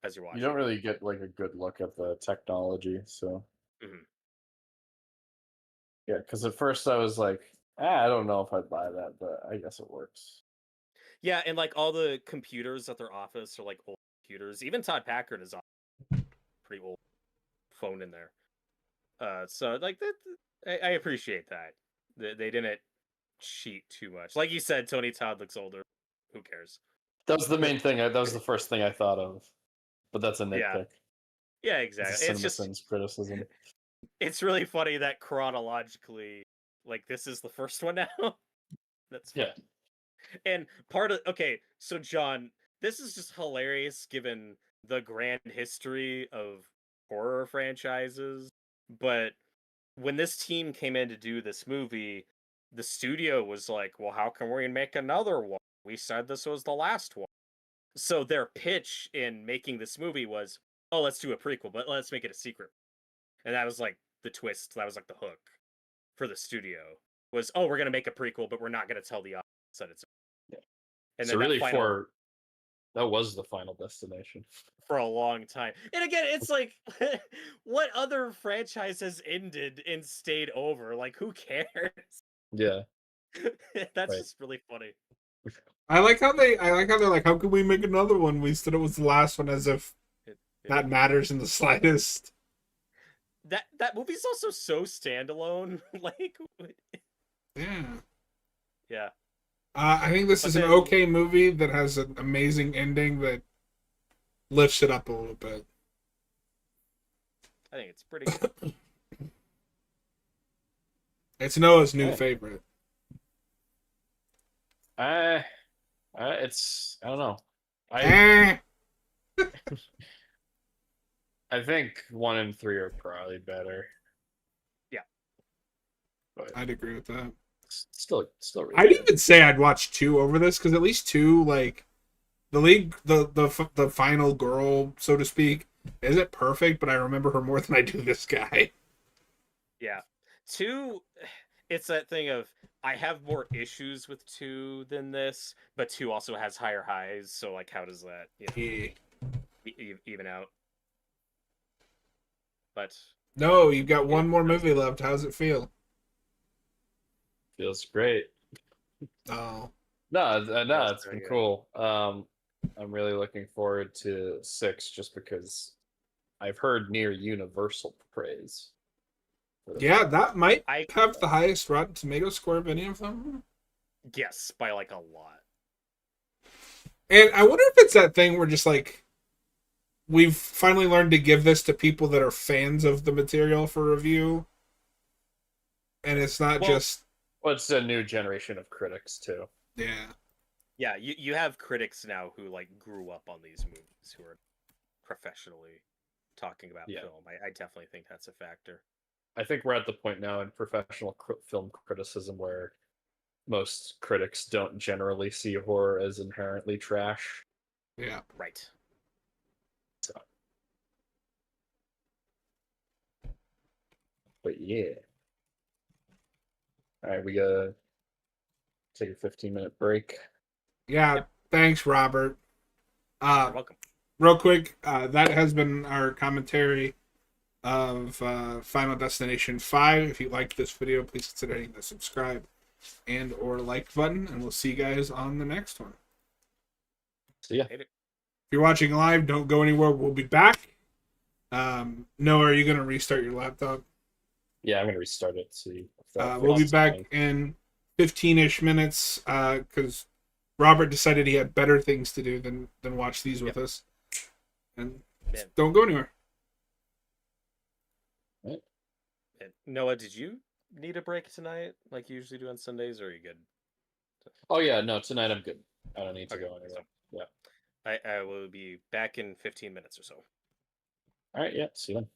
as you're you don't watching it. really get like a good look at the technology, so Mhm. yeah, because at first I was like, I don't know if I'd buy that, but I guess it works. Yeah, and like all the computers at their office are like old computers. Even Todd Packard is pretty old. phone in there. So like that, I appreciate that. They didn't cheat too much. Like you said, Tony Todd looks older. Who cares? That was the main thing. That was the first thing I thought of. But that's a Yeah, nitpick. yeah, It's a exactly. Cinema Sins criticism. It's really funny that chronologically, like this is the first one now. That's funny. Yeah. And part of okay, so John, this is just hilarious given the grand history of horror franchises. But when this team came in to do this movie, the studio was like, "Well, how can we make another one? We said this was the last one." So their pitch in making this movie was, "Oh, let's do a prequel, but let's make it a secret." And that was like the twist. That was like the hook for the studio was, "Oh, we're gonna make a prequel, but we're not gonna tell the audience that it's." Yeah. And So then that really, final that was the Final Destination. for a long time. And again, it's like, what other franchise has ended and stayed over? Like, who cares? Yeah. That's Right. just really funny. I like how they're like, how could we make another one? We said it was the last one, as if It- that matters in the slightest. that movie's also so standalone. Like, Yeah. yeah. I think this But is an then, okay movie that has an amazing ending that lifts it up a little bit. I think it's pretty good. It's Noah's new Hey. favorite. It's I don't know. Eh. I think 1 and 3 are probably better. Yeah. But I'd agree with that. still really I'd good. even say I'd watch 2 over this, because at least 2, like, the league, the final girl, so to speak, isn't perfect, but I remember her more than I do this guy. Yeah. 2, it's that thing of, I have more issues with 2 than this, but 2 also has higher highs, so like how does that, Yeah. even out? But No, you've got it one more does. movie left. How's it feel? Feels great. Oh, No, it's very been good. cool. I'm really looking forward to 6 just because I've heard near universal praise for the yeah, movie. that might I have the highest Rotten Tomato score of any of them. guess by like a lot. And I wonder if it's that thing where just like we've finally learned to give this to people that are fans of the material for review, and it's not Well, just Well, it's a new generation of critics too. yeah. yeah, you have critics now who like grew up on these movies who are professionally talking about Yeah. film. I definitely think that's a factor. I think we're at the point now in professional film criticism where most critics don't generally see horror as inherently trash. Yeah. Right. So, but yeah. All right, we gotta take a 15-minute break. Yeah. Yep. Thanks, Robert. You're welcome. Real quick, that has been our commentary of Final Destination 5. If you liked this video, please consider hitting the subscribe and or like button, and we'll see you guys on the next one. See ya. Hate it. If you're watching live, don't go anywhere. We'll be back. Noah, are you going to restart your laptop? Yeah, I'm gonna restart it. See if that We'll be fixes back mine. in 15-ish minutes because Robert decided he had better things to do than watch these with us. And Yeah. don't go anywhere. Right. Noah, did you need a break tonight, like you usually do on Sundays, or are you good? Oh yeah, no, tonight I'm good. I don't need to Okay, go anywhere. so Yeah. I will be back in 15 minutes or so. All right. Yeah. See you then.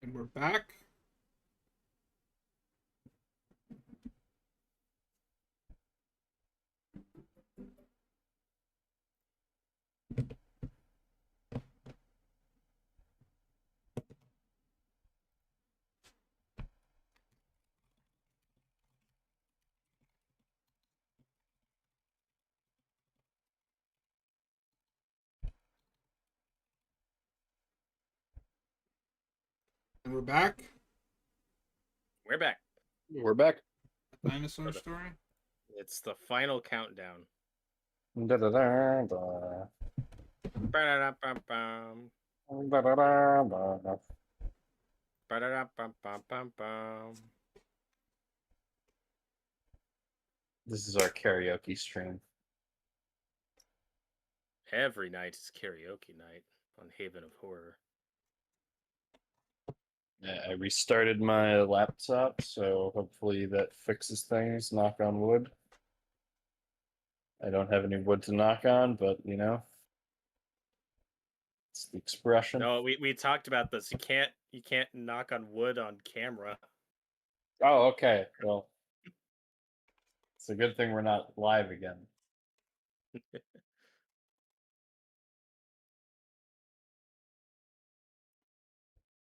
And we're back. And we're back. We're back. We're back. Dinosaur Okay. story. It's the final countdown. Da-da-da-da. Ba-da-da-bum-bum. Da-da-da-da. Ba-da-da-bum-bum-bum-bum. This is our karaoke stream. Every night is karaoke night on Haven of Horror. I restarted my laptop, so hopefully that fixes things. Knock on wood. I don't have any wood to knock on, but you know, it's the expression. No, we talked about this. You can't knock on wood on camera. Oh, okay. Well, it's a good thing we're not live again.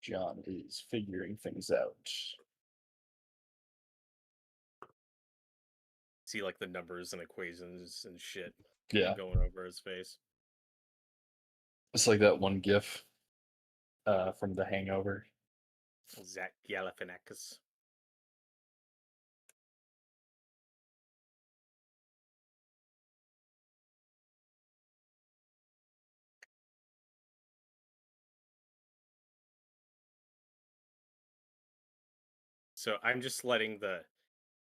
John is figuring things out. See like the numbers and equations and shit Yeah, going over his face. it's like that one GIF from The Hangover. Zach Galifianakis. So I'm just letting the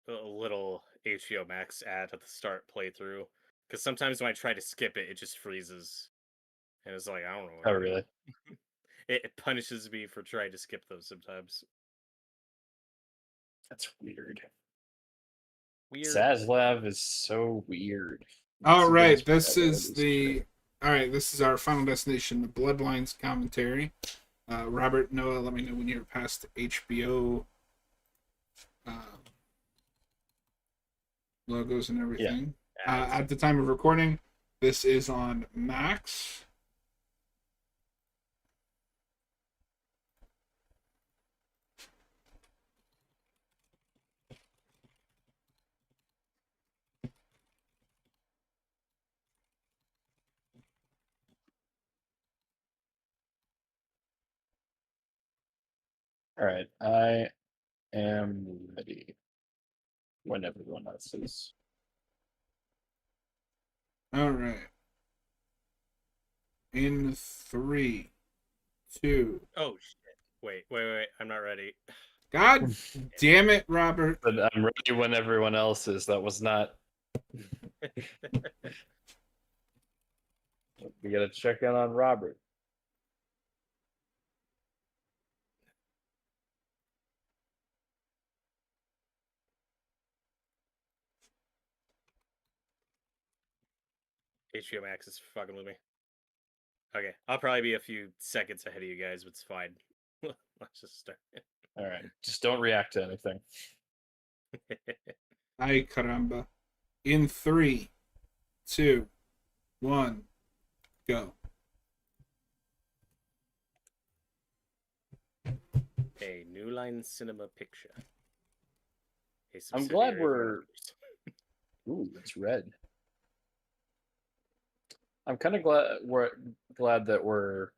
little HBO Max ad at the start play through because sometimes when I try to skip it, it just freezes, and it's like I don't know. Oh, really? It punishes me for trying to skip those sometimes. That's weird. Weird. Zaslav is so weird. All It's right, against this my is abilities. the. All right, this is our final destination, the Bloodlines commentary. Robert, Noah, let me know when you're past HBO logos and everything. Ads. At the time of recording, this is on Max. All right, I am ready when everyone else is. All right. In 3, 2. Oh shit! Wait! I'm not ready. God damn it, Robert. But I'm ready when everyone else is. That was not. We gotta check in on Robert. HBO Max is fucking with me. Okay, I'll probably be a few seconds ahead of you guys, but it's fine. Let's just start. All right, just don't react to anything. Ay caramba. In 3, 2, 1, go. A New Line Cinema picture. I'm glad subsidiary of we're. Warner's. Ooh, it's red. I'm kind of glad that we're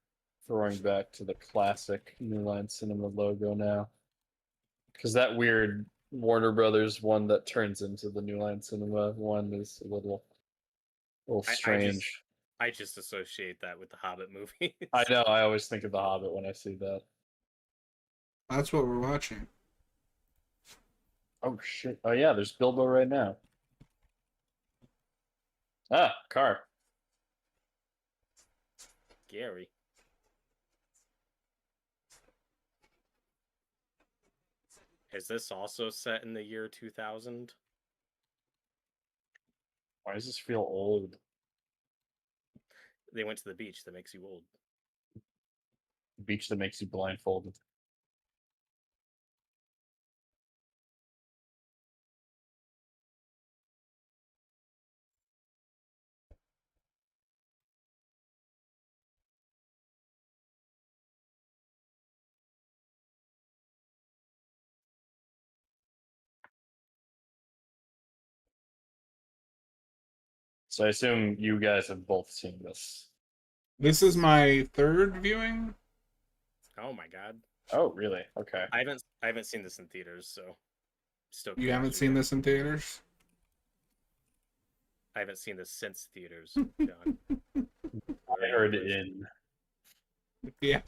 throwing back to the classic New Line Cinema logo now, because that weird Warner Brothers one that turns into the New Line Cinema one is a little strange. I just associate that with the Hobbit movies. I know. I always think of The Hobbit when I see that. That's what we're watching. Oh shit! Oh yeah, there's Bilbo right now. Ah, car. Gary. Is this also set in the year 2000? Why does this feel old? They went to the beach that makes you old. Beach that makes you blindfolded. So I assume you guys have both seen this. This is my third viewing. Oh my god. Oh, really? Okay. I haven't seen this in theaters, so stoked to You watch haven't it seen again. this in theaters? I haven't seen this since theaters, John. I heard in. Yeah,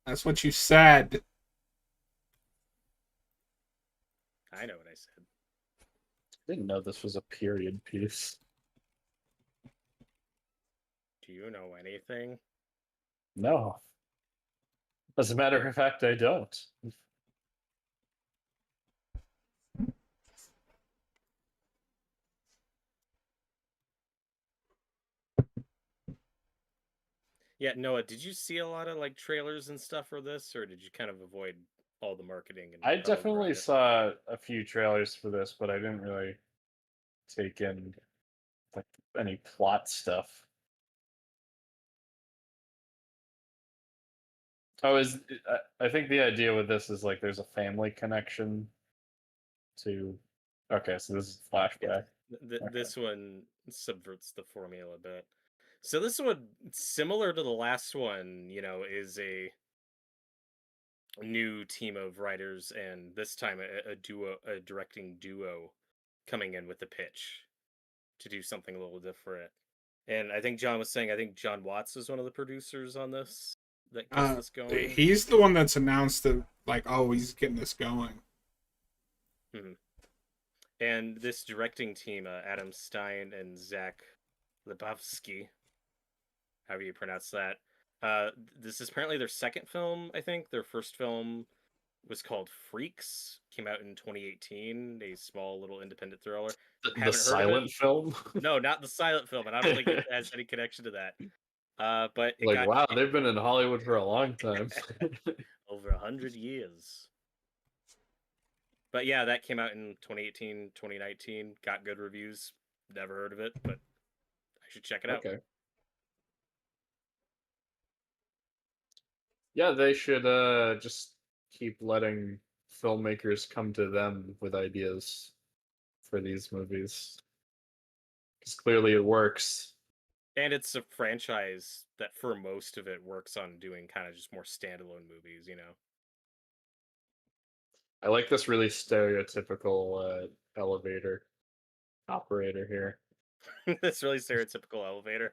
that's what you said. I know what I said. Didn't know this was a period piece. Do you know anything? No. As a matter of fact, I don't. Yeah, Noah, did you see a lot of like trailers and stuff for this, or did you kind of avoid all the marketing and I buzz around definitely it? saw a few trailers for this, but I didn't really take in like any plot stuff. I think the idea with this is like there's a family connection to. Okay, so this is flashback. This one subverts the formula a bit. So this one, similar to the last one, is a new team of writers, and this time a directing duo, coming in with the pitch to do something a little different. And I think John was saying, I think John Watts is one of the producers on this that gets this going. He's the one that's announced that, like, oh, he's getting this going. And this directing team, Adam Stein and Zach Lebowski, however you pronounce that, this is apparently their second film, I think. Their first film was called Freaks, came out in 2018, a small little independent thriller. The Haven't heard of silent it. film? No, not the silent film, and I don't think it has any connection to that. But it Like, got wow, they've been in Hollywood for a long time. over 100 years. But yeah, that came out in 2018, 2019, got good reviews. Never heard of it, but I should check it out. Okay. Yeah, they should just keep letting filmmakers come to them with ideas for these movies. Because clearly it works. And it's a franchise that for most of it works on doing kind of just more standalone movies, I like this really stereotypical elevator operator here. This really stereotypical elevator.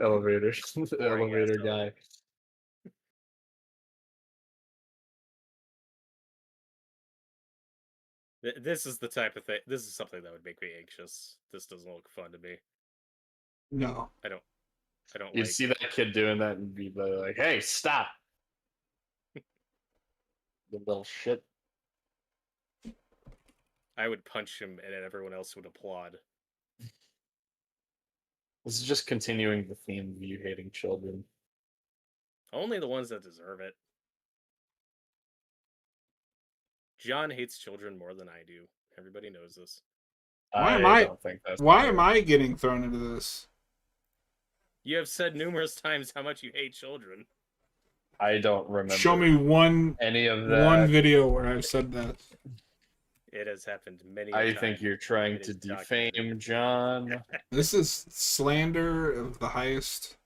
Elevator. Boring ass Elevator guy. This is the type of thing. This is something that would make me anxious. This doesn't look fun to me. No. I don't You'd like see that kid doing that and be like, hey, stop. The little shit. I would punch him and everyone else would applaud. This is just continuing the theme of you hating children. Only the ones that deserve it. John hates children more than I do. Everybody knows this. I don't think that's Why true. am I getting thrown into this? You have said numerous times how much you hate children. I don't remember. Show me any of that. one video where I've said that. It has happened many I times. think you're trying It to is defame documented. John. This is slander of the highest.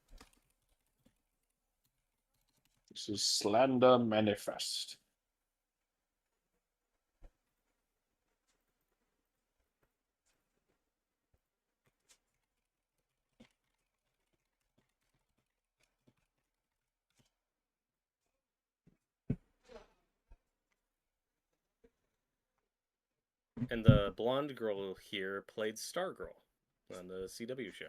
This is slander manifest. And the blonde girl here played Stargirl on the CW show.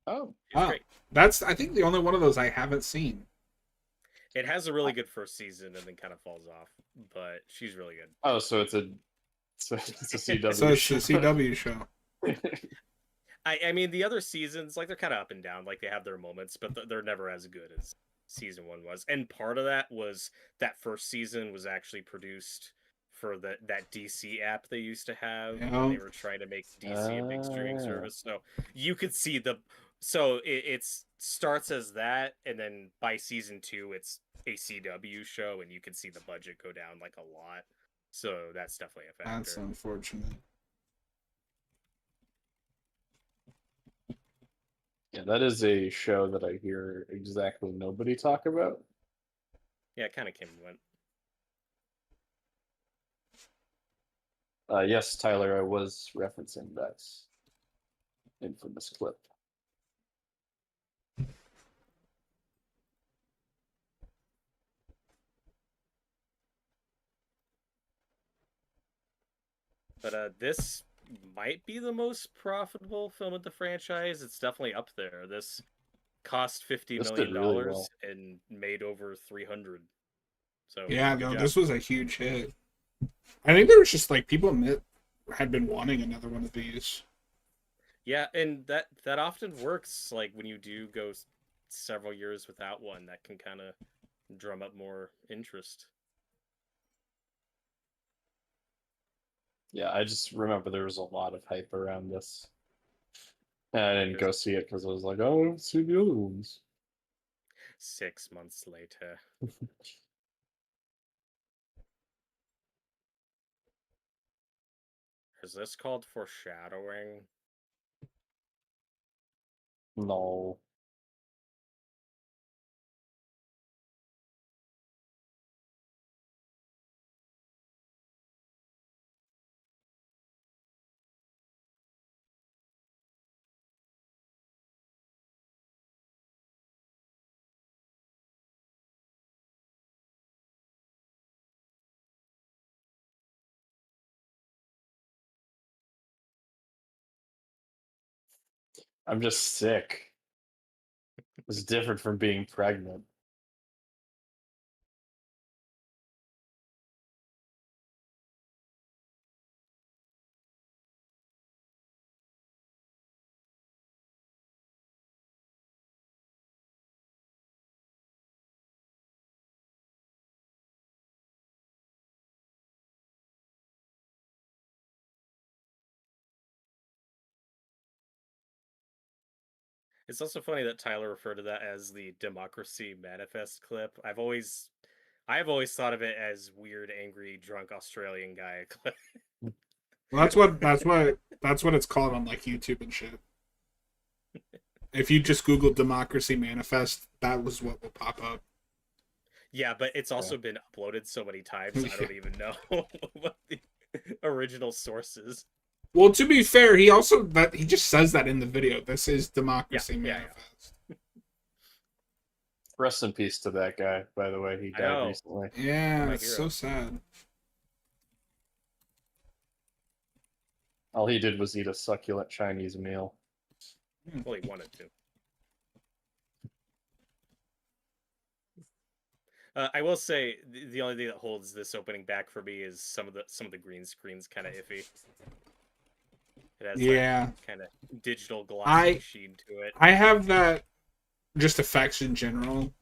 Oh, She's great. That's, I think, the only one of those I haven't seen. It has a really good first season and then kind of falls off, but she's really good. oh, so it's a CW. So it's show. a CW show. I mean, the other seasons, like, they're kind of up and down. Like, they have their moments, but they're never as good as season one was. And part of that was that first season was actually produced for that DC app they used to have. Yeah. When they were trying to make DC a big streaming service. So you could see it starts as that, and then by season 2, it's a CW show, and you can see the budget go down like a lot. So that's definitely a factor. That's unfortunate. Yeah, that is a show that I hear exactly nobody talk about. Yeah, it kind of came and went. Yes, Tyler, I was referencing that infamous clip. But this might be the most profitable film of the franchise. It's definitely up there. This cost $50 This did million really well. and made over 300. So Yeah, good no, job. this was a huge hit. I think there was just like people had been wanting another one of these. Yeah, and that often works. Like when you do go several years without one, that can kind of drum up more interest. Yeah, I just remember there was a lot of hype around this. And I didn't go see it because I was like, oh, I don't see the other ones. 6 months later. Is this called foreshadowing? No. I'm just sick. It's different from being pregnant. It's also funny that Tyler referred to that as the Democracy Manifest clip. I've always thought of it as weird, angry, drunk Australian guy clip. Well, that's what it's called on like YouTube and shit. If you just Google "democracy manifest," that was what will pop up. Yeah, but it's Yeah. also been uploaded so many times, I don't even know what the original source is. Well, to be fair, he just says that in the video. This is democracy manifest. Rest in peace to that guy, by the way. He I died know. recently. Yeah, My it's hero. so sad. All he did was eat a succulent Chinese meal. Well, he wanted to. I will say the only thing that holds this opening back for me is some of the green screens kind of iffy. It has Yeah, kind of digital glossy I sheen to it. I have that. Just effects in general.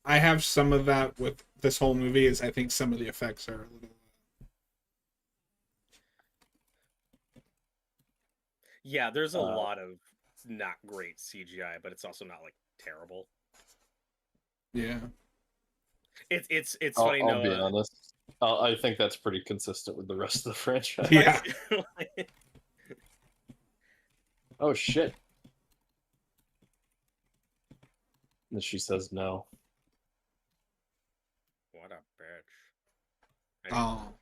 I have some of that with this whole movie. Is I think some of the effects are a little. Yeah, there's a lot of not great CGI, but it's also not like terrible. Yeah. It's I'll, funny. I'll be Noah. honest. I think that's pretty consistent with the rest of the franchise. Yeah. Oh shit. And she says no. What a bitch. Oh.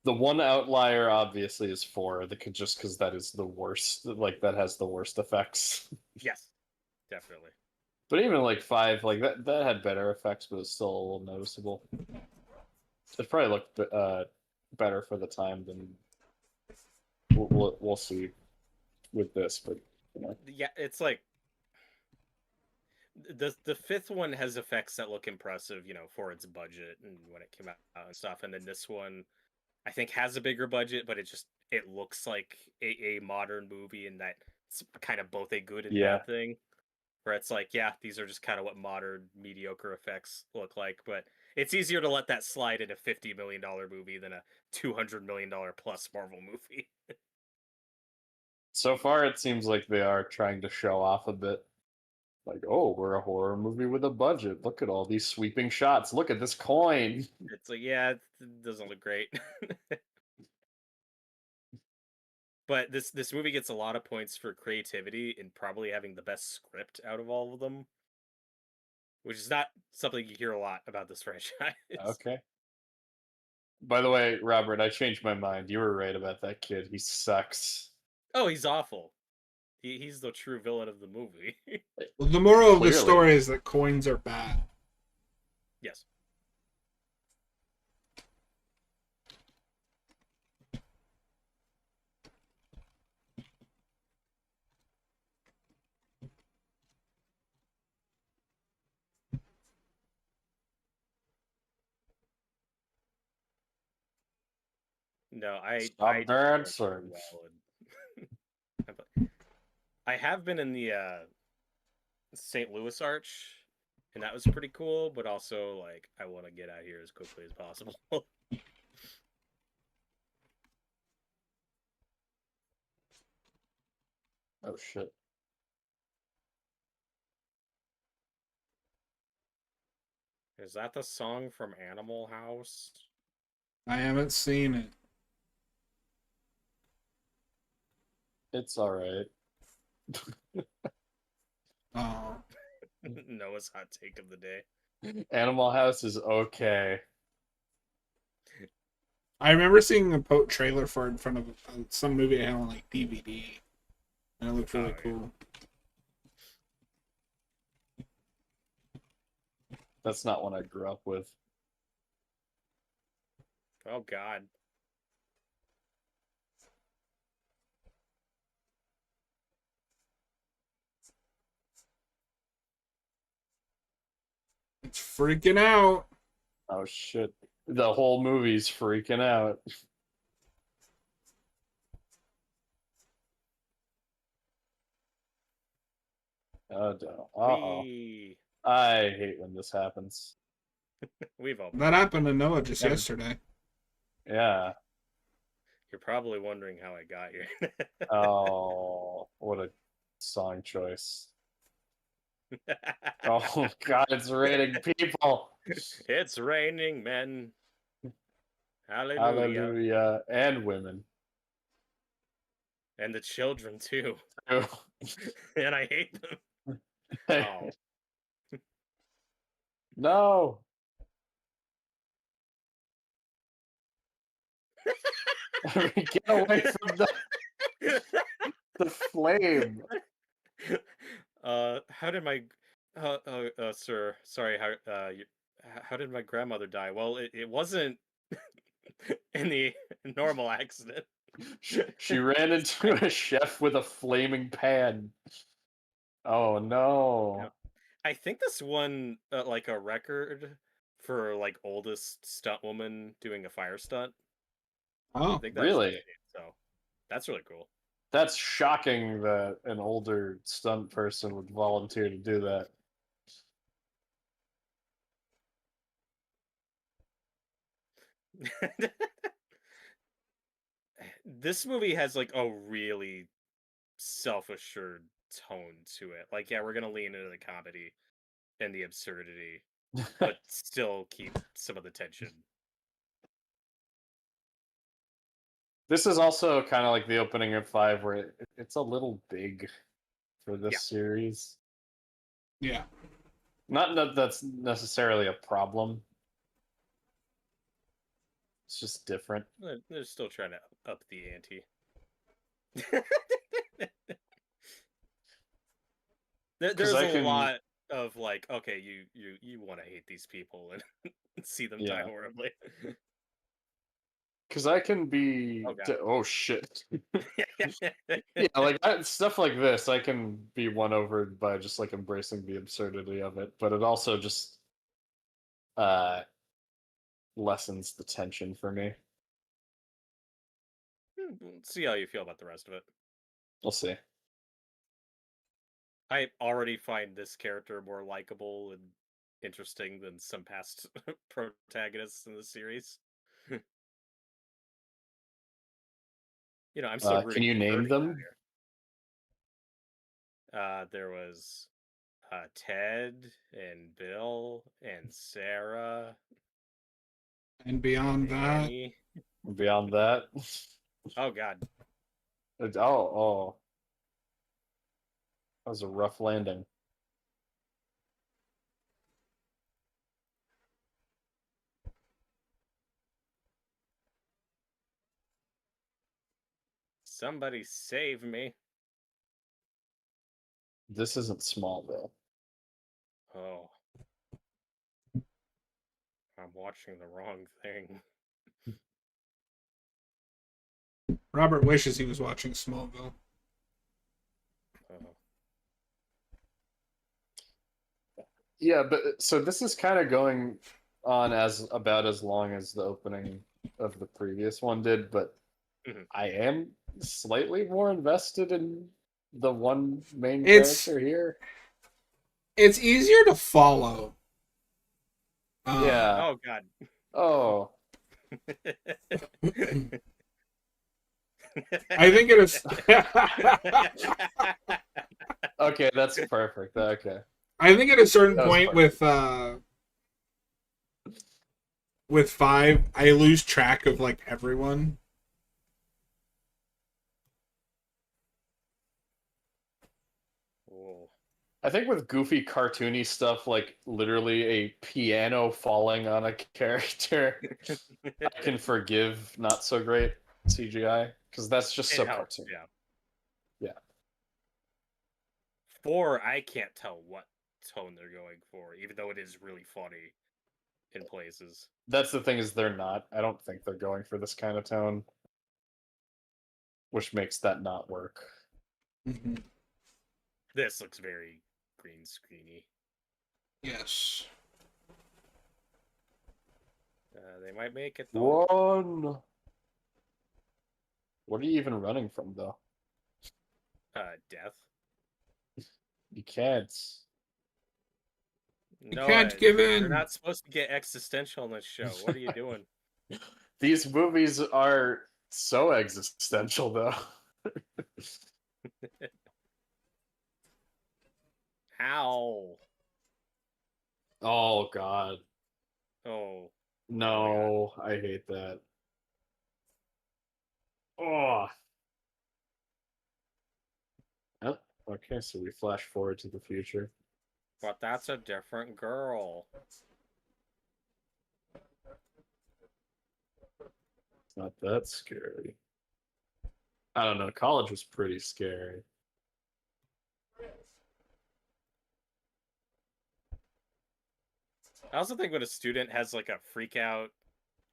The one outlier obviously is 4, just because that is the worst. Like that has the worst effects. Yes, definitely. But even like 5, like that had better effects, but it's still a little noticeable. It probably looked better for the time than we'll see with this, but you know. Yeah, it's like the fifth one has effects that look impressive, for its budget and when it came out and stuff. And then this one, I think, has a bigger budget, but it looks like a modern movie, and that it's kind of both a good and Yeah. bad thing. Where it's like, yeah, these are just kind of what modern mediocre effects look like, but it's easier to let that slide in a $50 million movie than a $200 million plus Marvel movie. So far, it seems like they are trying to show off a bit. Like, oh, we're a horror movie with a budget. Look at all these sweeping shots. Look at this coin. It's like, yeah, it doesn't look great. But this movie gets a lot of points for creativity and probably having the best script out of all of them, which is not something you hear a lot about this franchise. Okay. By the way, Robert, I changed my mind. You were right about that kid. He sucks. Oh, he's awful. He's the true villain of the movie. Well, the moral of the Clearly. story is that coins are bad. Yes. No, Stop I there, don't sir. do well. I have been in the St. Louis Arch, and that was pretty cool. But also, like, I want to get out here as quickly as possible. Oh shit. Is that the song from Animal House? I haven't seen it. It's alright. Oh, Noah's hot take of the day. Animal House is okay. I remember seeing a trailer for it in front of some movie I had on like DVD, and it looked really Oh, yeah. cool. That's not one I grew up with. Oh God. It's freaking out. Oh shit. The whole movie's freaking out. Oh, no. Uh-oh. We I hate when this happens. we've all. That happened to Noah just Yeah. yesterday. Yeah. You're probably wondering how I got here. Oh, what a song choice. Oh god, it's raining people. It's raining men. Hallelujah. Hallelujah. And women. And the children too. too. And I hate them. Oh. No. Get away from the flame. How did my sir, sorry, how did my grandmother die? Well, it wasn't in the normal accident. She ran into a chef with a flaming pan. Oh no. Yeah. I think this won like a record for like oldest stunt woman doing a fire stunt. Oh, I think that's Really? so. That's really cool. That's shocking that an older stunt person would volunteer to do that. This movie has like a really self-assured tone to it. Like, yeah, we're gonna lean into the comedy and the absurdity, but still keep some of the tension. This is also kind of like the opening of 5, where it's a little big for this Yeah. series. yeah. Not that that's necessarily a problem. It's just different. They're still trying to up the ante. There's I a can- lot of like, okay, you want to hate these people and see them die Yeah. horribly. Because I can be. Oh, God. Oh shit. Yeah, like stuff like this, I can be won over by just like embracing the absurdity of it, but it also just uh lessens the tension for me. See how you feel about the rest of it. We'll see. I already find this character more likable and interesting than some past protagonists in the series. You know, I'm still rooting Can you for name Birdie them? There was Ted and Bill and Sarah And beyond that, Annie. Beyond that, Oh God. Oh. That was a rough landing. Somebody save me. This isn't Smallville. Oh. I'm watching the wrong thing. Robert wishes he was watching Smallville. Oh. Yeah, but so this is kind of going on as about as long as the opening of the previous one did, but Mhm. I am slightly more invested in the one main It's character here. it's easier to follow. Yeah. Oh god. Oh. I think it is. Okay, that's perfect. Okay. I think at a certain That was point perfect. with 5, I lose track of like everyone. Oh. I think with goofy cartoony stuff like literally a piano falling on a character, I can forgive not so great CGI because that's just so It helps, cartoony. yeah. Yeah. 4, I can't tell what tone they're going for, even though it is really funny in places. That's the thing is they're not. I don't think they're going for this kind of tone, which makes that not work. Mm-hmm. This looks very green screeny. Yes. They might make it though. Run! What are you even running from, though? Death. You can't. You No, can't give you're in. not supposed to get existential in this show. What are you doing? These movies are so existential, though. How? Oh, God. Oh. No, I hate that. Oh. Oh, okay, so we flash forward to the future. But that's a different girl. It's not that scary. I don't know. College was pretty scary. I also think when a student has like a freak out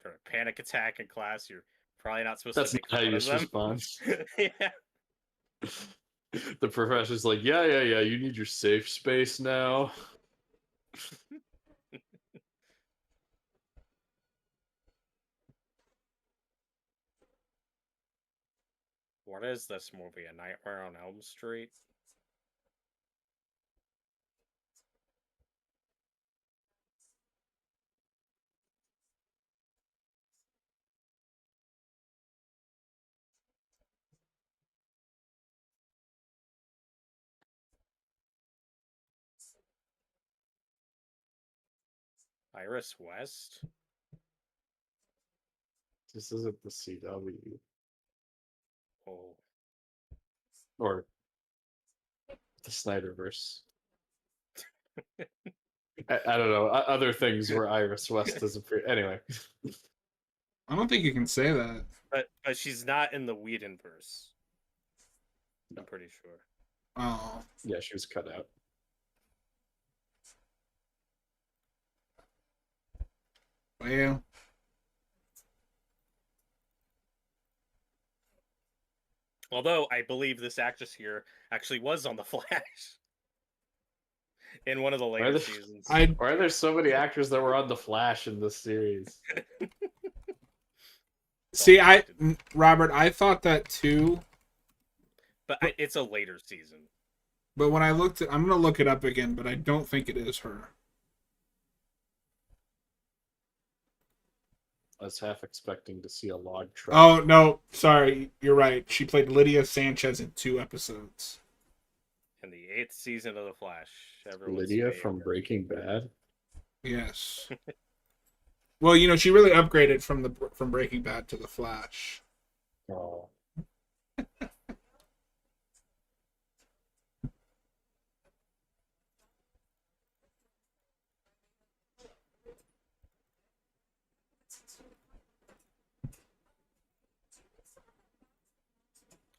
or a panic attack in class, you're probably not supposed That's to make not how fun you of them. respond. Yeah. The professor's like, yeah, you need your safe space now. What is this movie? A Nightmare on Elm Street? Iris West? This isn't the CW. Oh. Or the Snyderverse. I don't know. Other things where Iris West has appeared. Anyway. I don't think you can say that. But she's not in the Whedonverse. I'm pretty sure. Oh. Yeah, she was cut out. Well. Although I believe this actress here actually was on The Flash in one of the later seasons. I Why are there so many actors that were on The Flash in this series? see. Robert, I thought that too. But it's a later season. But when I looked at, I'm gonna look it up again, but I don't think it is her. I was half expecting to see a log truck. Oh no, sorry, you're right. She played Lydia Sanchez in 2 episodes. In the 8th season of The Flash. Everyone's Lydia favorite. from Breaking Bad. Yes. Well, you know, she really upgraded from Breaking Bad to The Flash. Oh.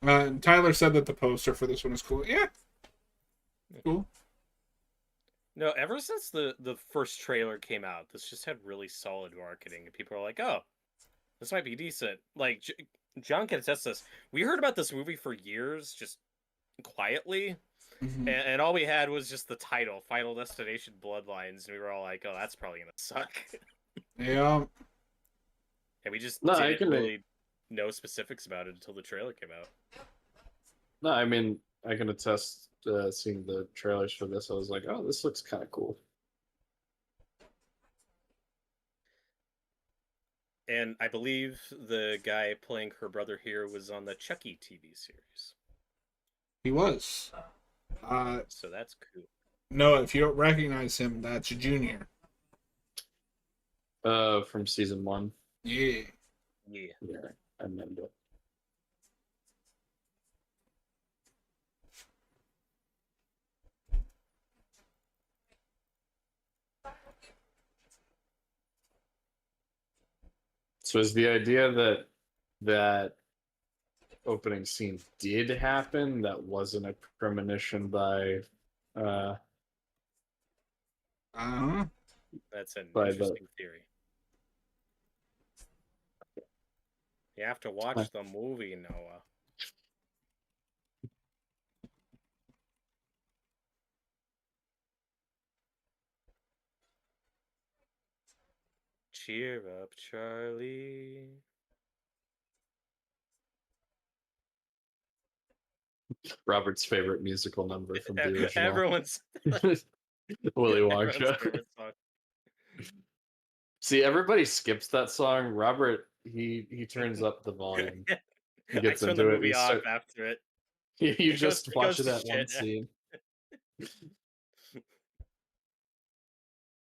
Tyler said that the poster for this one is cool. Yeah, cool. No, ever since the first trailer came out, this just had really solid marketing, and people are like, "Oh, this might be decent." Like John can attest to this. We heard about this movie for years, just quietly, Mm-hmm. and all we had was just the title, Final Destination: Bloodlines, and we were all like, "Oh, that's probably gonna suck," Yeah. and we just No, I didn't can. really know specifics about it until the trailer came out. No, I mean I can attest. Seeing the trailers for this, I was like, oh, this looks kind of cool. And I believe the guy playing her brother here was on the Chucky TV series. He was. So that's cool. No, if you don't recognize him, that's Junior. From season 1. Yeah. Yeah. Yeah, I remember. So is the idea that that opening scene did happen? That wasn't a premonition by uh Uh-huh. That's an by the interesting theory. You have to watch the movie, Noah. Cheer up, Charlie. Robert's favorite musical number from the original Everyone's Willy everyone's Wonka. favorite song. See, everybody skips that song. Robert, he turns up the volume. He I gets turn the into it. movie off after it. You It goes, just it watch goes to that one shit. scene. You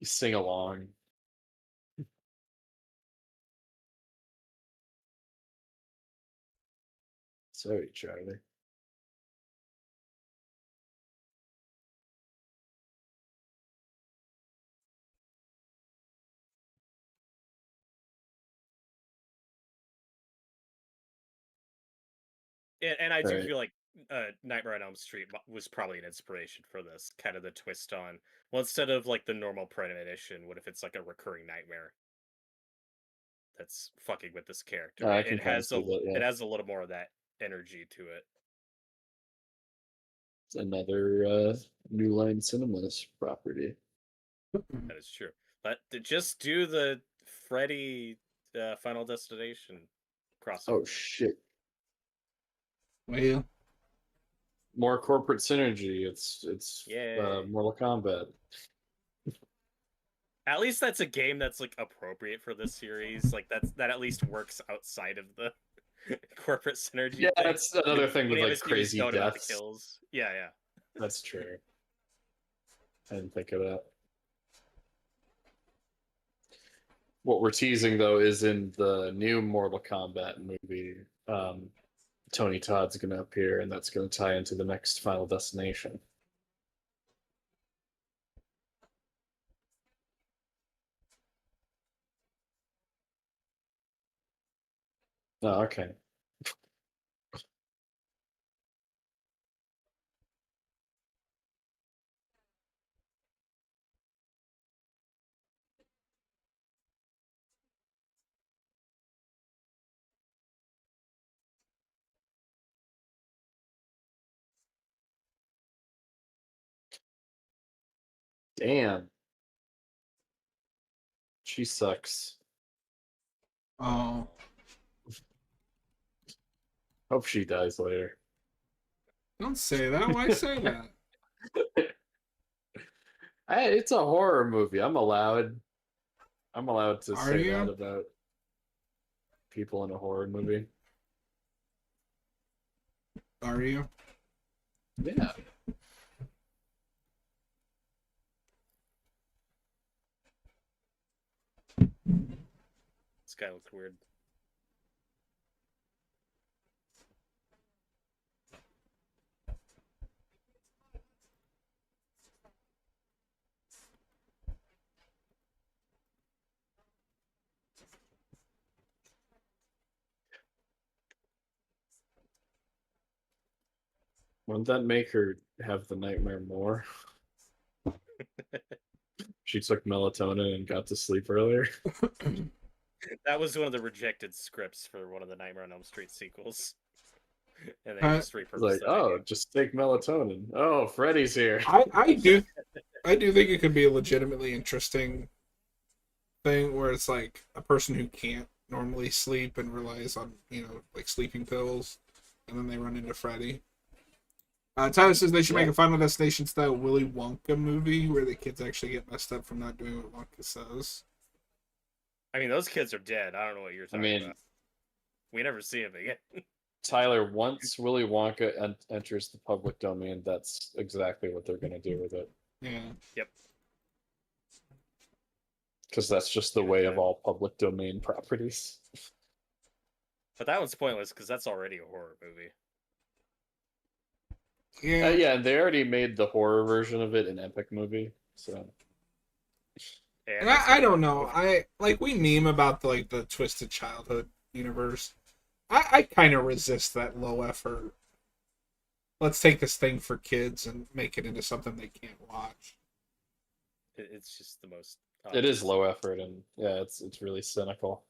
sing along. Sorry, Charlie. And I do Right. feel like Nightmare on Elm Street was probably an inspiration for this kind of the twist on. Well, instead of like the normal premonition, what if it's like a recurring nightmare that's fucking with this character? I It, can it kind of has a see that. it Yeah, has a little more of that energy to it. it's another New Line Cinemas property. That is true. But to just do the Freddy Final Destination crossover. Oh shit! Well, More corporate synergy. It's Yay. Mortal Kombat. At least that's a game that's like appropriate for this series. Like that at least works outside of the corporate synergy Yeah, thing. that's another thing When with you have a like serious crazy tone about the deaths. kills. Yeah, yeah. That's true. I didn't think of that. What we're teasing though is in the new Mortal Kombat movie, Tony Todd's going to appear, and that's going to tie into the next Final Destination. Oh, okay. Damn, she sucks. oh, Hope she dies later. don't say that. Why say that? It's a horror movie. I'm allowed. I'm allowed to Are say that you? about people in a horror movie. Are you? Yeah. This guy looks weird. Wouldn't that make her have the nightmare more? She took melatonin and got to sleep earlier. That was one of the rejected scripts for one of the Nightmare on Elm Street sequels, and they Uh, just repurposed Like, that oh, idea. just take melatonin. Oh, Freddy's here. I do think it could be a legitimately interesting thing where it's like a person who can't normally sleep and relies on, like sleeping pills, and then they run into Freddy. Tyler says they should make Yeah. a Final Destination style Willy Wonka movie where the kids actually get messed up from not doing what Wonka says. I mean, those kids are dead. I don't know what you're talking about. We never see them again. Tyler, once Willy Wonka enters the public domain, that's exactly what they're going to do with it. Yeah. Yep. Because that's just the way of all public domain properties. But that one's pointless because that's already a horror movie. Yeah. Yeah, and they already made the horror version of it an epic movie. So And I don't know. We meme about the Twisted Childhood universe. I kind of resist that low effort. Let's take this thing for kids and make it into something they can't watch. It's just the most. it is low effort, and yeah, it's really cynical.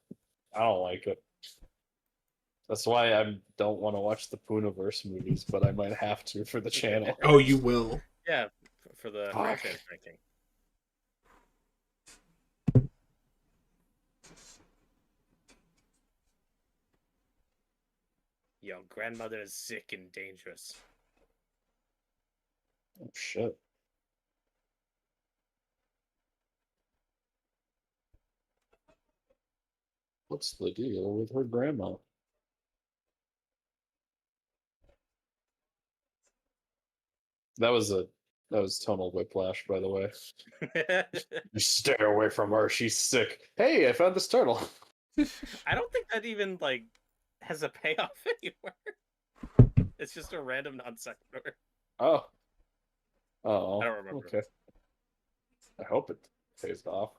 I don't like it. That's why I don't want to watch the Poonaverse movies, but I might have to for the channel. Oh, you will. Yeah, for the Fuck. franchise ranking. Your grandmother is sick and dangerous. Oh shit. What's the deal with her grandma? That was tonal whiplash, by the way. You stay away from her, she's sick. Hey, I found this turtle. I don't think that even has a payoff anywhere. It's just a random non sequitur. Oh. Oh. I don't remember. Okay. I hope it pays off.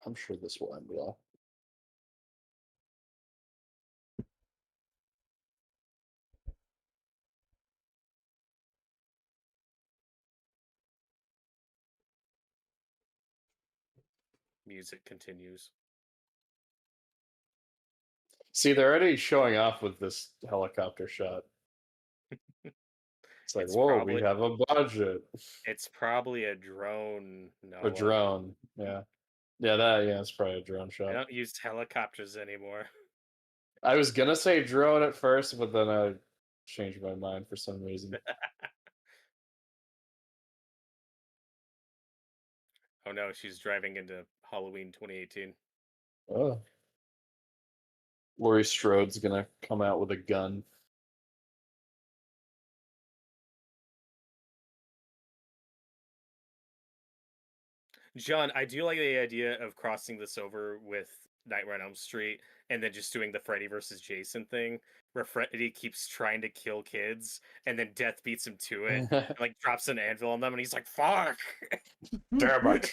I'm sure this will end well. Music continues. See, they're already showing off with this helicopter shot. It's like, It's whoa, probably- we have a budget. It's probably a drone. No, A drone, yeah. It's probably a drone I shot. don't use helicopters anymore. I was gonna say drone at first, but then I changed my mind for some reason. Oh no, she's driving into Halloween 2018. Oh. Laurie Strode's gonna come out with a gun. John, I do like the idea of crossing this over with Nightmare on Elm Street and then just doing the Freddy versus Jason thing, where Freddy keeps trying to kill kids and then Death beats him to it, and, drops an anvil on them, and he's like, "Fuck!" Damn it!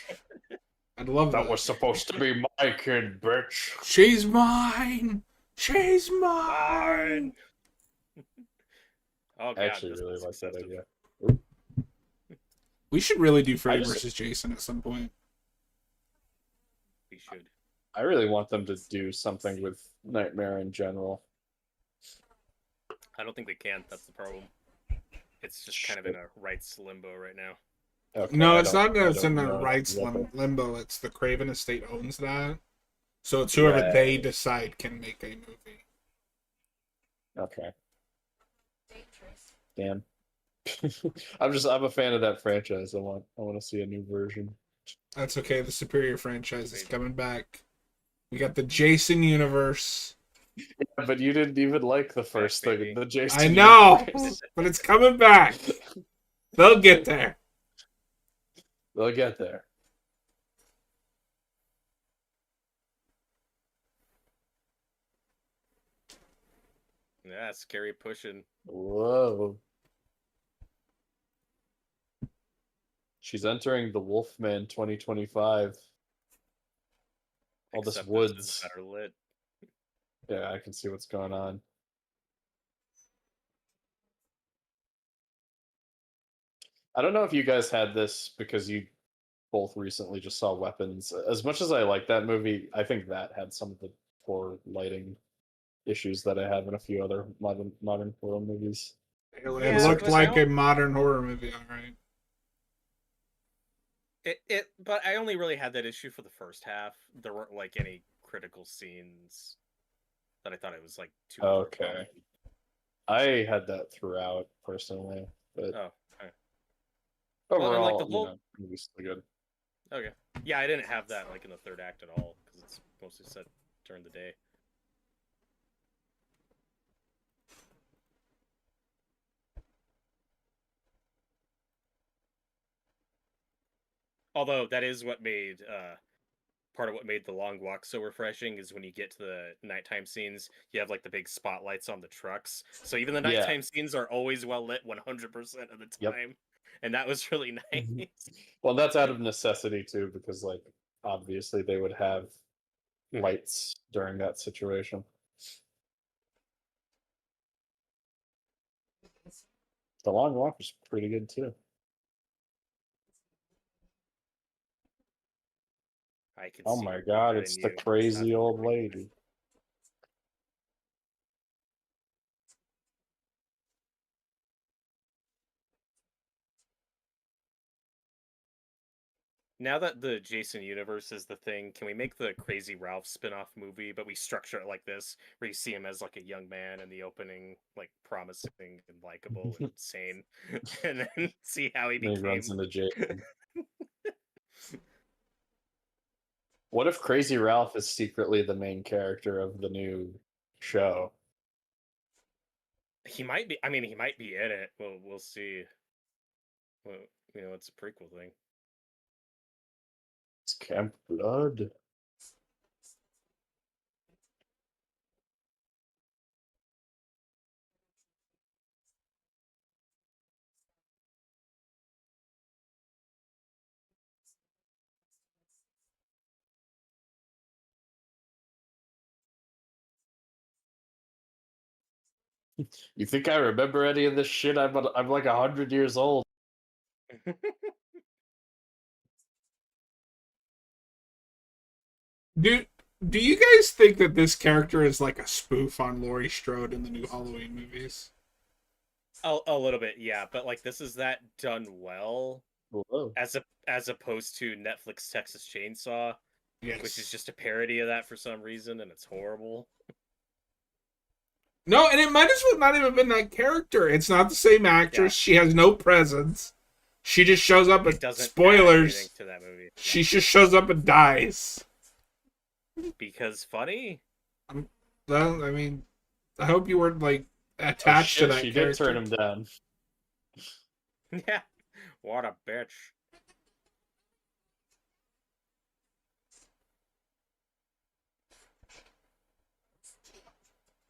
I'd love that. That was supposed to be my kid, bitch. She's mine. She's mine. Oh god, I actually this really is like that excessive. idea. We should really do Freddy just- versus Jason at some point. We should. I really want them to do something with Nightmare in general. I don't think they can. That's the problem. It's just kind of in a rights limbo right now. Okay, No, I it's don't- not that I it's don't in the know rights what limbo. It's the Craven estate owns that. So it's whoever Right. they decide can make a movie. Okay. Damn. I'm a fan of that franchise. I want to see a new version. That's okay. The Superior franchise is coming back. We got the Jason universe. But you didn't even like the first thing, baby. the Jason. I know, universe. but it's coming back. They'll get there. They'll get there. Yeah, scary pushing. Whoa. She's entering the Wolfman 2025. All this Except this is woods. better lit. Yeah, I can see what's going on. I don't know if you guys had this because you both recently just saw Weapons. As much as I like that movie, I think that had some of the poor lighting issues that I have in a few other modern horror movies. It Yeah, looked but like a modern horror movie, all right. But I only really had that issue for the first half. There weren't like any critical scenes that I thought it was like too Okay. overblown. I had that throughout personally, but Oh, okay. Well, and like overall, the whole the movie's still good. okay, yeah, I didn't have that like in the third act at all because it's mostly set during the day. Although that is what made part of what made the long walk so refreshing is when you get to the nighttime scenes, you have like the big spotlights on the trucks. So even the Yeah. nighttime scenes are always well lit 100% of the Yep. time. And that was really nice. Well, that's out of necessity too, because like obviously they would have lights during that situation. The long walk was pretty good too. I can Oh see my your god, regret it's in the you crazy not old doing that. lady. Now that the Jason universe is the thing, can we make the Crazy Ralph spin-off movie, but we structure it like this, where you see him as like a young man in the opening, like promising and likable and sane, and then see how he And he runs became. into Jason. What if Crazy Ralph is secretly the main character of the new show? He might be. I mean, he might be in it. We'll see. Well, it's a prequel thing. It's Camp Blood. You think I remember any of this shit? I'm like 100 years old. Do do you guys think that this character is like a spoof on Laurie Strode in the new Halloween movies? A little bit, yeah, but like this is that done well, Whoa. as opposed to Netflix Texas Chainsaw, which is Yes. just a parody of that for some reason, and it's horrible. No, and it might as well not even been that character. It's not the same actress. Yeah. She has no presence. She just shows up It and doesn't add spoilers. anything to that movie. She just shows up and dies. Because funny. Well, I mean, I hope you weren't like Oh, attached shit, to that she character. did turn him down. Yeah. What a bitch.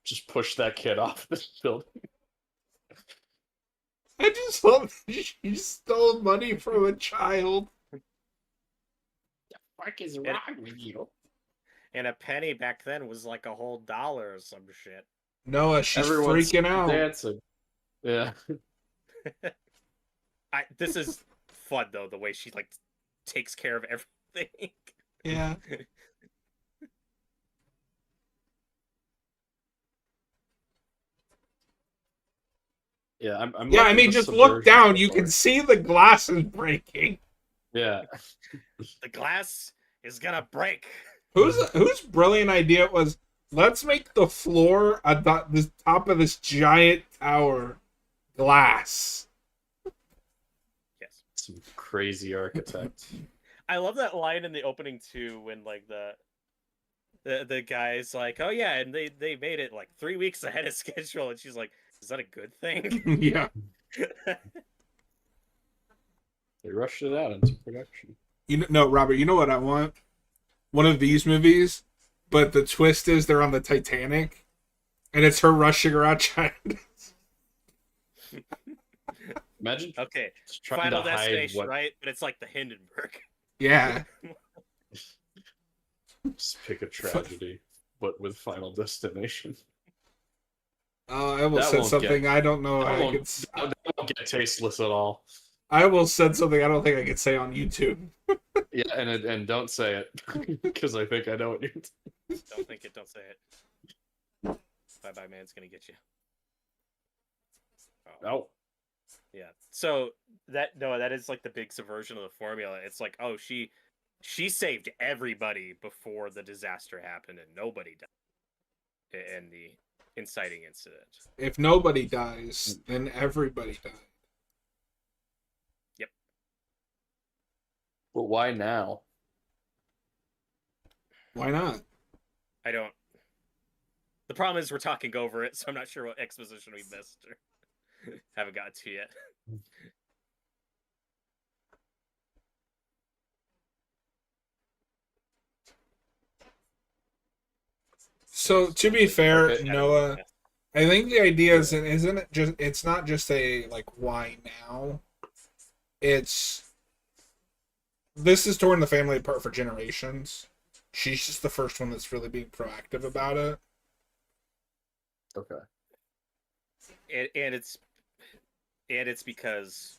Just push that kid off the building. I just love that she stole money from a child. What is wrong with you? And a penny back then was like a whole dollar or some shit. Noah, she's Everyone's freaking out. dancing. Yeah. This is fun though, the way she like takes care of everything. Yeah. Yeah, I'm Yeah, I liking mean, the just look subversion down. so You far. can see the glasses breaking. Yeah. The glass is gonna break. Whose brilliant idea it was, let's make the floor at the top of this giant tower glass. Yes. Some crazy architect. I love that line in the opening too, when like the guy's like, "Oh yeah," and they made it like 3 weeks ahead of schedule, and she's like, "Is that a good thing?" Yeah. They rushed it out into production. No, Robert, you know what I want? One of these movies, but the twist is they're on the Titanic, and it's her rushing around China. Imagine Okay, trying Final to hide Destination, what. right? But it's like the Hindenburg. Yeah. Just pick a tragedy, but with Final Destination. I will That send won't something get- I don't know That I won't, could. that won't get tasteless at all. I will send something I don't think I could say on YouTube. Yeah, and don't say it because I think I know what you're. Don't think it, don't say it. Bye bye man's gonna get you. Oh, Yeah. So that is like the big subversion of the formula. It's like, oh, she saved everybody before the disaster happened and nobody died in the inciting incident. If nobody dies, then everybody dies. but why now? Why not? I don't. The problem is we're talking over it, so I'm not sure what exposition we missed or haven't got to yet. So to be fair, Okay. Noah, I think the idea isn't it just it's not just a like why now. It's this is torn the family apart for generations. She's just the first one that's really being proactive about it. Okay. And it's because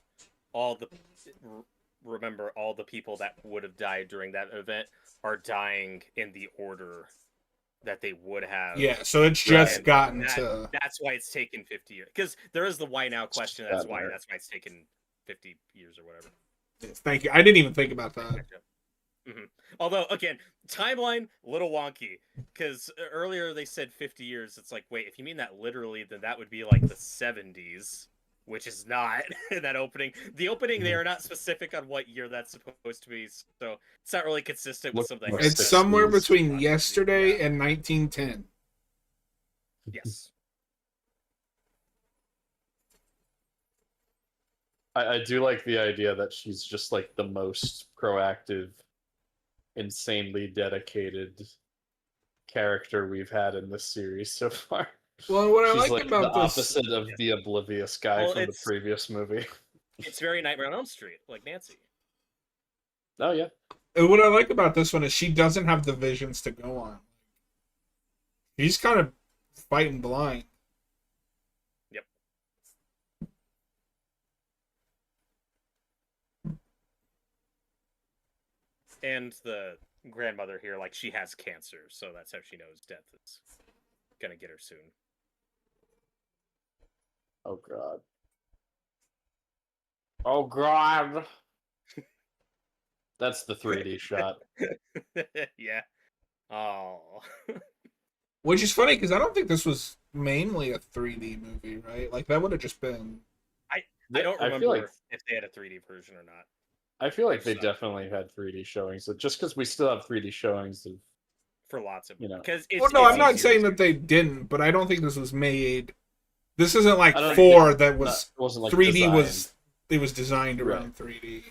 remember all the people that would have died during that event are dying in the order that they would have. Yeah, so it's just And gotten to that's why it's taken 50 years. Because there is the why now question. That's why it's taken 50 years or whatever. Thank you. I didn't even think about that. Mm-hmm. Although, again, timeline, little wonky. Because earlier they said 50 years. It's like, wait, if you mean that literally, then that would be like the 70s, which is not in that opening. The opening, they are not specific on what year that's supposed to be. So it's not really consistent with some of the... It's somewhere between yesterday and 1910. Yes. I do like the idea that she's just like the most proactive, insanely dedicated character we've had in this series so far. Well, what She's I like like about the this, opposite of the oblivious guy Well, from the it's- previous movie. It's very Nightmare on Elm Street, like Nancy. Oh yeah. what I like about this one is she doesn't have the visions to go on. She's kind of fighting blind. Yep. And the grandmother here, like, she has cancer, so that's how she knows death is gonna get her soon. Oh god. Oh god. That's the 3D shot. Yeah. Oh. Which is funny because I don't think this was mainly a 3D movie, right? Like that would have just been. I don't remember feel like if they had a 3D version or not. I feel like they So- definitely had 3D showings. Just because we still have 3D showings of For lots of, You know. because Well, no, I'm not saying that they didn't, but I don't think this was made. This isn't like I don't 4 think that was it wasn't like 3D designed. was it was designed around 3D.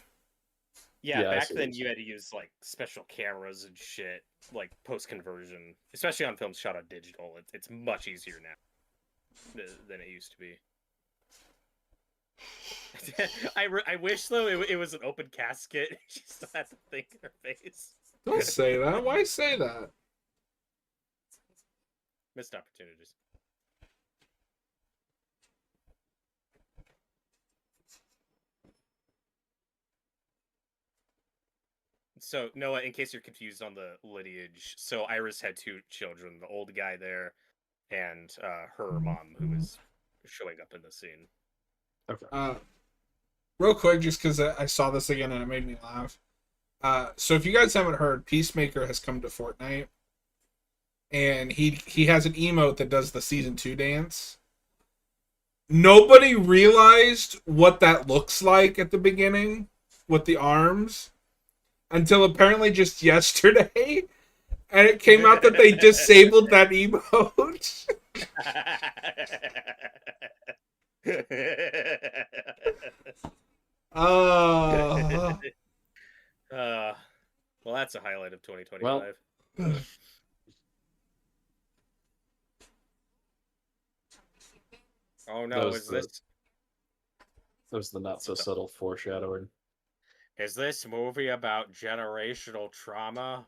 Yeah, Yeah, I back see what then you're you had to use like special cameras and shit, like post conversion, especially on films shot on digital. It's much easier now than it used to be. I wish though it was an open casket. She still had the thing in her face. Don't say that. Why say that? Missed opportunities. So, Noah, in case you're confused on the lineage, so Iris had 2 children, the old guy there and her mom, who was showing up in the scene. Okay. Real quick, just because I saw this again and it made me laugh. So if you guys haven't heard, Peacemaker has come to Fortnite, and he has an emote that does the season 2 dance. Nobody realized what that looks like at the beginning with the arms until apparently just yesterday, and it came out that they disabled that emote. Uh, Well, that's a highlight of Well, 2025. Oh that no, was the not so subtle foreshadowing. is this movie about generational trauma?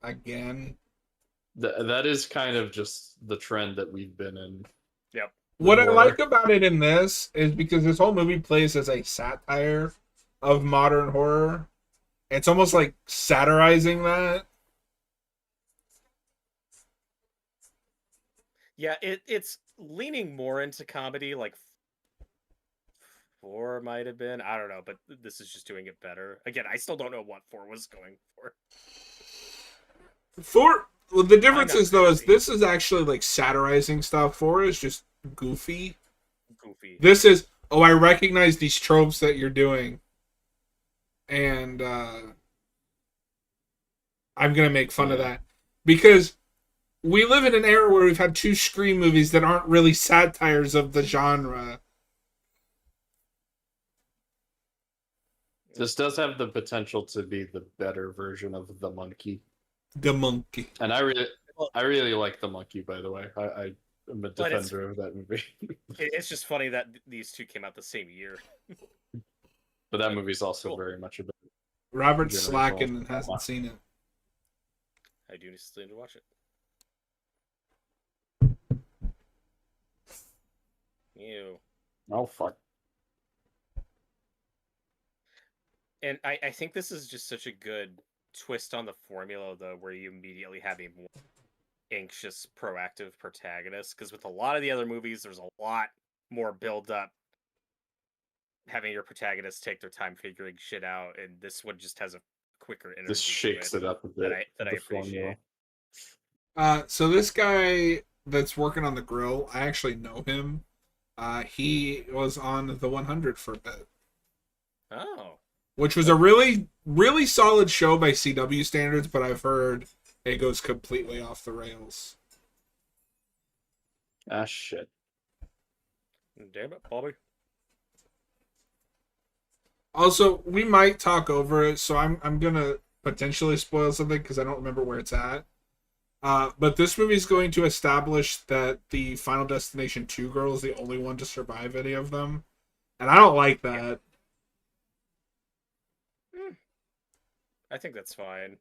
again. That is kind of just the trend that we've been in Yep. with What I like horror. about it in this is because this whole movie plays as a satire of modern horror. It's almost like satirizing that. Yeah, it's leaning more into comedy, like four might have been. I don't know, but this is just doing it better. Again, I still don't know what four was going for. Well, the I'm difference not is though is crazy. this is actually like satirizing stuff. Four is just goofy. Goofy. This is, oh, I recognize these tropes that you're doing, and I'm gonna make fun of Yeah. that because we live in an era where we've had two Scream movies that aren't really satires of the genre. This does have the potential to be the better version of the monkey, The monkey. and Well, I really like the monkey. By the way, I am a but defender of that movie. it's just funny that these two came out the same year. But that movie's also Cool. very much about Robert's generational slacking and hasn't trauma. seen it. I do still need to watch it. Ew. Oh fuck! And I think this is just such a good twist on the formula, though, where you immediately have a more anxious, proactive protagonist. Because with a lot of the other movies, there's a lot more build up, having your protagonist take their time figuring shit out, and this one just has a quicker energy This shakes to it up a that bit. I the appreciate. formula. So this guy that's working on the grill, I actually know him. He was on the 100 for a bit, Oh, which was a really, really solid show by CW standards, but I've heard it goes completely off the rails. Ah shit! damn it, Bobby. Also, we might talk over it, so I'm gonna potentially spoil something because I don't remember where it's at. But this movie is going to establish that the Final Destination 2 girl is the only one to survive any of them. And I don't like that. I think that's fine.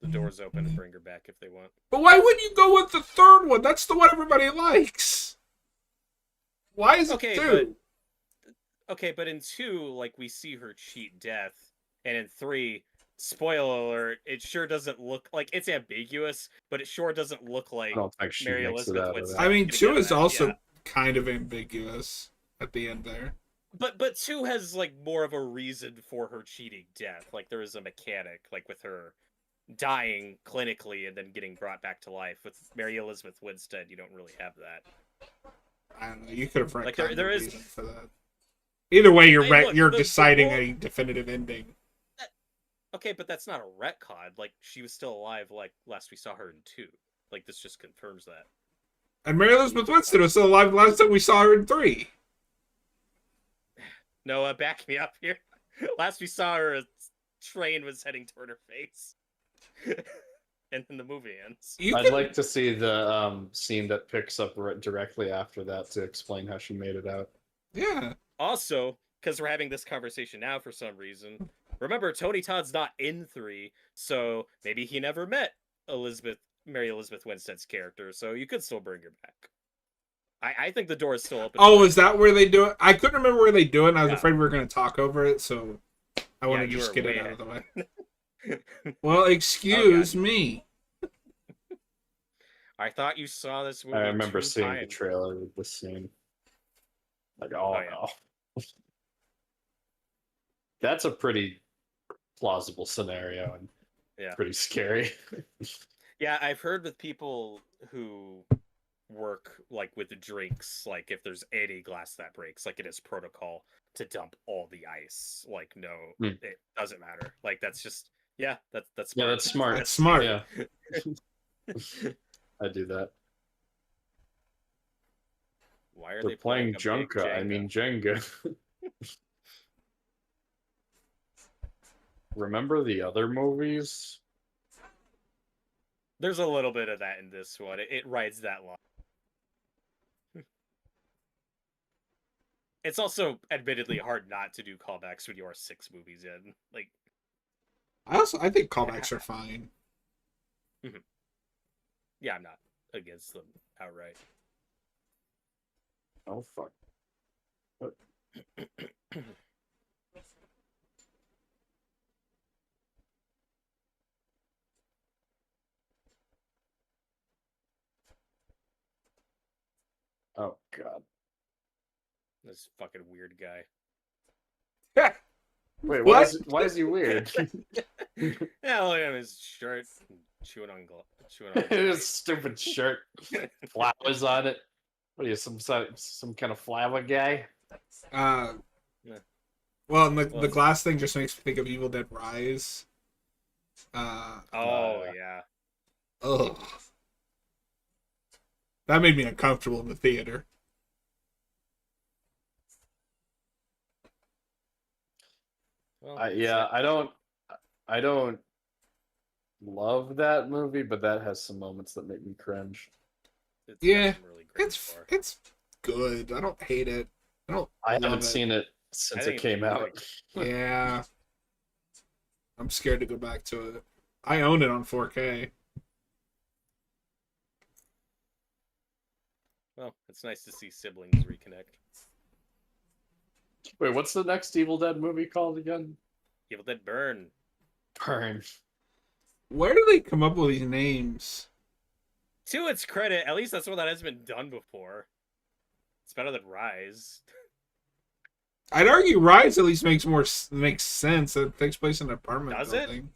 The door's open to bring her back if they want. But why wouldn't you go with the third one? That's the one everybody likes. Why is it two? Okay, but in two, like we see her cheat death, and in three, spoiler alert, it sure doesn't look like it's ambiguous, but it sure doesn't look I like don't think she Mary makes it Elizabeth out of Winstead. that. I mean, getting two out of is that. also Yeah. kind of ambiguous at the end there. But two has like more of a reason for her cheating death. Like there is a mechanic, like with her dying clinically and then getting brought back to life. With Mary Elizabeth Winstead, you don't really have that. I don't know. You could have Like retconned there a is. reason for that. Either way, Hey, look, you're the deciding goal- a definitive ending. Okay, but that's not a retcon. Like she was still alive. Like last we saw her in two. Like this just confirms that. And Mary Elizabeth Winstead was still alive last time we saw her in 3. Noah, back me up here. Last we saw her, a train was heading toward her face. And then the movie ends. I'd like to see the scene that picks up directly after that to explain how she made it out. Yeah. Also, because we're having this conversation now for some reason, remember Tony Todd's not in 3, so maybe he never met Mary Elizabeth Winstead's character, so you could still bring her back. I think the door is still open. Oh, is that where they do it? I couldn't remember where they do it, and I was Yeah. afraid we were going to talk over it, so I want to you just were get it way out of the way. ahead. Well, excuse me. I thought you saw this movie. I remember 2 seeing the times. trailer with this scene. Like, oh, Oh, yeah. no. That's a pretty plausible scenario and Yeah. pretty scary. Yeah, I've heard with people who work like with the drinks, like if there's any glass that breaks, like it is protocol to dump all the ice. Like no, it doesn't matter. Like that's just that's smart. Yeah, that's smart. That's smart. Yeah. I do that. Why are They're they playing a big Junka. I mean Jenga. remember the other movies? There's a little bit of that in this one. It rides that line. It's also admittedly hard not to do callbacks when you are 6 movies in. Like, I think callbacks are fine. yeah, I'm not against them outright. Oh fuck. What? Oh god. This fucking weird guy. Wait, What? why is he weird? Yeah, look at his shirt. Chewing on His stupid shirt. Flowers on it. What are you, some kind of flower guy? Uh, Yeah. well, and the glass thing just makes me think of Evil Dead Rise. Yeah. Ugh. That made me uncomfortable in the theater. Well, I don't love that movie, but that has some moments that make me cringe. it's Yeah, got some really great gore. it's good. I don't hate it. I haven't seen it I since think it came it's out. Yeah, I'm scared to go back to it. I own it on 4K. Well, it's nice to see siblings reconnect. Wait, what's the next Evil Dead movie called again? Evil Dead Burn. Burn. Where do they come up with these names? To its credit, at least that's one that hasn't been done before. It's better than Rise. I'd argue Rise at least makes sense. It takes place in an apartment Does building.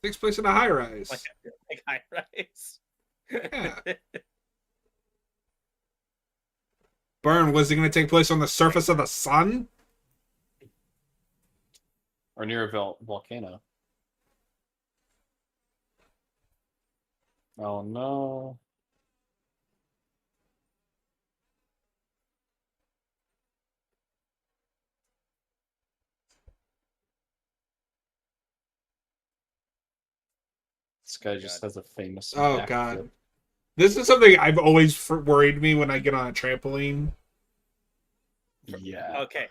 It takes place in a high rise. Like High Rise. Yeah. Burn, was it going to take place on the surface of the sun? Or near a volcano. Oh no. This guy just has a famous Oh backflip. god. This is something I've always worried me when I get on a trampoline. Yeah. Okay.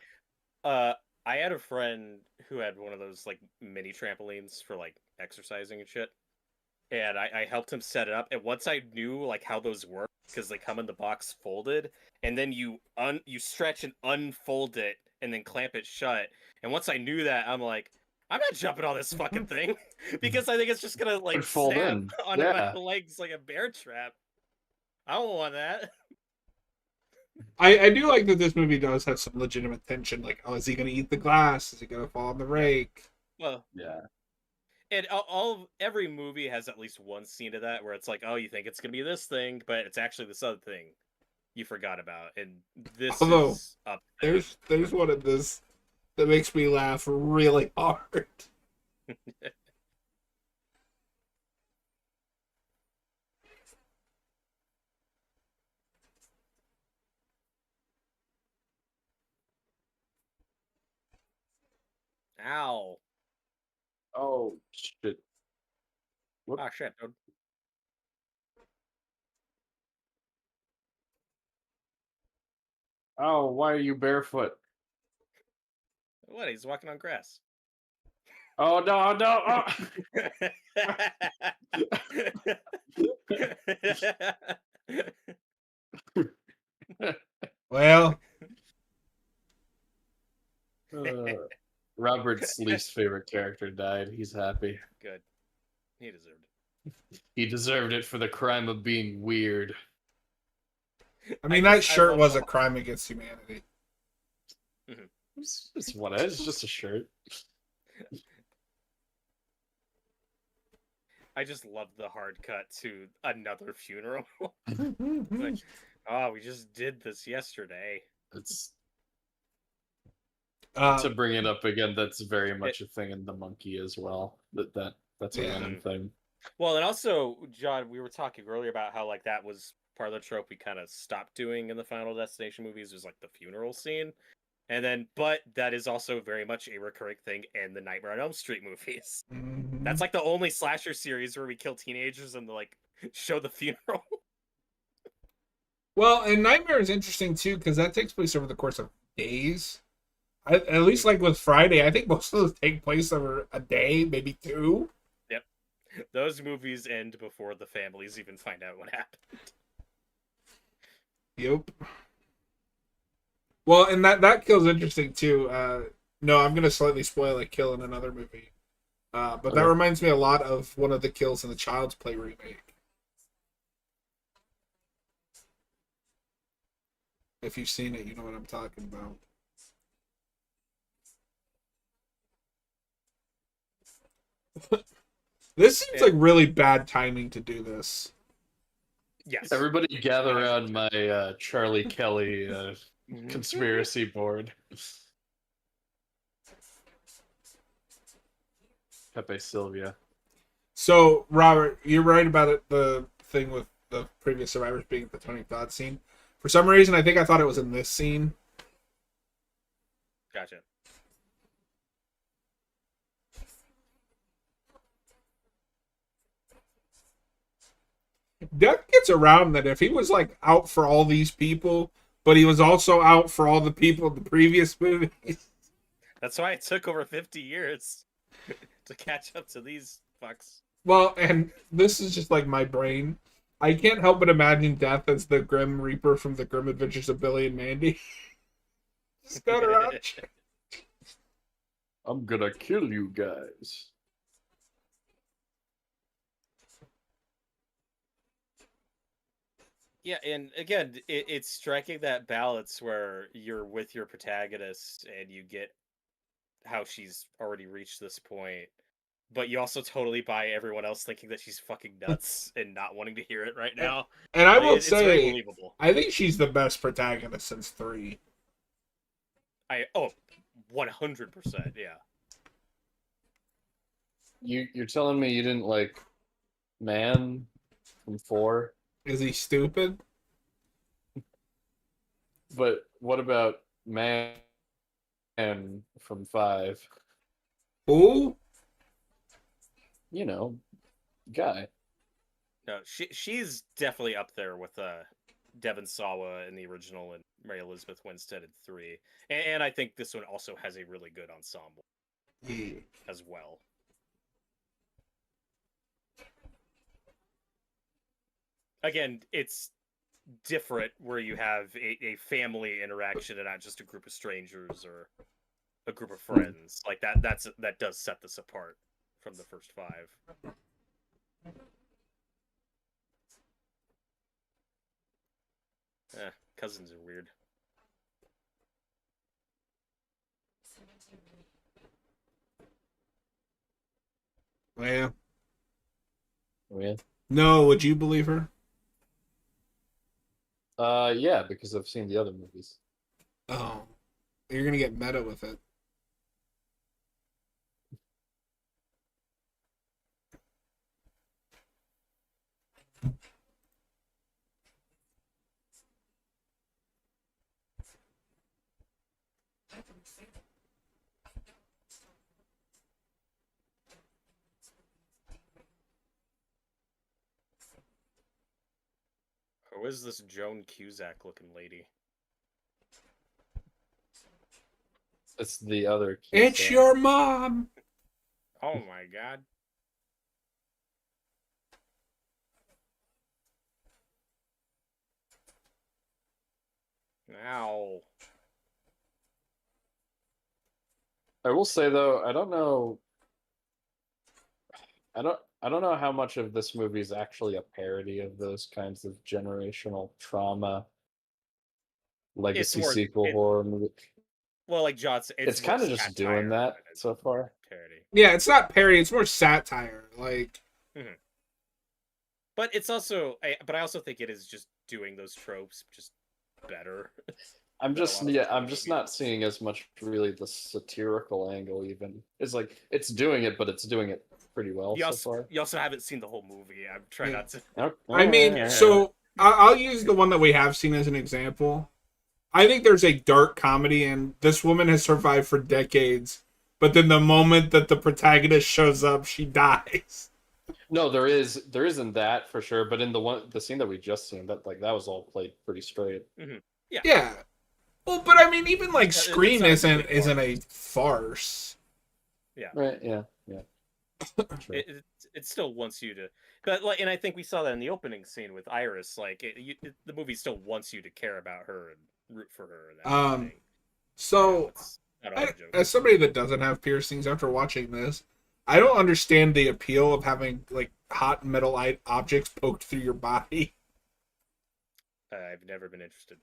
I had a friend who had one of those like mini trampolines for like exercising and shit. And I helped him set it up. And once I knew like how those work, because they come in the box folded, and then you stretch and unfold it and then clamp it shut. And once I knew that, I'm like, I'm not jumping on this fucking thing because I think it's just gonna like Fold snap in. onto Yeah. my legs like a bear trap. I don't want that. I do like that this movie does have some legitimate tension. Like, oh, is he going to eat the glass? Is he going to fall in the rake? Well, Yeah. and every movie has at least one scene of that where it's like, oh, you think it's gonna be this thing, but it's actually this other thing you forgot about, and this Although, is up there. There's one of this that makes me laugh really hard. Ow! Oh shit. Whoop. Ah, shit, dude. Oh, why are you barefoot? What? He's walking on grass. Oh no, no. Well, Robert's least favorite character died. He's happy. Good. He deserved it. He deserved it for the crime of being weird. I mean, that shirt love was the- a crime against humanity. It's what it is. It's just a shirt. I just love the hard cut to another funeral. Like, oh, we just did this yesterday. It's Uh, to bring it up again. That's very much a thing in the Monkey as well. That's a Yeah. running thing. Well, and also, John, we were talking earlier about how like that was part of the trope we kind of stopped doing in the Final Destination movies was like the funeral scene. And then, but that is also very much a recurring thing in the Nightmare on Elm Street movies. Mhm. That's like the only slasher series where we kill teenagers and like show the funeral. Well, and Nightmare is interesting too because that takes place over the course of days. At least like with Friday, I think most of those take place over a day, maybe two. Yep. Those movies end before the families even find out what happened. Yep. Well, and that kill's interesting too. No, I'm gonna slightly spoil a kill in another movie. But that Okay. reminds me a lot of one of the kills in the Child's Play remake. If you've seen it, you know what I'm talking about. This seems like really bad timing to do this. Yes. Everybody gather around my Charlie Kelly conspiracy board. Pepe Sylvia. So, Robert, you're right about it, the thing with the previous survivors being at the Tony Todd scene. For some reason, I think I thought it was in this scene. Gotcha. Death gets around that if he was like out for all these people, but he was also out for all the people in the previous movies. That's why it took over 50 years to catch up to these fucks. Well, and this is just like my brain. I can't help but imagine Death as the Grim Reaper from the Grim Adventures of Billy and Mandy. Just going around. I'm gonna kill you guys. Yeah, and again, it's striking that balance where you're with your protagonist and you get how she's already reached this point, but you also totally buy everyone else thinking that she's fucking nuts and not wanting to hear it right now. And I Like, will it's very say, believable. I think she's the best protagonist since 3. 100%, yeah. You're telling me you didn't like Man from 4? Is he stupid? But what about Man from 5? Who? You know, guy. No, she's definitely up there with Devon Sawa in the original and Mary Elizabeth Winstead in 3. And I think this one also has a really good ensemble Yeah. as well. Again, it's different where you have a family interaction and not just a group of strangers or a group of friends. Like that does set this apart from the first 5. Cousins are weird. Yeah. Oh, yeah. No, would you believe her? Yeah, because I've seen the other movies. Oh. You're gonna get meta with it. Who is this Joan Cusack looking lady? It's the other. It's Cusack. your mom. Oh my god. Ow. I will say though, I don't know. I don't know how much of this movie is actually a parody of those kinds of generational trauma legacy sequel horror movie. Well, like John said, It's kind of just doing that so far. Parody. Yeah, it's not parody, it's more satire. Like, but it's also, but I also think it is just doing those tropes just better. I'm just not seeing as much really the satirical angle. Even it's like it's doing it, but it's doing it pretty well so far. You also haven't seen the whole movie. I'm trying not to. I mean, so I'll use the one that we have seen as an example. I think there's a dark comedy, and this woman has survived for decades. But then the moment that the protagonist shows up, she dies. No, there isn't that for sure. But in the scene that we just seen, that was all played pretty straight. Yeah. Yeah. Well, but I mean, even like It's Scream not a isn't complete isn't farce. a farce. Yeah. Right? Yeah. Yeah. True. It still wants you to, but like, and I think we saw that in the opening scene with Iris. Like, the movie still wants you to care about her and root for her and that kind of thing. So It's not all a joke. as somebody that doesn't have piercings, after watching this, I don't understand the appeal of having like hot metal objects poked through your body. I've never been interested.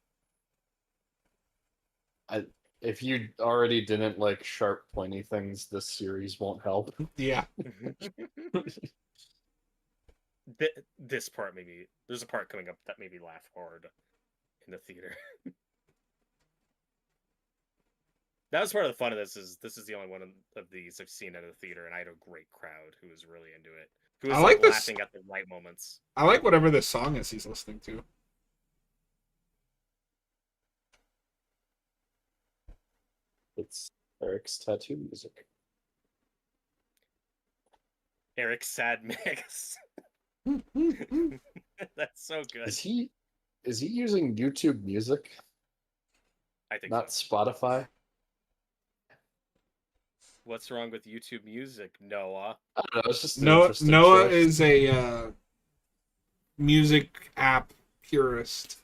If you already didn't like sharp, pointy things, this series won't help. Yeah. This part maybe there's a part coming up that made me laugh hard in the theater. That was part of the fun of this. Is the only one of these I've seen at a theater, and I had a great crowd who was really into it. Who was I like this. laughing at the right moments. I like whatever this song is he's listening to. It's Eric's tattoo music. Eric's sad mix. That's so good. Is he using YouTube Music, I think not so. Spotify? What's wrong with YouTube Music, Noah? I don't know. It's just an Noah interesting Noah choice. is a music app purist.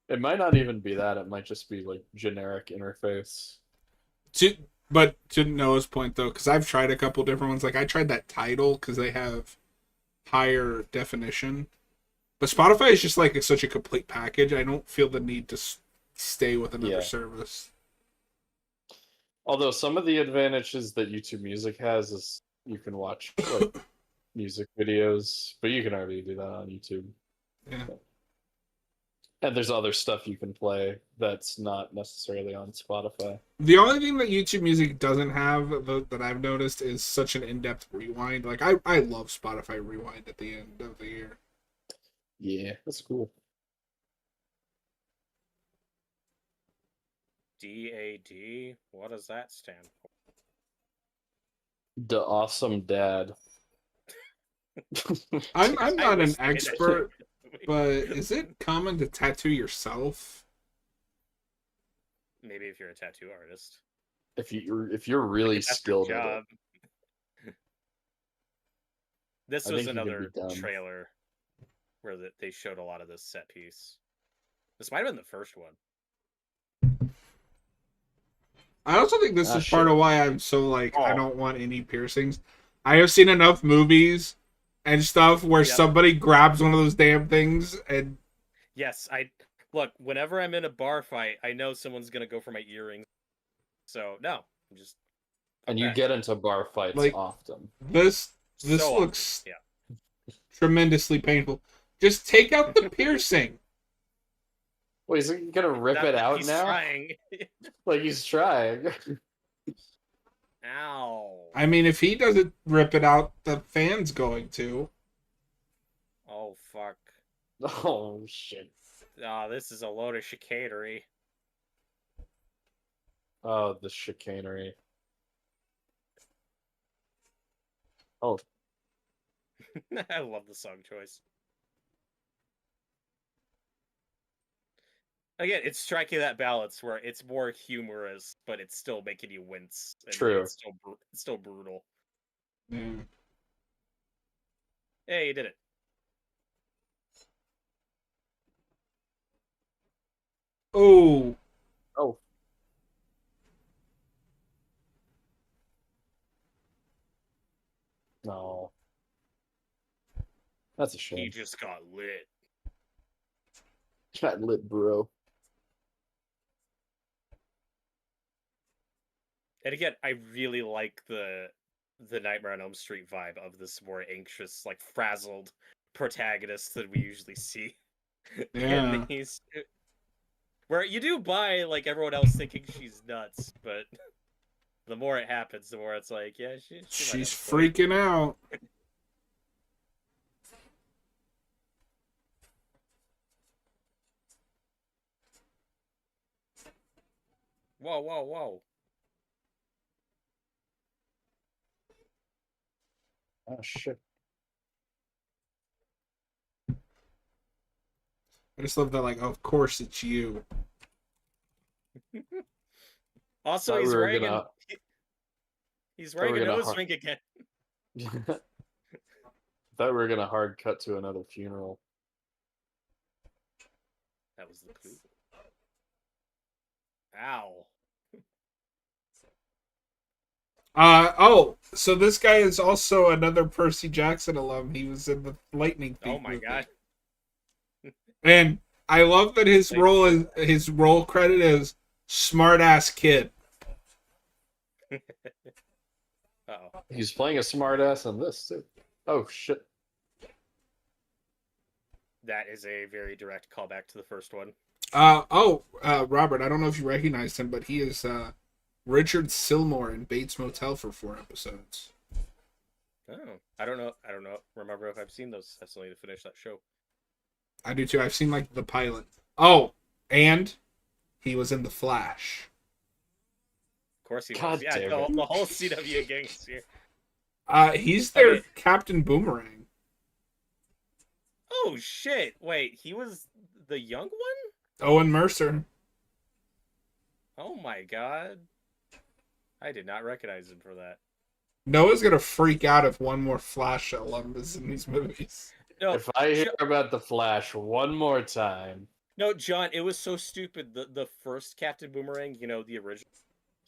It might not even be that. It might just be like generic interface. But to Noah's point though, because I've tried a couple different ones. Like I tried that Tidal because they have higher definition. But Spotify is just like such a complete package. I don't feel the need to stay with another service. Although some of the advantages that YouTube Music has is you can watch like music videos, but you can already do that on YouTube. Yeah. And there's other stuff you can play that's not necessarily on Spotify. The only thing that YouTube Music doesn't have that I've noticed is such an in-depth rewind. Like I love Spotify Rewind at the end of the year. Yeah, that's cool. DAD? What does that stand for? The Awesome Dad. I'm not an wish they had expert, that. but is it common to tattoo yourself? Maybe if you're a tattoo artist. If you're really That's your skilled at job. it. This I was think you could another be done. trailer where they showed a lot of this set piece. This might have been the first one. I also think this is part shit. of why I'm so like I Oh. don't want any piercings. I have seen enough movies and stuff where Yep. somebody grabs one of those damn things and Yes, look, whenever I'm in a bar fight, I know someone's gonna go for my earrings. So no, I'm just And you back. get into bar fights Like- often. this So looks often, yeah. tremendously painful. Just take out the piercing. Wait, is he gonna rip it out He's now? trying. Like he's trying. Ow. I mean, if he doesn't rip it out, the fan's going to. Oh fuck. Oh shit. Ah, this is a load of chicanery. Oh, the chicanery. Oh, I love the song choice. Again, it's striking that balance where it's more humorous, but it's still making you wince. And True. It's still brutal. Yeah. Hey, you did it. Oh, oh. No. That's a He shame. just got lit. Got lit, bro. And again, I really like the Nightmare on Elm Street vibe of this more anxious, like frazzled protagonist that we usually see yeah. in these. Where you do buy like everyone else thinking she's nuts, but the more it happens, the more it's like, yeah, she might She's have a point. freaking out. Whoa, whoa, whoa. Oh shit! I just love that, like, of course it's you. Also, Thought we he's were wearing gonna. he's Thought we wearing were a gonna. nose ring again. Thought we were gonna hard cut to another funeral. That was the clue. Ow. So this guy is also another Percy Jackson alum. He was in the Lightning Thief Oh my movie. god. And I love that his Thank role is his role credit is smart ass kid. Uh-oh. He's playing a smartass in this too. Oh shit! That is a very direct callback to the first one. Robert, I don't know if you recognize him, but he is Richard Sylmore in Bates Motel for 4 episodes. Oh, I don't know. Remember if I've seen those. I still need to finish that show. I do too. I've seen like the pilot. Oh, and he was in The Flash. Of course he God was. Yeah, damn it. the whole CW gang is here. He's their Okay. Captain Boomerang. Oh shit! Wait, he was the young one? Owen Mercer. Oh my god! I did not recognize him for that. Noah's gonna freak out if one more Flash alum is in these movies. No, If I hear about the Flash one more time, no, John, it was so stupid. The first Captain Boomerang, you know, the original.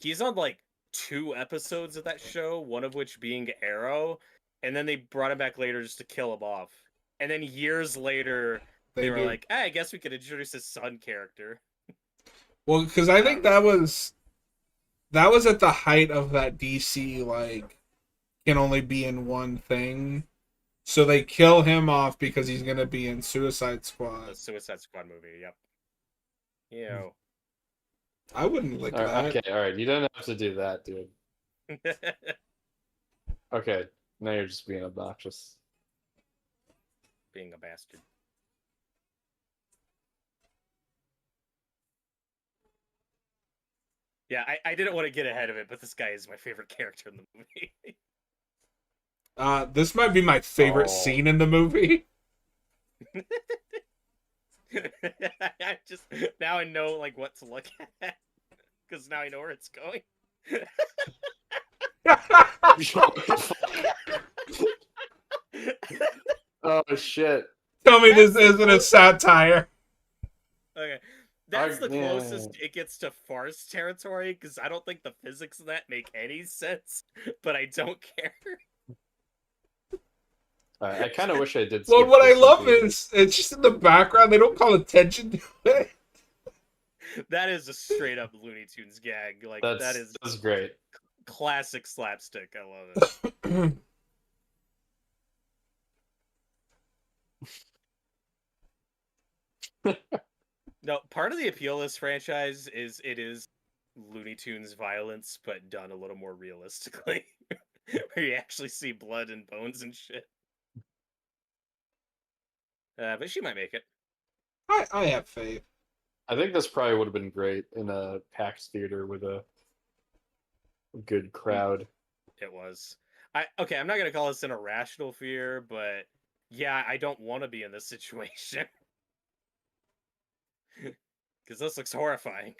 He's on like 2 episodes of that show, one of which being Arrow, and then they brought him back later just to kill him off. And then years later, they were do. like, I guess we could introduce his son character. Well, because I think that was at the height of that DC like can only be in one thing. So they kill him off because he's gonna be in Suicide The Squad. Suicide Squad movie, yep. Ew. I wouldn't like all right, that. okay, all right, you don't have to do that, dude. Okay, now you're just being obnoxious. Being a bastard. Yeah, I didn't want to get ahead of it, but this guy is my favorite character in the movie. This might be my favorite Oh. scene in the movie. I just now I know like what to look at because now I know where it's going. Oh shit! Tell me this That's the isn't a satire. Okay, that's the Yeah. closest it gets to farce territory because I don't think the physics of that make any sense, but I don't care. I kind of wish I did. Well, skip what I this love movie. is it's just in the background. They don't call attention to it. That is a straight up Looney Tunes gag. Like that's great. classic slapstick. I love it. No, part of the appeal of this franchise is it is Looney Tunes violence, but done a little more realistically, where you actually see blood and bones and shit. But she might make it. I have faith. I think this probably would have been great in a packed theater with a good crowd. It was. Okay, I'm not gonna call this an irrational fear, but yeah, I don't want to be in this situation because this looks horrifying.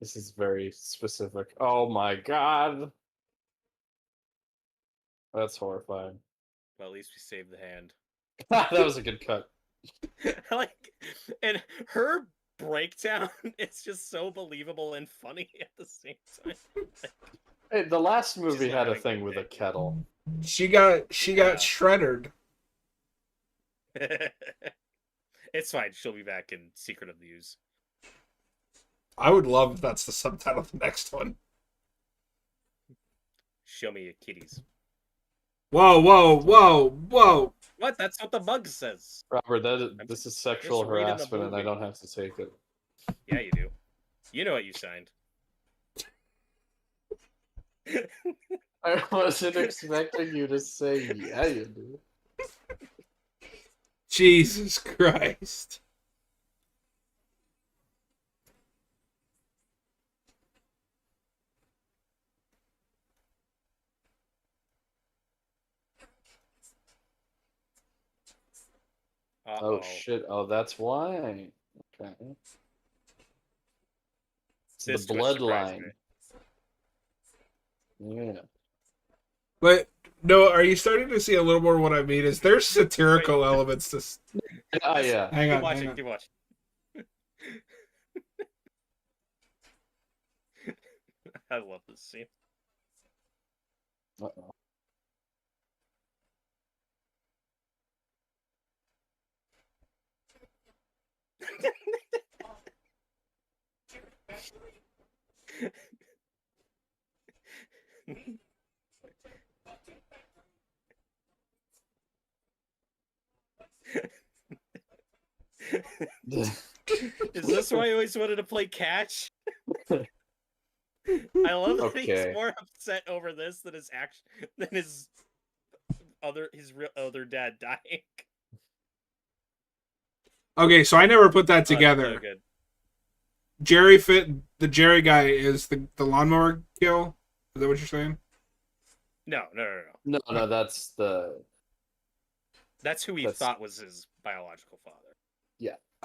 This is very specific. Oh my god, that's horrifying. Well, at least we saved the hand. That was a good cut. Like, and her breakdown is just so believable and funny at the same time. Hey, the last movie not had a having thing good with a day. kettle. She got Yeah. shredded. It's fine. She'll be back in Secret of the Ooze. I would love if that's the subtitle of the next one. Show me your kitties. Whoa, whoa, whoa, whoa. What? That's what the bug says. Robert, I'm this is sexual just reading the harassment, and I movie. don't have to take it. Yeah, you do. You know what you signed. I wasn't expecting you to say, yeah, you do. Jesus Christ. Oh shit! Oh, that's why. Okay. It's This the twist surprised me. bloodline. Yeah. But no, are you starting to see a little more what I mean? Is there's satirical Wait. elements to? Oh yeah. Hang Keep on, watching. hang on. Keep watching. I love this scene. Uh-oh. Is this why you always wanted to play catch? I love that he's Okay. more upset over this than his other dad dying. Okay, so I never put that Oh, it's so together. good. The Jerry guy is the lawnmower kill. Is that what you're saying? No. No, that's That's who he That's- thought was his biological father.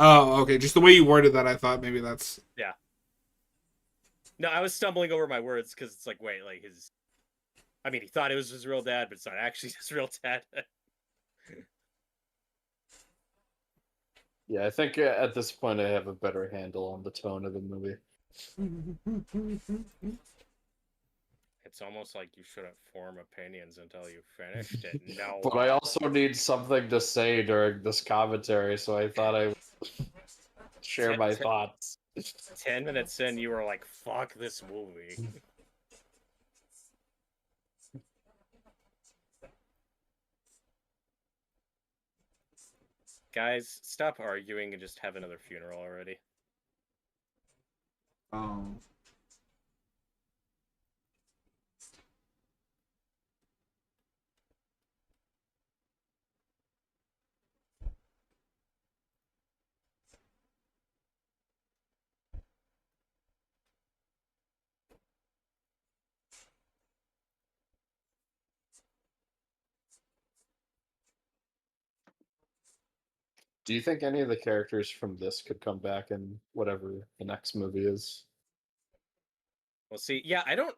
Oh, okay. Just the way you worded that, I thought maybe that's. No, I was stumbling over my words because it's like, wait, like his. I mean, he thought it was his real dad, but it's not actually his real dad. Yeah, I think at this point I have a better handle on the tone of the movie. It's almost like you shouldn't form opinions until you finished it. No. But I also need something to say during this commentary, so I thought I would share my thoughts. 10 minutes in, you were like, fuck this movie. Guys, stop arguing and just have another funeral already. Um. Do you think any of the characters from this could come back in whatever the next movie is? We'll see. Yeah, I don't.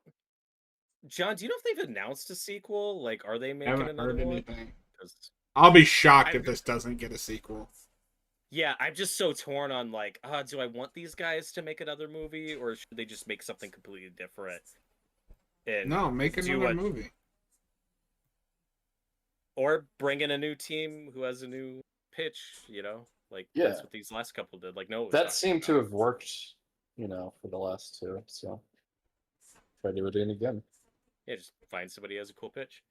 John, do you know if they've announced a sequel? Like, are they I making haven't another heard one? anything. 'Cause- I'll be shocked I- if this doesn't get a sequel. Yeah, I'm just so torn on like, do I want these guys to make another movie, or should they just make something completely different? And No, make do another what- movie. Or bring in a new team who has a new pitch. You know, like Yeah. that's what these last couple did. Like, no, That seemed to have worked, for the last two. So try to do it again. Yeah, just find somebody who has a cool pitch.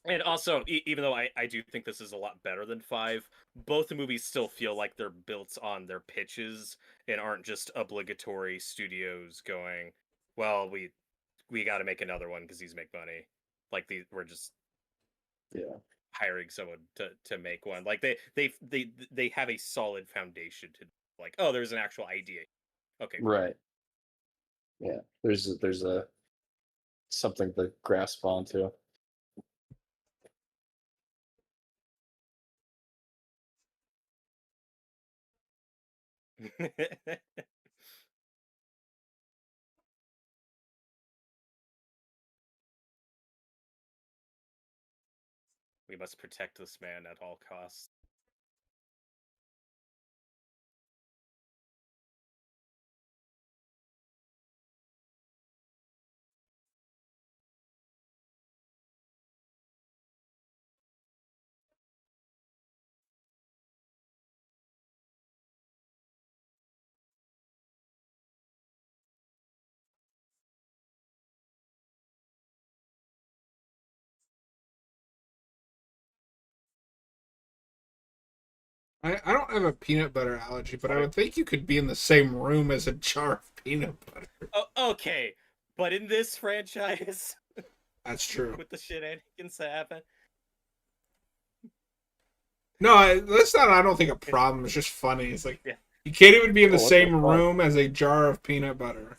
And also, even though I do think this is a lot better than 5, both the movies still feel like they're built on their pitches and aren't just obligatory studios going, well, we got to make another one because these make money. Like we're just hiring someone to make one. Like they have a solid foundation to like, oh, there's an actual idea. Okay, Right. Yeah. There's a something to grasp onto. We must protect this man at all costs. I don't have a peanut butter allergy, but I would think you could be in the same room as a jar of peanut butter. Oh, okay, but in this franchise, That's true. with the shenanigans that happen, No, that's not. I don't think a problem. It's just funny. It's like Yeah. you can't even be in the Oh, what same the fuck? room as a jar of peanut butter.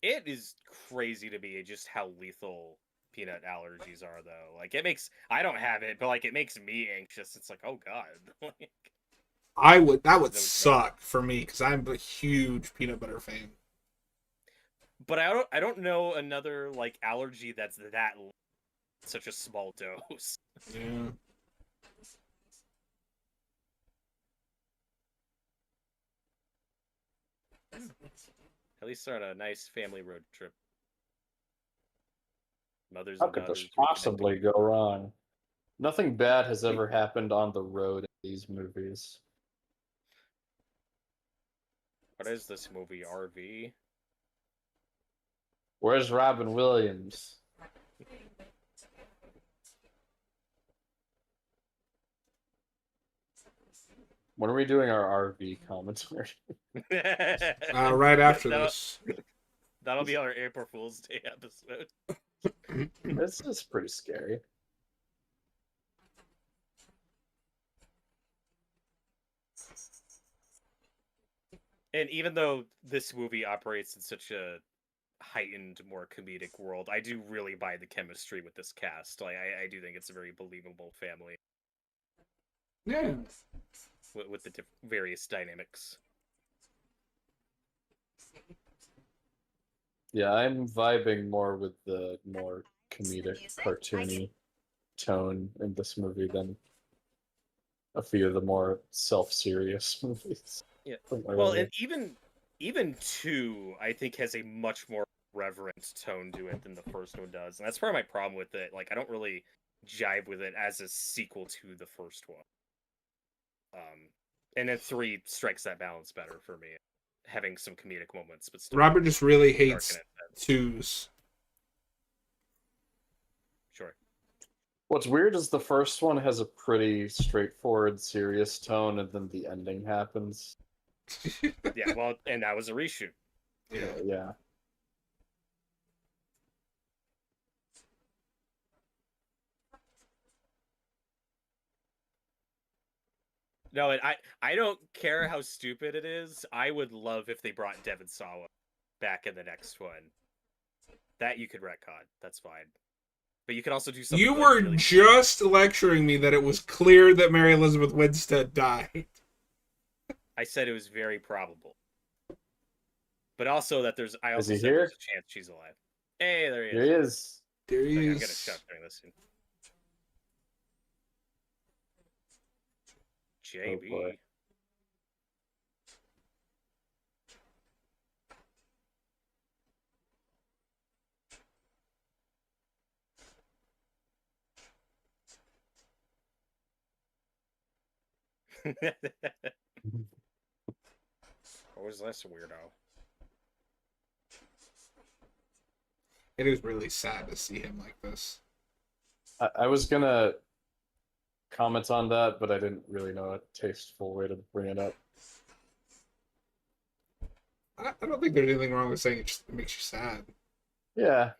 it is crazy to me just how lethal peanut allergies are, though. Like, it makes... I don't have it, but, like, it makes me anxious. It's like, oh, God. Like, That would those no. suck for me because I'm a huge peanut butter fan. But I don't know another, like, allergy that's that such a small dose. Yeah. At least start a nice family road trip. Mothers How and could this daughters possibly go wrong? Nothing bad has ever happened on the road in these movies. What is this movie, RV? Where's Robin Williams? When are we doing our RV commentary? Right after this. That'll be our April Fool's Day episode. This is pretty scary. And even though this movie operates in such a heightened, more comedic world, I do really buy the chemistry with this cast. Like, I do think it's a very believable family. Yeah. With the various dynamics. Yeah, I'm vibing more with the more comedic, cartoony tone in this movie than a few of the more self-serious movies. Yeah. from Well, earlier. and even 2, I think, has a much more reverent tone to it than the first one does. And that's part of my problem with it. Like, I don't really jive with it as a sequel to the first one. And then 3 strikes that balance better for me, having some comedic moments, but still Robert just really dark and hates intense. twos. Sure. What's weird is the first one has a pretty straightforward, serious tone, and then the ending happens. Yeah, well, and that was a reshoot. Yeah. Yeah. No, and I don't care how stupid it is. I would love if they brought Devon Sawa back in the next one. That you could retcon. That's fine. But you could also do something You like were really... just lecturing me that it was clear that Mary Elizabeth Winstead died. I said it was very probable. But also that there's... I also he said here? there's a chance she's alive. Hey, there he Here is. he is. There he I'm is. gonna shut during this scene. JB. boy. What was this weirdo? It is really sad to see him like this. I was gonna comment on that, but I didn't really know a tasteful way to bring it up. I don't think there's anything wrong with saying it makes you sad. Yeah.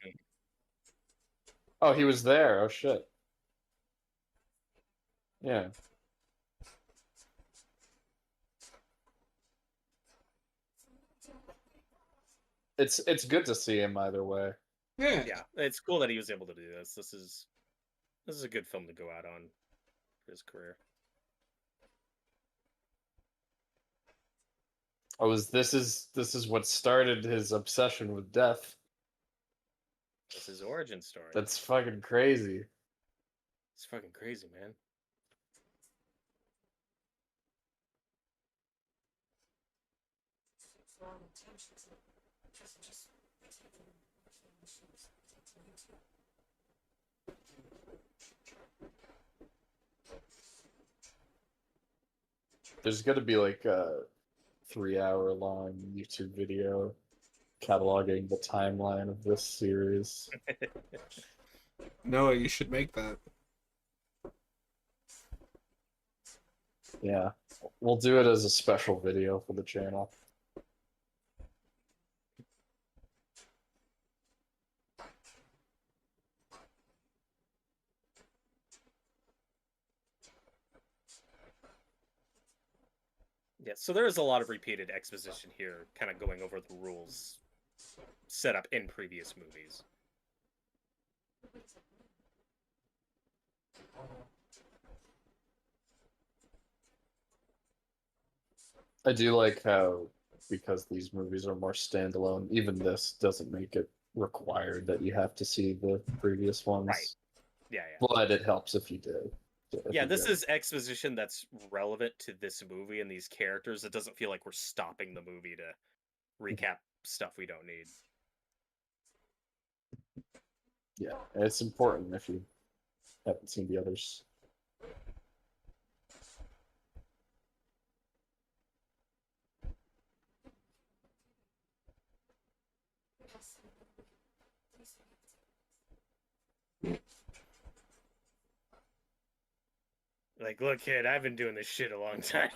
Oh, he was there. Oh shit. Yeah. It's good to see him either way. Yeah. Yeah, it's cool that he was able to do this. This is a good film to go out on for his career. This is what started his obsession with death. That's his origin story. That's fucking crazy. It's fucking crazy, man. There's gonna be like a 3-hour long YouTube video cataloging the timeline of this series. No, you should make that. Yeah. We'll do it as a special video for the channel. Yeah, so there is a lot of repeated exposition here, kind of going over the rules set up in previous movies. I do like how, because these movies are more standalone, even this doesn't make it required that you have to see the previous Right. ones. Yeah, yeah. But it helps if you do. Yeah, this is exposition that's relevant to this movie and these characters. It doesn't feel like we're stopping the movie to recap stuff we don't need. Yeah, it's important if you haven't seen the others. Like, look, kid, I've been doing this shit a long time.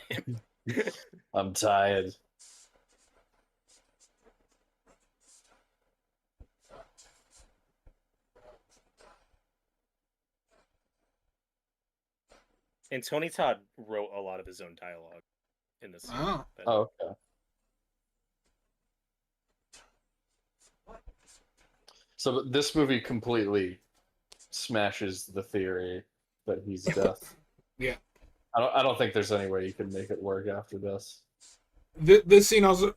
I'm tired. And Tony Todd wrote a lot of his own dialogue in this. Oh. Oh, okay. So this movie completely smashes the theory that he's death. Yeah. I don't think there's any way you can make it work after this. This scene also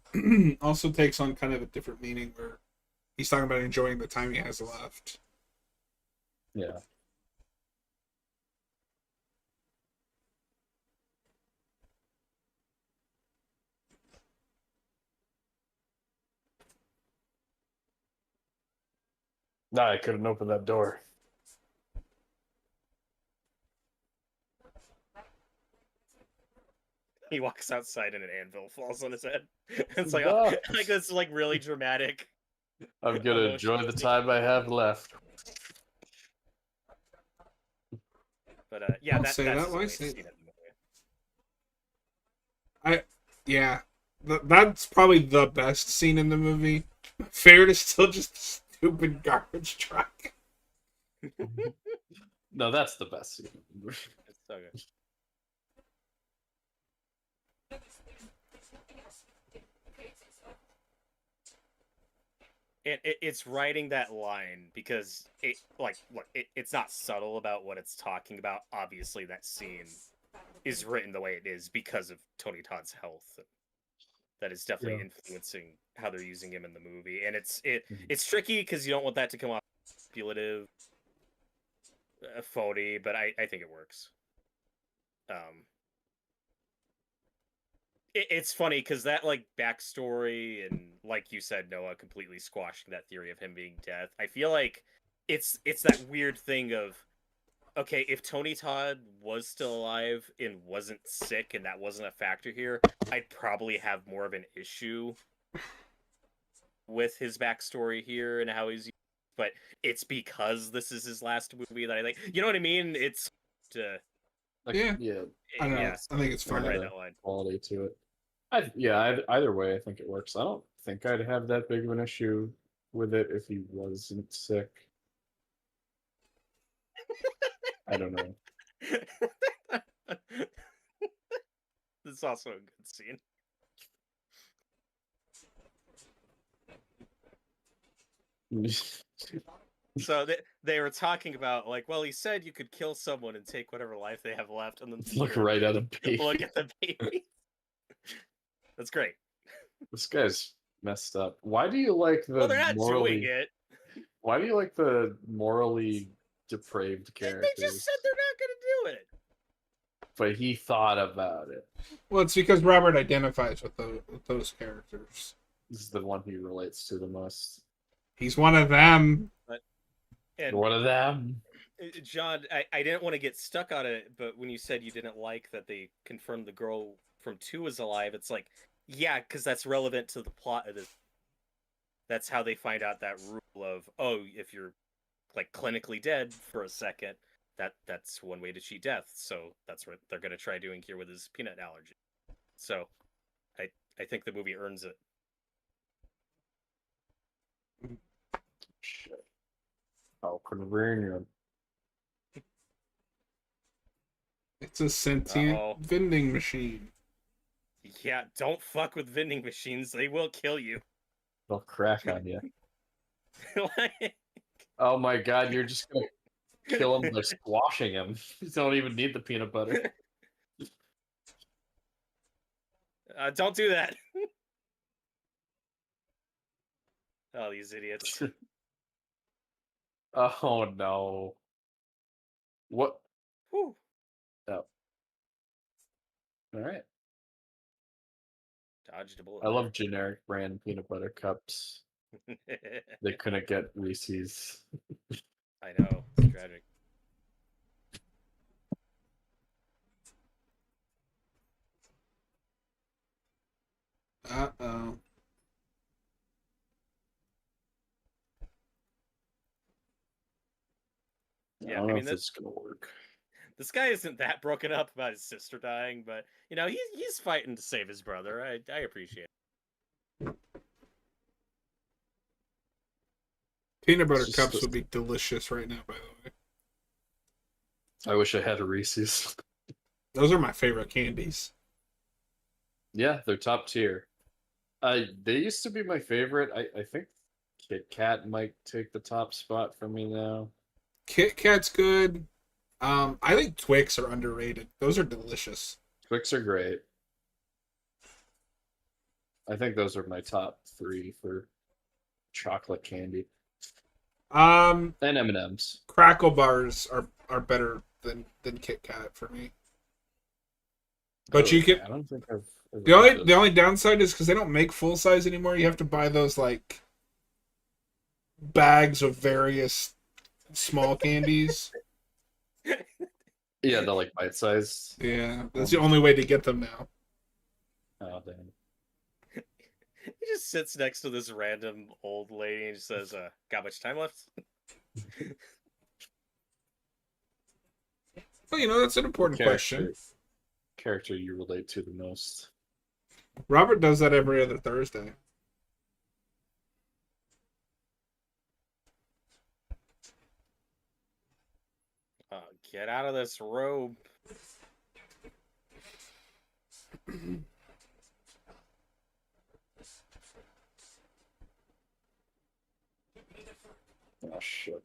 also takes on kind of a different meaning where he's talking about enjoying the time he has left. Yeah. Nah, I couldn't open that door. He walks outside and an anvil falls on his head. It's like, No. like this like really dramatic. I'm gonna enjoy the time I have left. But yeah, Don't say that's that, his why only say scene that? in the movie. Yeah, that's probably the best scene in the movie. Fair to still just a stupid garbage truck. No, that's the best scene. It's so good. It's writing that line because it like look it's not subtle about what it's talking about. Obviously, that scene is written the way it is because of Tony Todd's health. That is definitely influencing how they're using him in the movie, and it's tricky because you don't want that to come off manipulative, phony, but I think it works. It's funny because that like backstory and like you said, Noah completely squashing that theory of him being death. I feel like it's that weird thing of okay, if Tony Todd was still alive and wasn't sick and that wasn't a factor here, I'd probably have more of an issue with his backstory here and how he's. But it's because this is his last movie that I like. You know what I mean? It's Like, Yeah. yeah, I don't know. yeah, I think it's fine. right that line. quality to it. Either way, I think it works. I don't think I'd have that big of an issue with it if he wasn't sick. I don't know. This is also a good scene. So they were talking about like, well, he said you could kill someone and take whatever life they have left, and then Look right at a baby. look at the baby. That's great. This guy's messed up. Why do you like the Well, they're not morally? doing it. Why do you like the morally depraved They characters? just said they're not going to do it. But he thought about it. Well, it's because Robert identifies with those characters. This is the one he relates to the most. He's one of them. And One of them. John, I didn't want to get stuck on it, but when you said you didn't like that they confirmed the girl from 2 was alive, it's like, yeah, because that's relevant to the plot of this. That's how they find out that rule of, oh, if you're like clinically dead for a second, that's one way to cheat death. So that's what they're going to try doing here with his peanut allergy. So I think the movie earns it. Shit. How convenient. It's a sentient Uh-oh. vending machine. Yeah, don't fuck with vending machines. They will kill you. They'll crack on you. Like, Oh my god, you're just gonna kill him by squashing him. You don't even need the peanut butter. Don't do that. Oh, these idiots. Oh no. What? Whew. Oh. Alright. Dodged a bullet. I love generic brand peanut butter cups. there. They couldn't get Reese's. I know. It's tragic. Uh-oh. I Yeah, don't I know mean, if this is gonna work. this guy isn't that broken up about his sister dying, but you know he's fighting to save his brother. I appreciate it. Peanut butter It's just cups would be delicious right now, by the way. I wish I had a Reese's. Those are my favorite candies. Yeah, they're top tier. They used to be my favorite. I think Kit Kat might take the top spot for me now. Kit Kat's good. I think Twix are underrated. Those are delicious. Twix are great. I think those are my top 3 for chocolate candy. Um, And M&Ms. Crackle bars are better than Kit Kat for me. But you Okay, can I don't think I've ever the had only those. the only downside is because they don't make full size anymore. You have to buy those like bags of various small candies. Yeah, the like bite size. Yeah, that's the only way to get them now. Oh damn. He just sits next to this random old lady and just says, "Got much time left?" Well, that's an important question. Character you relate to the most. Robert does that every other Thursday. Get out of this robe. Oh shit.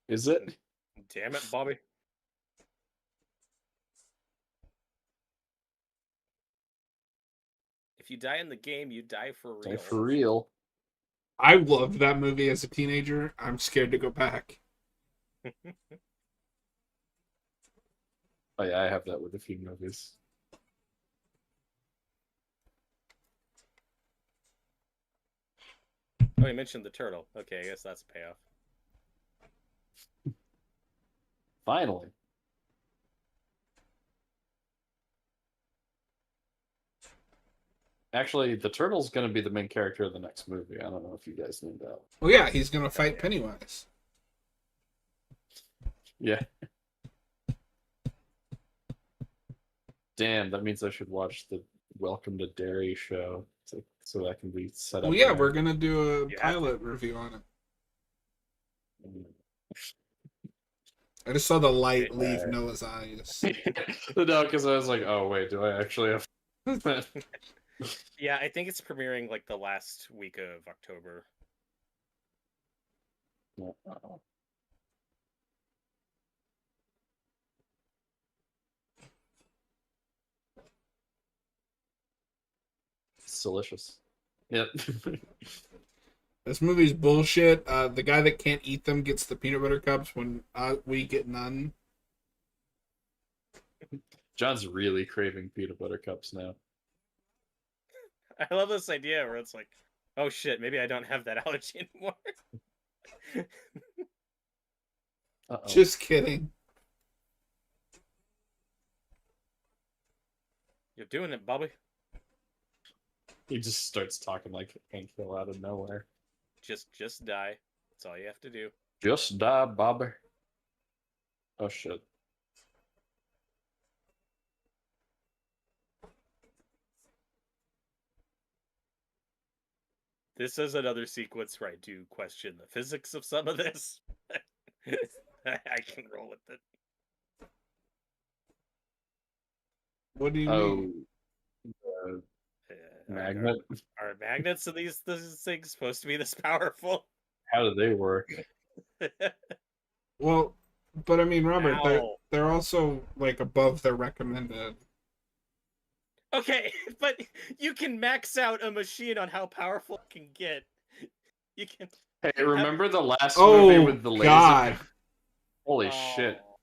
Is it? Damn it, Bobby. If you die in the game, you die for real. For real. I loved that movie as a teenager. I'm scared to go back. Oh yeah, I have that with a few movies. Oh, you mentioned the turtle. Okay, I guess that's a payoff. Finally. Actually, the turtle's going to be the main character of the next movie. I don't know if you guys knew that. Well, yeah, he's gonna fight Pennywise. Yeah. Damn, that means I should watch the Welcome to Derry show so that can be set up. Well, yeah, around we're it. gonna do a You have pilot review on it. Mm. I just saw the light Okay. leave Noah's eyes. No, because I was like, oh wait, do I actually have? Yeah, I think it's premiering like the last week of October. Uh-oh. It's delicious. Yep. This movie's bullshit. The guy that can't eat them gets the peanut butter cups when we get none. John's really craving peanut butter cups now. I love this idea where it's like, oh shit, maybe I don't have that allergy anymore. Uh-oh. Just kidding. You're doing it, Bobby. He just starts talking like Hank Hill out of nowhere. Just die. That's all you have to do. Just die, Bobby. Oh shit. This is another sequence where I do question the physics of some of this. I can roll with it. What do you Oh, mean? uh, Are, magnet. are magnets of these things supposed to be this powerful? How do they work? Well, but I mean, Robert, Ow. they're also like above their recommended. Okay, but you can max out a machine on how powerful it can get. You can. Hey, remember the last movie Oh with the laser? God! Holy shit! Oh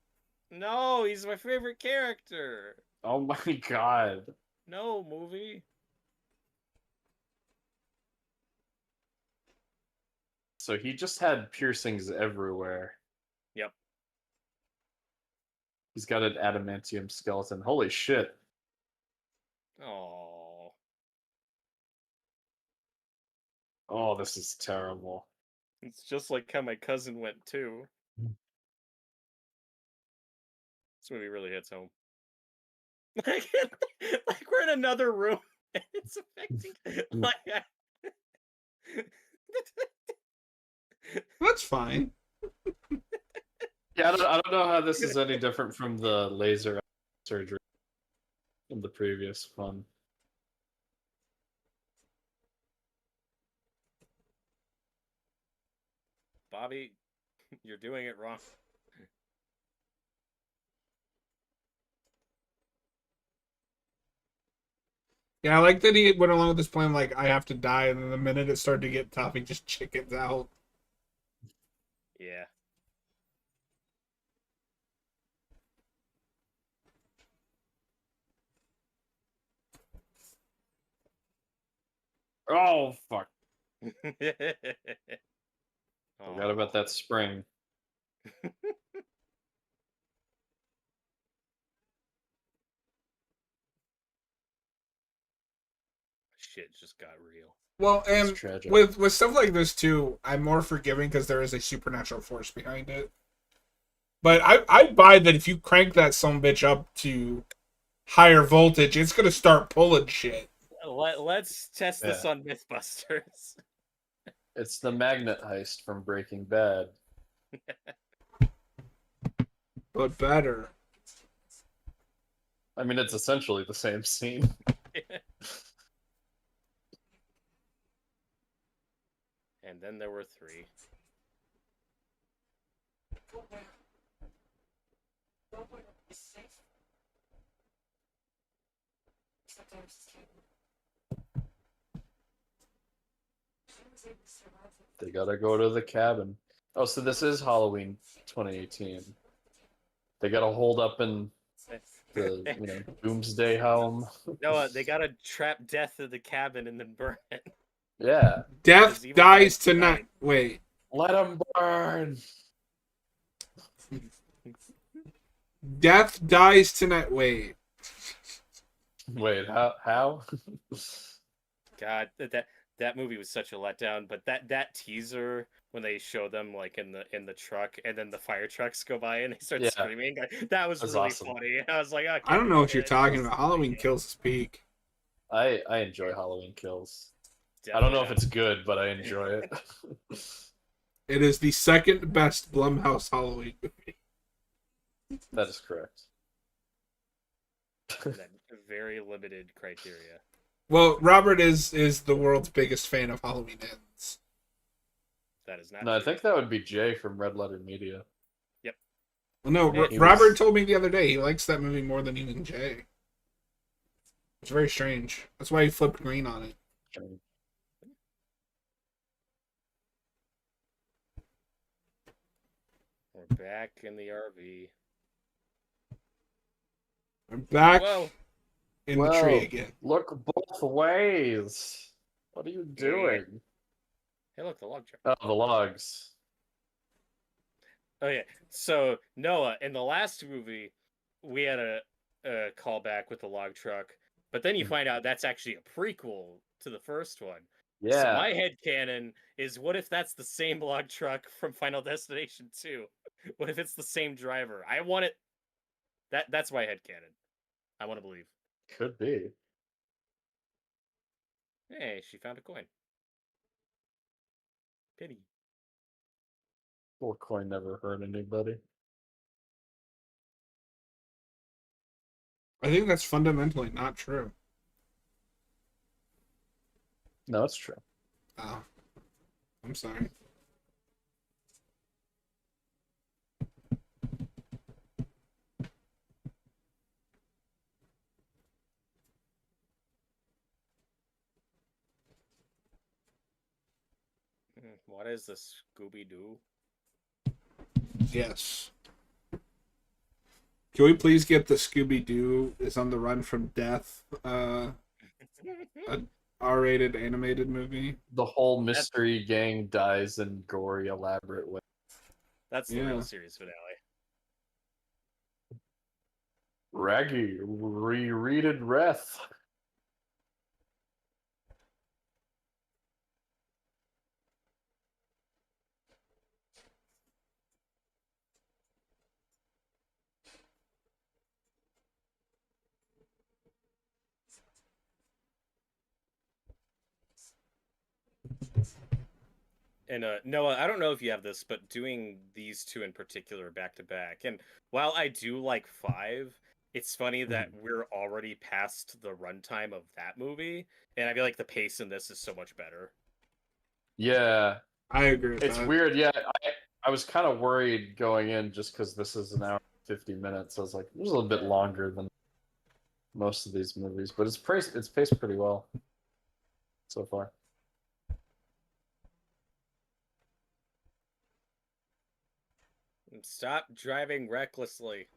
no, he's my favorite character. Oh my god! No movie. So he just had piercings everywhere. Yep. He's got an adamantium skeleton. Holy shit! Oh. Oh, this is terrible. It's just like how my cousin went too. This movie really hits home. Like, like we're in another room and it's affecting. Like, That's fine. Yeah, I don't know how this is any different from the laser surgery in the previous one. Bobby, you're doing it wrong. Yeah, I like that he went along with this plan. Like, I have to die, and then the minute it started to get tough, he just chickens out. Yeah. Oh fuck! Forgot about Aw. that spring. Shit just got real. Well, It's and tragic. with stuff like this too, I'm more forgiving because there is a supernatural force behind it. But I buy that if you crank that some bitch up to higher voltage, it's gonna start pulling shit. Let's test this Yeah. on Mythbusters. It's the magnet heist from Breaking Bad. But better. I mean, it's essentially the same scene. And then there were three. They gotta go to the cabin. Oh, so this is Halloween 2018. They gotta hold up in the doomsday home. No, they gotta trap Death in the cabin and then burn it. Yeah, Death Evil dies guys tonight. Wait. let them burn. Death dies tonight. Wait. Wait, how? God, that movie was such a letdown. But that teaser when they show them like in the truck and then the fire trucks go by and they start Yeah, screaming, that was that's really awesome. funny. I was like, okay, I don't know what you're it's talking just about. like, Halloween Kills is peak. I enjoy Halloween Kills. I don't definitely know if not. it's good, but I enjoy it. It is the second best Blumhouse Halloween movie. That is correct. That very limited criteria. Well, Robert is the world's biggest fan of Halloween Ends. That is not No, I true. think that would be Jay from Red Letter Media. Yep. Well, no, He Robert was- told me the other day he likes that movie more than even Jay. It's very strange. That's why he flipped green on it. We're back in the RV. I'm back Whoa. in the tree Well, again. look both ways. What are you doing? Hey, look, the log truck. Oh, the logs. Oh yeah. So Noah, in the last movie, we had a callback with the log truck, but then you find out that's actually a prequel to the first one. So Yeah, my head canon is, what if that's the same log truck from Final Destination 2? What if it's the same driver? I want it. That's my head canon. I want to believe. could be. Hey, she found a coin. Pity. Little coin never hurt anybody. I think that's fundamentally not true. No, it's true. Oh, I'm sorry. What is this Scooby Doo? Yes. Can we please get the Scooby Doo is on the run from death? A R-rated animated movie. The whole That's mystery gang dies in gory, elaborate way. that's the real Yeah. series finale. Raggy, rereaded Wrath. And Noah, I don't know if you have this, but doing these two in particular back to back, and while I do like five, it's funny that we're already past the runtime of that movie, and I feel like the pace in this is so much better. Yeah, I agree with it's that. weird. Yeah, I was kind of worried going in just because this is an hour and 50 minutes. I was like, it was a little bit longer than most of these movies, but it's paced pretty well so far. Stop driving recklessly.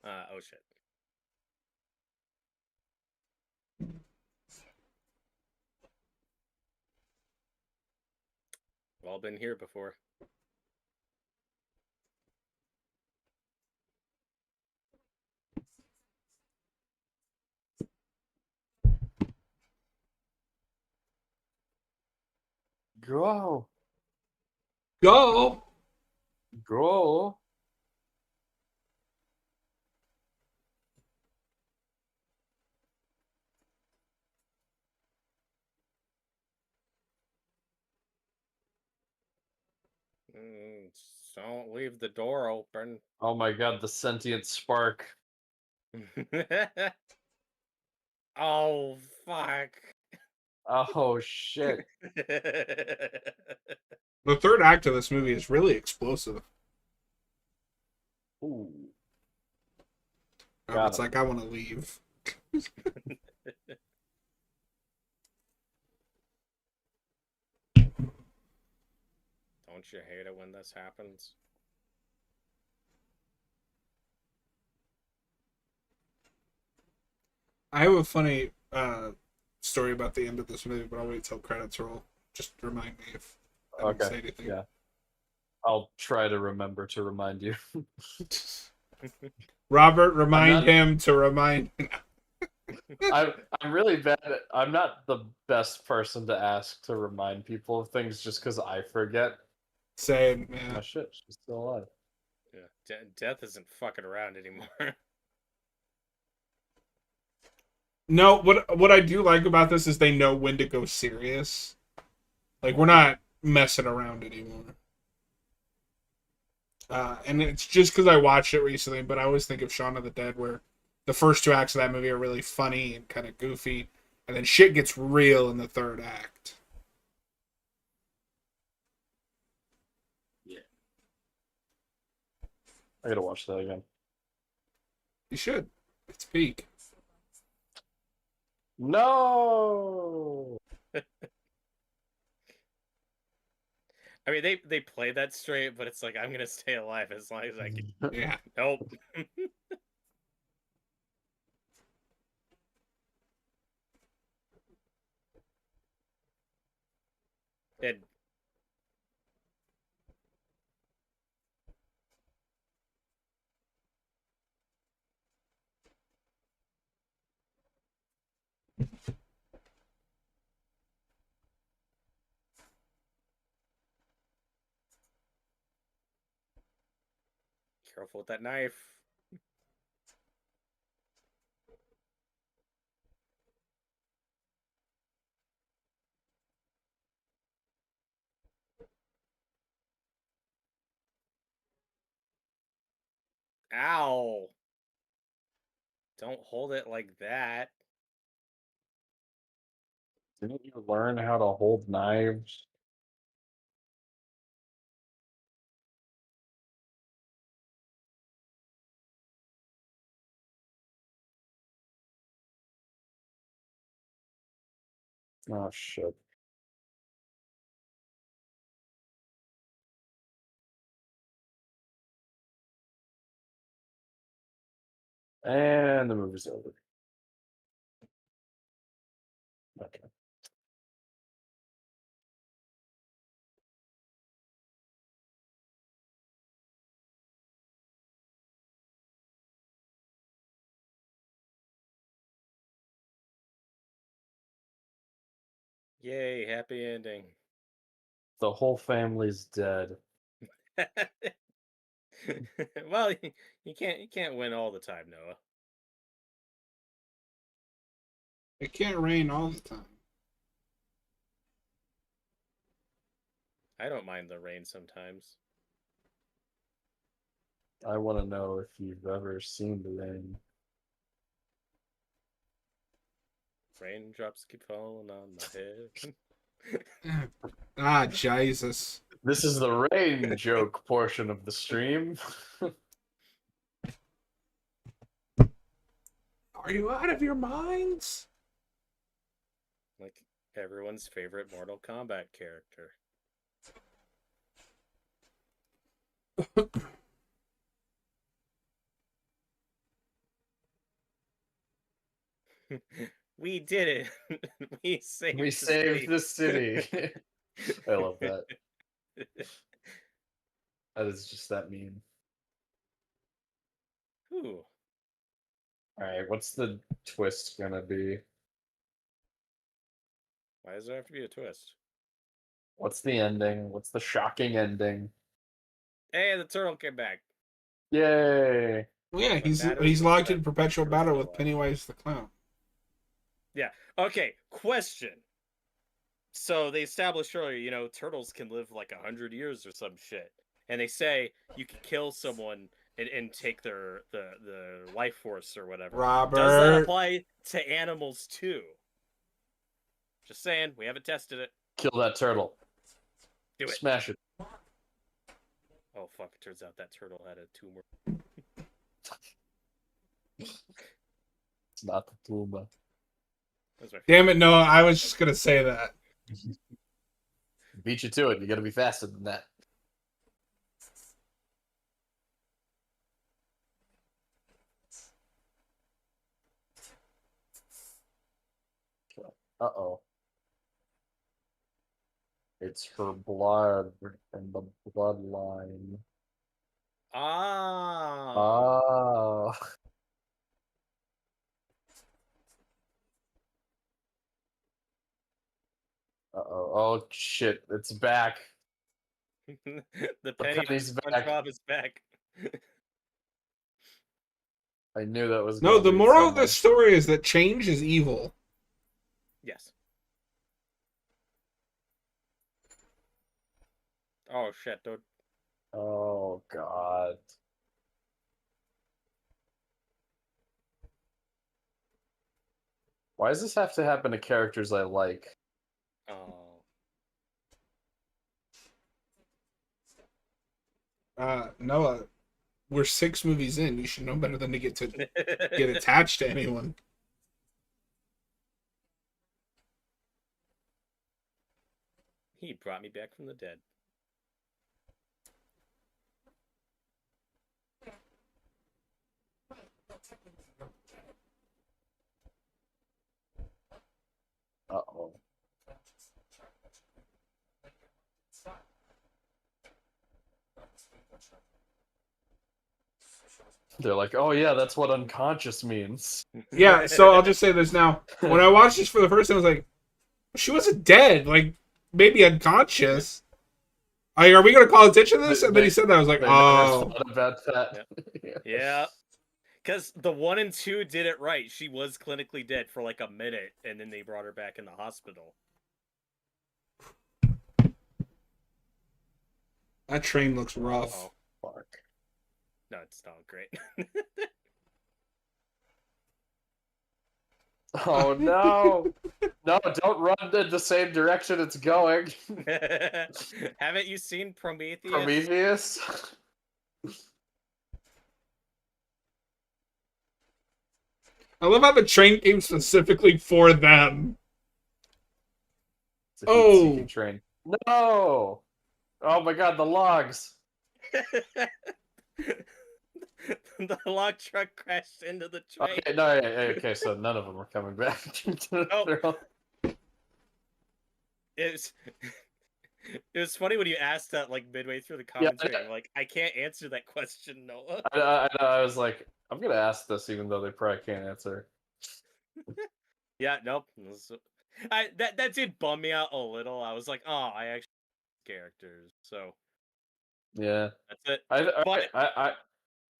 Oh shit. We've all been here before. Go, Go. go. Mm, don't leave the door open. Oh my god, the sentient spark. Oh fuck. Oh shit. The third act of this movie is really explosive. Ooh, It's got him. like I want to leave. Don't you hate it when this happens? I have a funny story about the end of this movie, but I'll wait till credits roll. Just remind me if I don't Okay, say anything. yeah. I'll try to remember to remind you. Robert, I'm remind not. him to remind. I'm really bad at. I'm not the best person to ask to remind people of things just because I forget. Same, yeah. Oh shit, she's still alive. Yeah. Death isn't fucking around anymore. No, what I do like about this is they know when to go serious. Like we're not messing around anymore. And it's just because I watched it recently, but I always think of Shaun of the Dead, where the first two acts of that movie are really funny and kind of goofy, and then shit gets real in the third act. Yeah. I gotta watch that again. You should. It's peak. No. I mean, they play that straight, but it's like I'm gonna stay alive as long as I can. Yeah. Nope. And careful with that knife. Ow! Don't hold it like that. Didn't you learn how to hold knives? Oh shit. And the movie's over. Okay. Yay, happy ending. The whole family's dead. Well, you can't win all the time, Noah. It can't rain all the time. I don't mind the rain sometimes. I want to know if you've ever seen the rain. Raindrops keep falling on my head. Ah, Jesus. This is the rain joke portion of the stream. Are you out of your minds? Like everyone's favorite Mortal Kombat character. We did it. We saved We the saved city. the city. I love that. That is just that meme. Ooh. Alright, what's the twist gonna be? Why does there have to be a twist? What's the ending? What's the shocking ending? Hey, the turtle came back. Yay! Well, yeah, When he's locked in battered, perpetual turtle's battle still with alive. Pennywise the clown. Yeah. Okay. Question. So they established earlier, turtles can live like 100 years or some shit, and they say you can kill someone and take their the life force or whatever. Does that Robert. apply to animals too? Just saying, we haven't tested it. Kill that turtle. Do it. Smash it. Oh fuck! It turns out that turtle had a tumor. It's not the Puma. That's my Damn favorite. it, Noah. I was just going to say that. Beat you to it. You gotta be faster than that. Uh-oh. It's her blood and the bloodline. Ah. Oh. Uh-oh. Oh, shit. It's back. The penny from penny's back. SpongeBob is back. I knew that was No, gonna the lead moral of the somewhere. story is that change is evil. Yes. Oh shit, dude. Oh, God. Why does this have to happen to characters I like? Oh. Noah, we're 6 movies in. You should know better than to get attached to anyone. He brought me back from the dead. Uh-oh. They're like, oh yeah, that's what unconscious means. Yeah, so I'll just say this now. When I watched this for the first time, I was like, she wasn't dead. Like, maybe unconscious. Like, are we going to call attention to this? And then he said that. I was like, They oh. never thought about that. Yeah. Because the 1 and 2 did it right. She was clinically dead for like a minute, and then they brought her back in the hospital. That train looks rough. Oh, Fuck. No, it's not great. Oh no! No, don't run in the same direction it's going. Haven't you seen Prometheus? Prometheus? I love how the train came specifically for them. It's a heat-seeking Oh, train. No! Oh my god, the logs! The log truck crashed into the train. Okay, no, okay, so none of them are coming back. Oh. They're all- It was funny when you asked that like midway through the Yeah, commentary. I'm like, I can't answer that question, Noah. I was like, I'm gonna ask this even though they probably can't answer. Yeah, nope. That did bum me out a little. I was like, oh, I actually like characters, so Yeah. that's it. I, But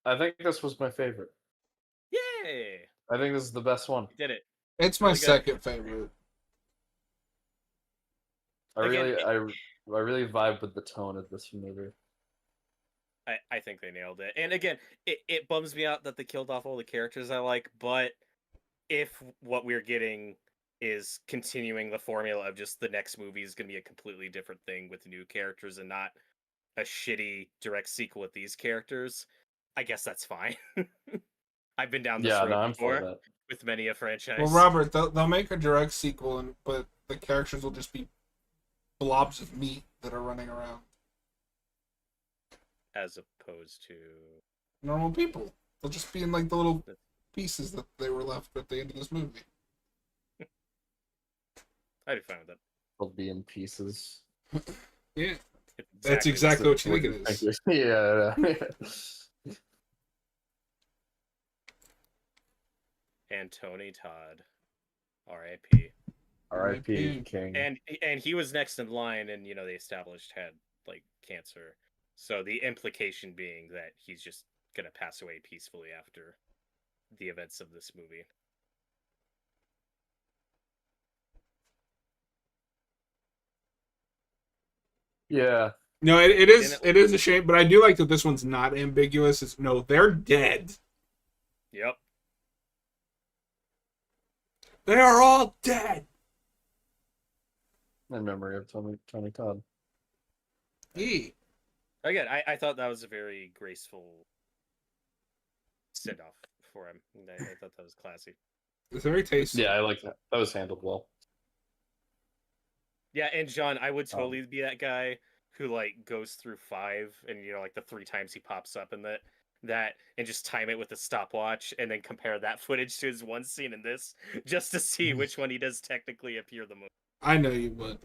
I think this was my favorite. yay, I think this is the best one. you did it. it's my Really good. second favorite. Again, I really vibe with the tone of this movie. I think they nailed it. And again, it bums me out that they killed off all the characters I like, but if what we're getting is continuing the formula of just the next movie is going to be a completely different thing with new characters and not a shitty direct sequel with these characters, I guess that's fine. I've been down this Yeah, no, road I'm for before that. with many a franchise. Well, Robert, they'll make a direct sequel, but the characters will just be blobs of meat that are running around. As opposed to Normal people. They'll just be in like the little pieces that they were left at the end of this movie. I'd be fine with that. They'll be in pieces. Yeah, It's that's exactly what you think it is. Yeah. And Tony Todd, R.I.P. R.I.P. King. And he was next in line, and they established had like cancer. So the implication being that he's just gonna pass away peacefully after the events of this movie. Yeah. No, it is a shame, but I do like that this one's not ambiguous. It's no, they're dead. Yep. They are all dead. In memory of Tony Todd. Yeah. Again, I thought that was a very graceful send off for him. I thought that was classy. It's very tasty. Yeah, I like that. That was handled well. Yeah, and John, I would totally be that guy who like goes through 5 and like the 3 times he pops up in that and just time it with a stopwatch and then compare that footage to his one scene in this just to see which one he does technically appear the most. I know you would.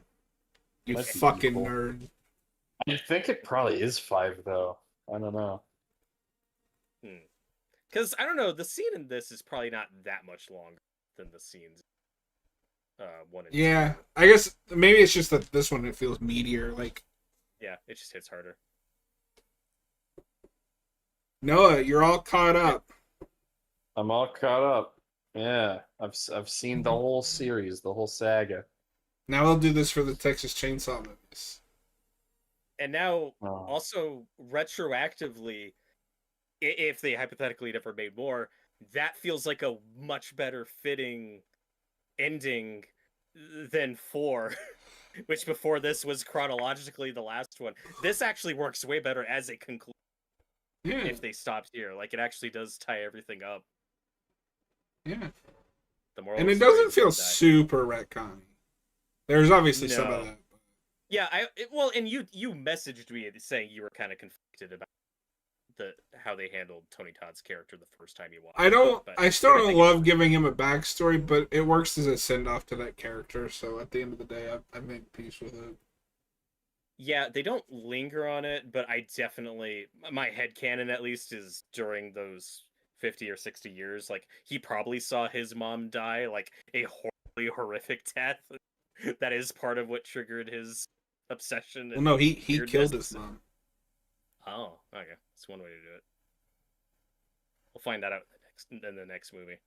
You That'd be fucking cool. nerd. I think it probably is 5 though. I don't know. Because I don't know, the scene in this is probably not that much longer than the scenes 1 and 2. Yeah, I guess maybe it's just that this one it feels meatier. Like Yeah, it just hits harder. Noah, you're all caught up. I'm all caught up. Yeah, I've seen the whole series, the whole saga. Now I'll do this for the Texas Chainsaw movies. And now, Oh. also retroactively, if they hypothetically never made more, that feels like a much better fitting ending than 4, which before this was chronologically the last one. This actually works way better as a conclusion Yeah, if they stopped here. Like, it actually does tie everything up. yeah. The moral And of it the story doesn't is feel don't die. super retconny. There's obviously some No. of that. Yeah, and you messaged me saying you were kind of conflicted about how they handled Tony Todd's character the first time you watched. I still don't think love giving him a backstory, but it works as a send off to that character. So at the end of the day, I made peace with it. Yeah, they don't linger on it, but I definitely, my headcanon at least is during those 50 or 60 years, like, he probably saw his mom die, like, a horrific death. That is part of what triggered his obsession. Well, no, he weirdness. killed his mom. Oh, okay. That's one way to do it. We'll find that out in the next movie.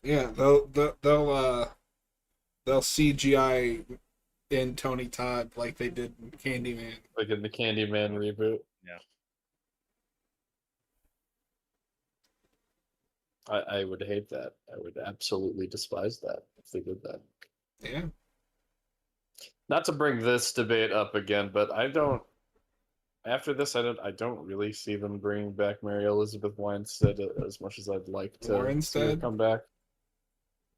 Yeah, they'll CGI in Tony Todd like they did in Candyman. Like in the Candyman reboot. Yeah. I would hate that. I would absolutely despise that if they did that. Yeah. Not to bring this debate up again, but I don't. After this, I don't really see them bringing back Mary Elizabeth Winstead as much as I'd like to see her Winstead. come back.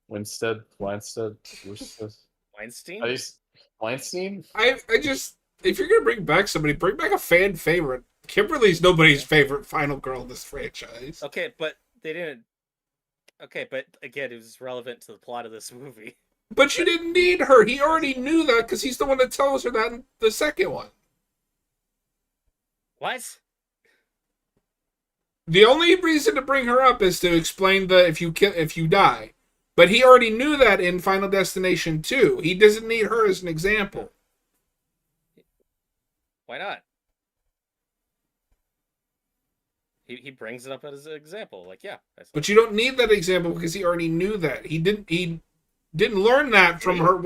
Winstead, Weinstein? I just, Weinstein. I just, if you're gonna bring back somebody, bring back a fan favorite. Kimberly's nobody's favorite final girl in this franchise. Okay, but they didn't. Okay, but again, it was relevant to the plot of this movie. But you didn't need her. He already knew that because he's the one that tells her that in the second one. What? The only reason to bring her up is to explain the if you die. But he already knew that in Final Destination 2. He doesn't need her as an example. Why not? He brings it up as an example. Like, yeah. But you don't need that example because he already knew that. He didn't learn that from her.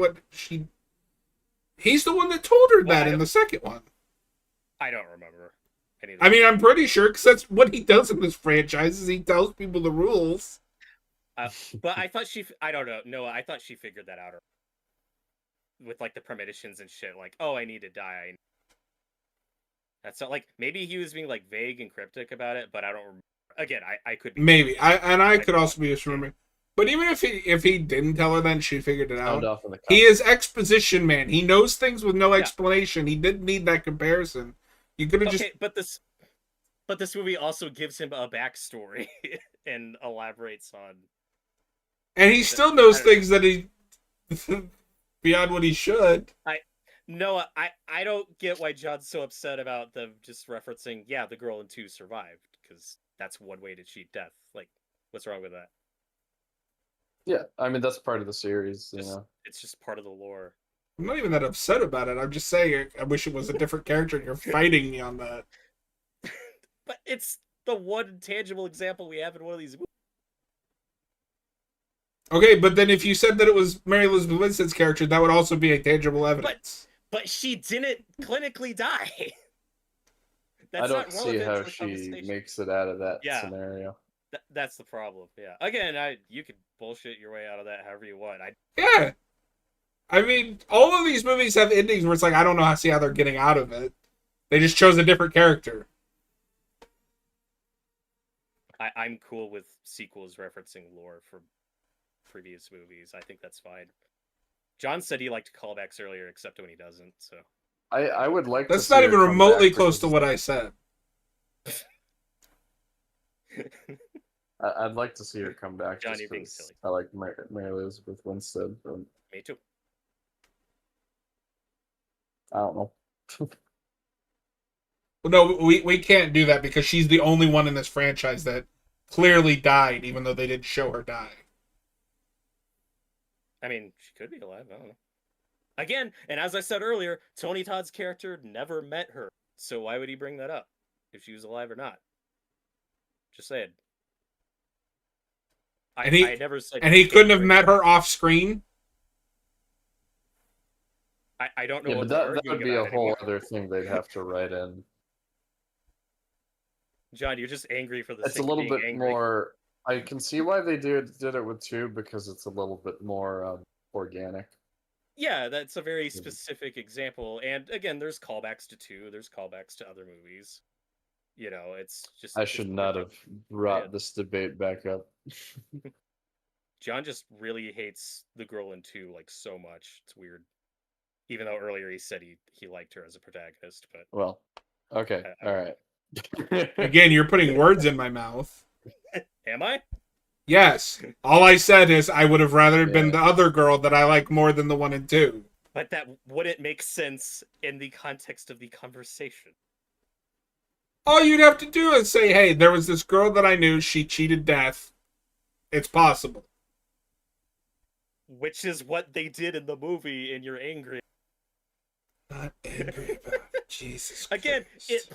He's the one that told her that in the second one. I don't remember. I mean, I'm pretty sure because that's what he does in this franchise. Is he tells people the rules. But I thought I don't know. No, I thought she figured that out with like the premonitions and shit. Like, oh, I need to die. That's not like maybe he was being like vague and cryptic about it, but I don't remember. Again, I could be maybe I could also be misremembering. But even if he didn't tell her, then she figured it out. He is exposition man. He knows things with no explanation. He didn't need that comparison. You could have just. But this movie also gives him a backstory and elaborates on. And he still knows things that he beyond what he should. I don't get why John's so upset about them just referencing, yeah, the girl in 2 survived, because that's one way to cheat death. Like, what's wrong with that? Yeah, I mean that's part of the series, It's just part of the lore. I'm not even that upset about it. I'm just saying I wish it was a different character and you're fighting me on that. But it's the one tangible example we have in one of these movies. Okay, but then if you said that it was Mary Elizabeth Winstead's character, that would also be a tangible evidence. But she didn't clinically die. I don't see how she makes it out of that scenario. That's the problem. Yeah. Again, you could bullshit your way out of that however you want. Yeah. I mean, all of these movies have endings where it's like, I don't know how they're getting out of it. They just chose a different character. I'm cool with sequels referencing lore from previous movies. I think that's fine. John said he liked callbacks earlier, except when he doesn't. So I would like. That's not even remotely close to what I said. I'd like to see her come back. John, you're being silly. I like Mary Elizabeth Winstead. Me too. I don't know. No, we can't do that because she's the only one in this franchise that clearly died, even though they didn't show her die. I mean, she could be alive. I don't know. Again, and as I said earlier, Tony Todd's character never met her. So why would he bring that up? If she was alive or not? Just saying. I never said. And he couldn't have met her off screen? I don't know. Yeah, but that would be a whole other thing they'd have to write in. John, you're just angry for the It's a little bit more. I can see why they did it with 2 because it's a little bit more organic. Yeah, that's a very specific example. And again, there's callbacks to 2. There's callbacks to other movies. It's just. I should not have brought this debate back up. John just really hates the girl in 2 like so much. It's weird. Even though earlier he said he liked her as a protagonist, but well, okay, all right. Again, you're putting words in my mouth. Am I? Yes. All I said is I would have rather been the other girl that I like more than the one in 2. But that wouldn't make sense in the context of the conversation. All you'd have to do is say, hey, there was this girl that I knew, she cheated death. It's possible. Which is what they did in the movie, and you're angry. Not angry about it. Jesus Again, Christ. it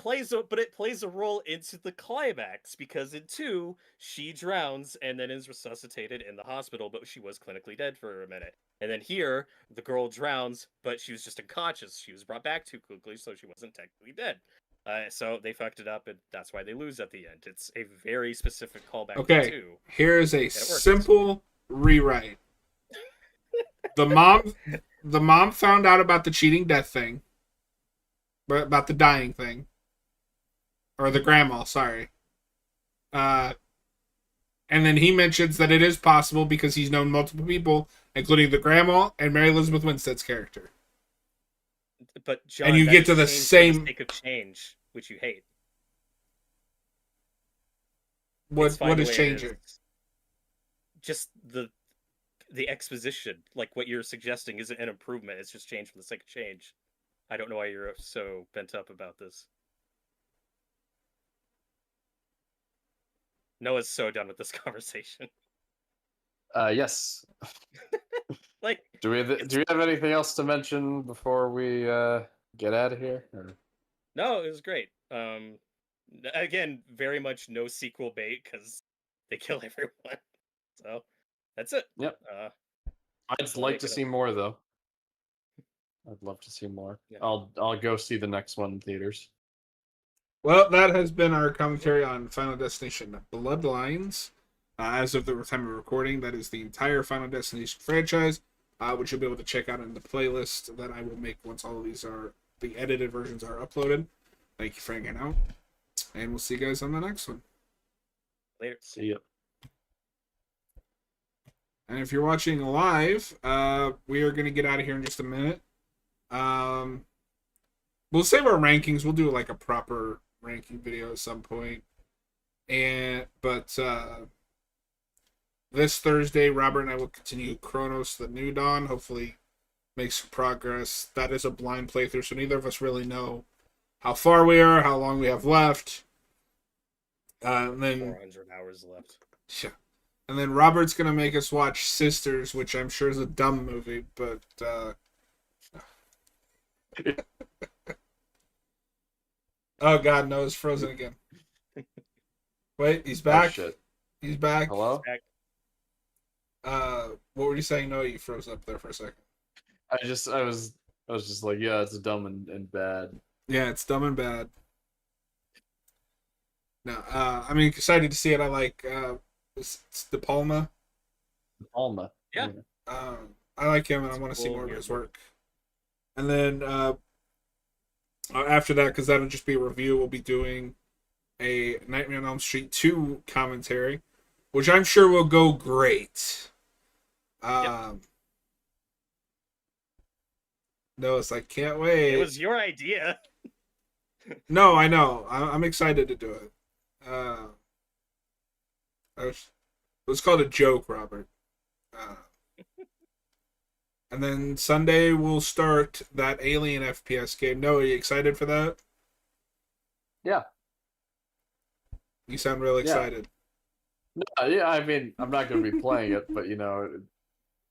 plays a role into the climax, because in 2, she drowns and then is resuscitated in the hospital, but she was clinically dead for a minute. And then here, the girl drowns, but she was just unconscious. She was brought back too quickly, so she wasn't technically dead. So they fucked it up, and that's why they lose at the end. It's a very specific callback to Okay, 2, here's a and it works. simple rewrite. The mom found out about the cheating death thing, about the dying thing, or the grandma. Sorry. And then he mentions that it is possible because he's known multiple people, including the grandma and Mary Elizabeth Winstead's character. But John, And you that get is to the change for same. the sake of change, which you hate. What It's fine what the is way it changing? is. Just the exposition, like what you're suggesting, isn't an improvement. It's just change for the sake of change. I don't know why you're so bent up about this. Noah's so done with this conversation. Yes. Like, Do we have anything else to mention before we get out of here? Or... no, it was great. Again, very much no sequel bait because they kill everyone. So that's it. Yep. I'd Well, like to see more though. I'd love to see more. Yeah. I'll go see the next one in theaters. Well, that has been our commentary on Final Destination Bloodlines. As of the time of recording, that is the entire Final Destination franchise, which you'll be able to check out in the playlist that I will make once all of these are the edited versions are uploaded. Thank you for hanging out, and we'll see you guys on the next one. Later. See ya. And if you're watching live, we are going to get out of here in just a minute. We'll save our rankings. We'll do like a proper ranking video at some point. But this Thursday, Robert and I will continue Chronos: The New Dawn. Hopefully, make some progress. That is a blind playthrough, so neither of us really know how far we are, how long we have left. And then 400 hours left. yeah. And then Robert's gonna make us watch Sisters, which I'm sure is a dumb movie, but oh god, no, it's frozen again. Wait, he's back. Oh, shit. He's back. Hello? What were you saying? No, you froze up there for a second. I was just like, yeah, it's dumb and bad. Yeah, it's dumb and bad. No, I'm excited to see it. I like it's De Palma. Alma. Yeah. I like him, and I want to see more of his work. And then after that, because that'll just be a review, we'll be doing a Nightmare on Elm Street 2 commentary, which I'm sure will go great. No, it's like, can't wait. It was your idea. No, I know. I'm excited to do it. It was called a joke, Robert. And then Sunday we'll start that Alien FPS game. No, are you excited for that? Yeah. You sound real excited. No, yeah, I mean, I'm not going to be playing it, but, you know,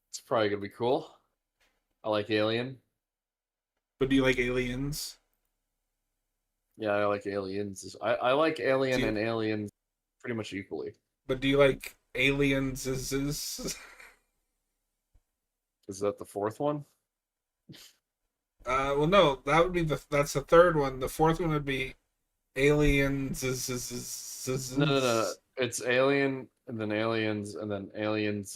it's probably going to be cool. I like Alien. But do you like Aliens? Yeah, I like Aliens. I like Alien and Aliens pretty much equally. But do you like Aliens? Is that the fourth one? well, no, that would be that's the third one. The fourth one would be Aliens. No. It's Alien, and then Aliens, and then Aliens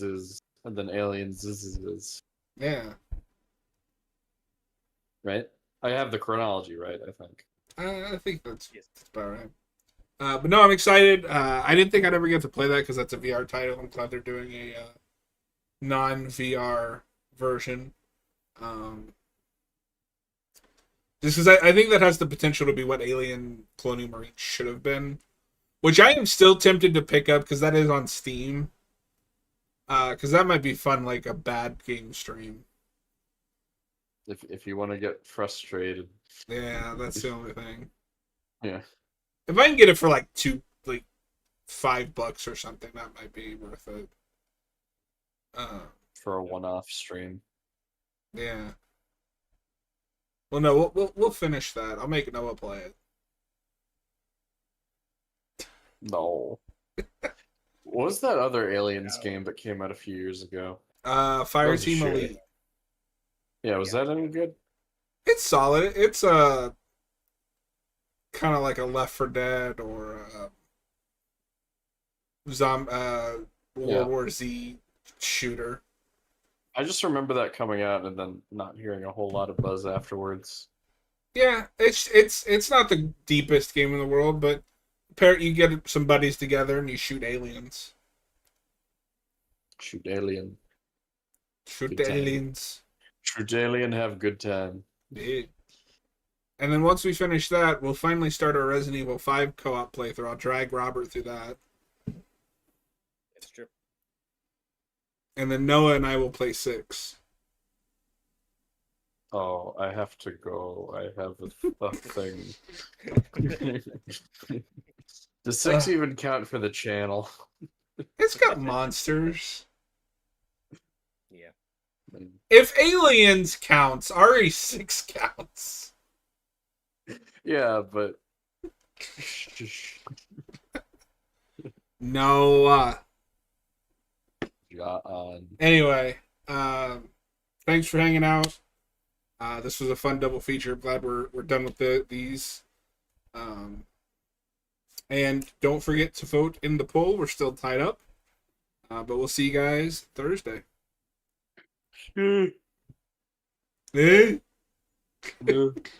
and then Aliens Yeah. Right? I have the chronology right, I think. I think that's about right. But no, I'm excited. I didn't think I'd ever get to play that because that's a VR title. I'm glad they're doing a non-VR version. Just because I think that has the potential to be what Alien Colonial Marine should have been. Which I am still tempted to pick up because that is on Steam. Because that might be fun, like a bad game stream. If you want to get frustrated. Yeah, that's the only thing. Yeah. If I can get it for like $5 or something, that might be worth it. For a one-off stream. Yeah. Well, no, we'll finish that. I'll make Noah play it. No. What was that other Aliens game that came out a few years ago? Fireteam shit. Elite. Yeah, was that any good? It's solid. It's kind of like a Left 4 Dead or Yeah. World War Z shooter. I just remember that coming out and then not hearing a whole lot of buzz afterwards. Yeah, it's not the deepest game in the world, but you get some buddies together and you shoot aliens. Shoot Alien. Shoot Good time. aliens. Shoot Alien, have good time. Yeah. And then once we finish that, we'll finally start our Resident Evil 5 co-op playthrough. I'll drag Robert through that. It's true. And then Noah and I will play 6. Oh, I have to go. I have a thing. Does 6 even count for the channel? It's got monsters. Yeah. If aliens counts, RE6 counts. Yeah, but No. John. Anyway, thanks for hanging out. This was a fun double feature. Glad we're done with these. And don't forget to vote in the poll. We're still tied up. But we'll see you guys Thursday. I'm Eh? tired.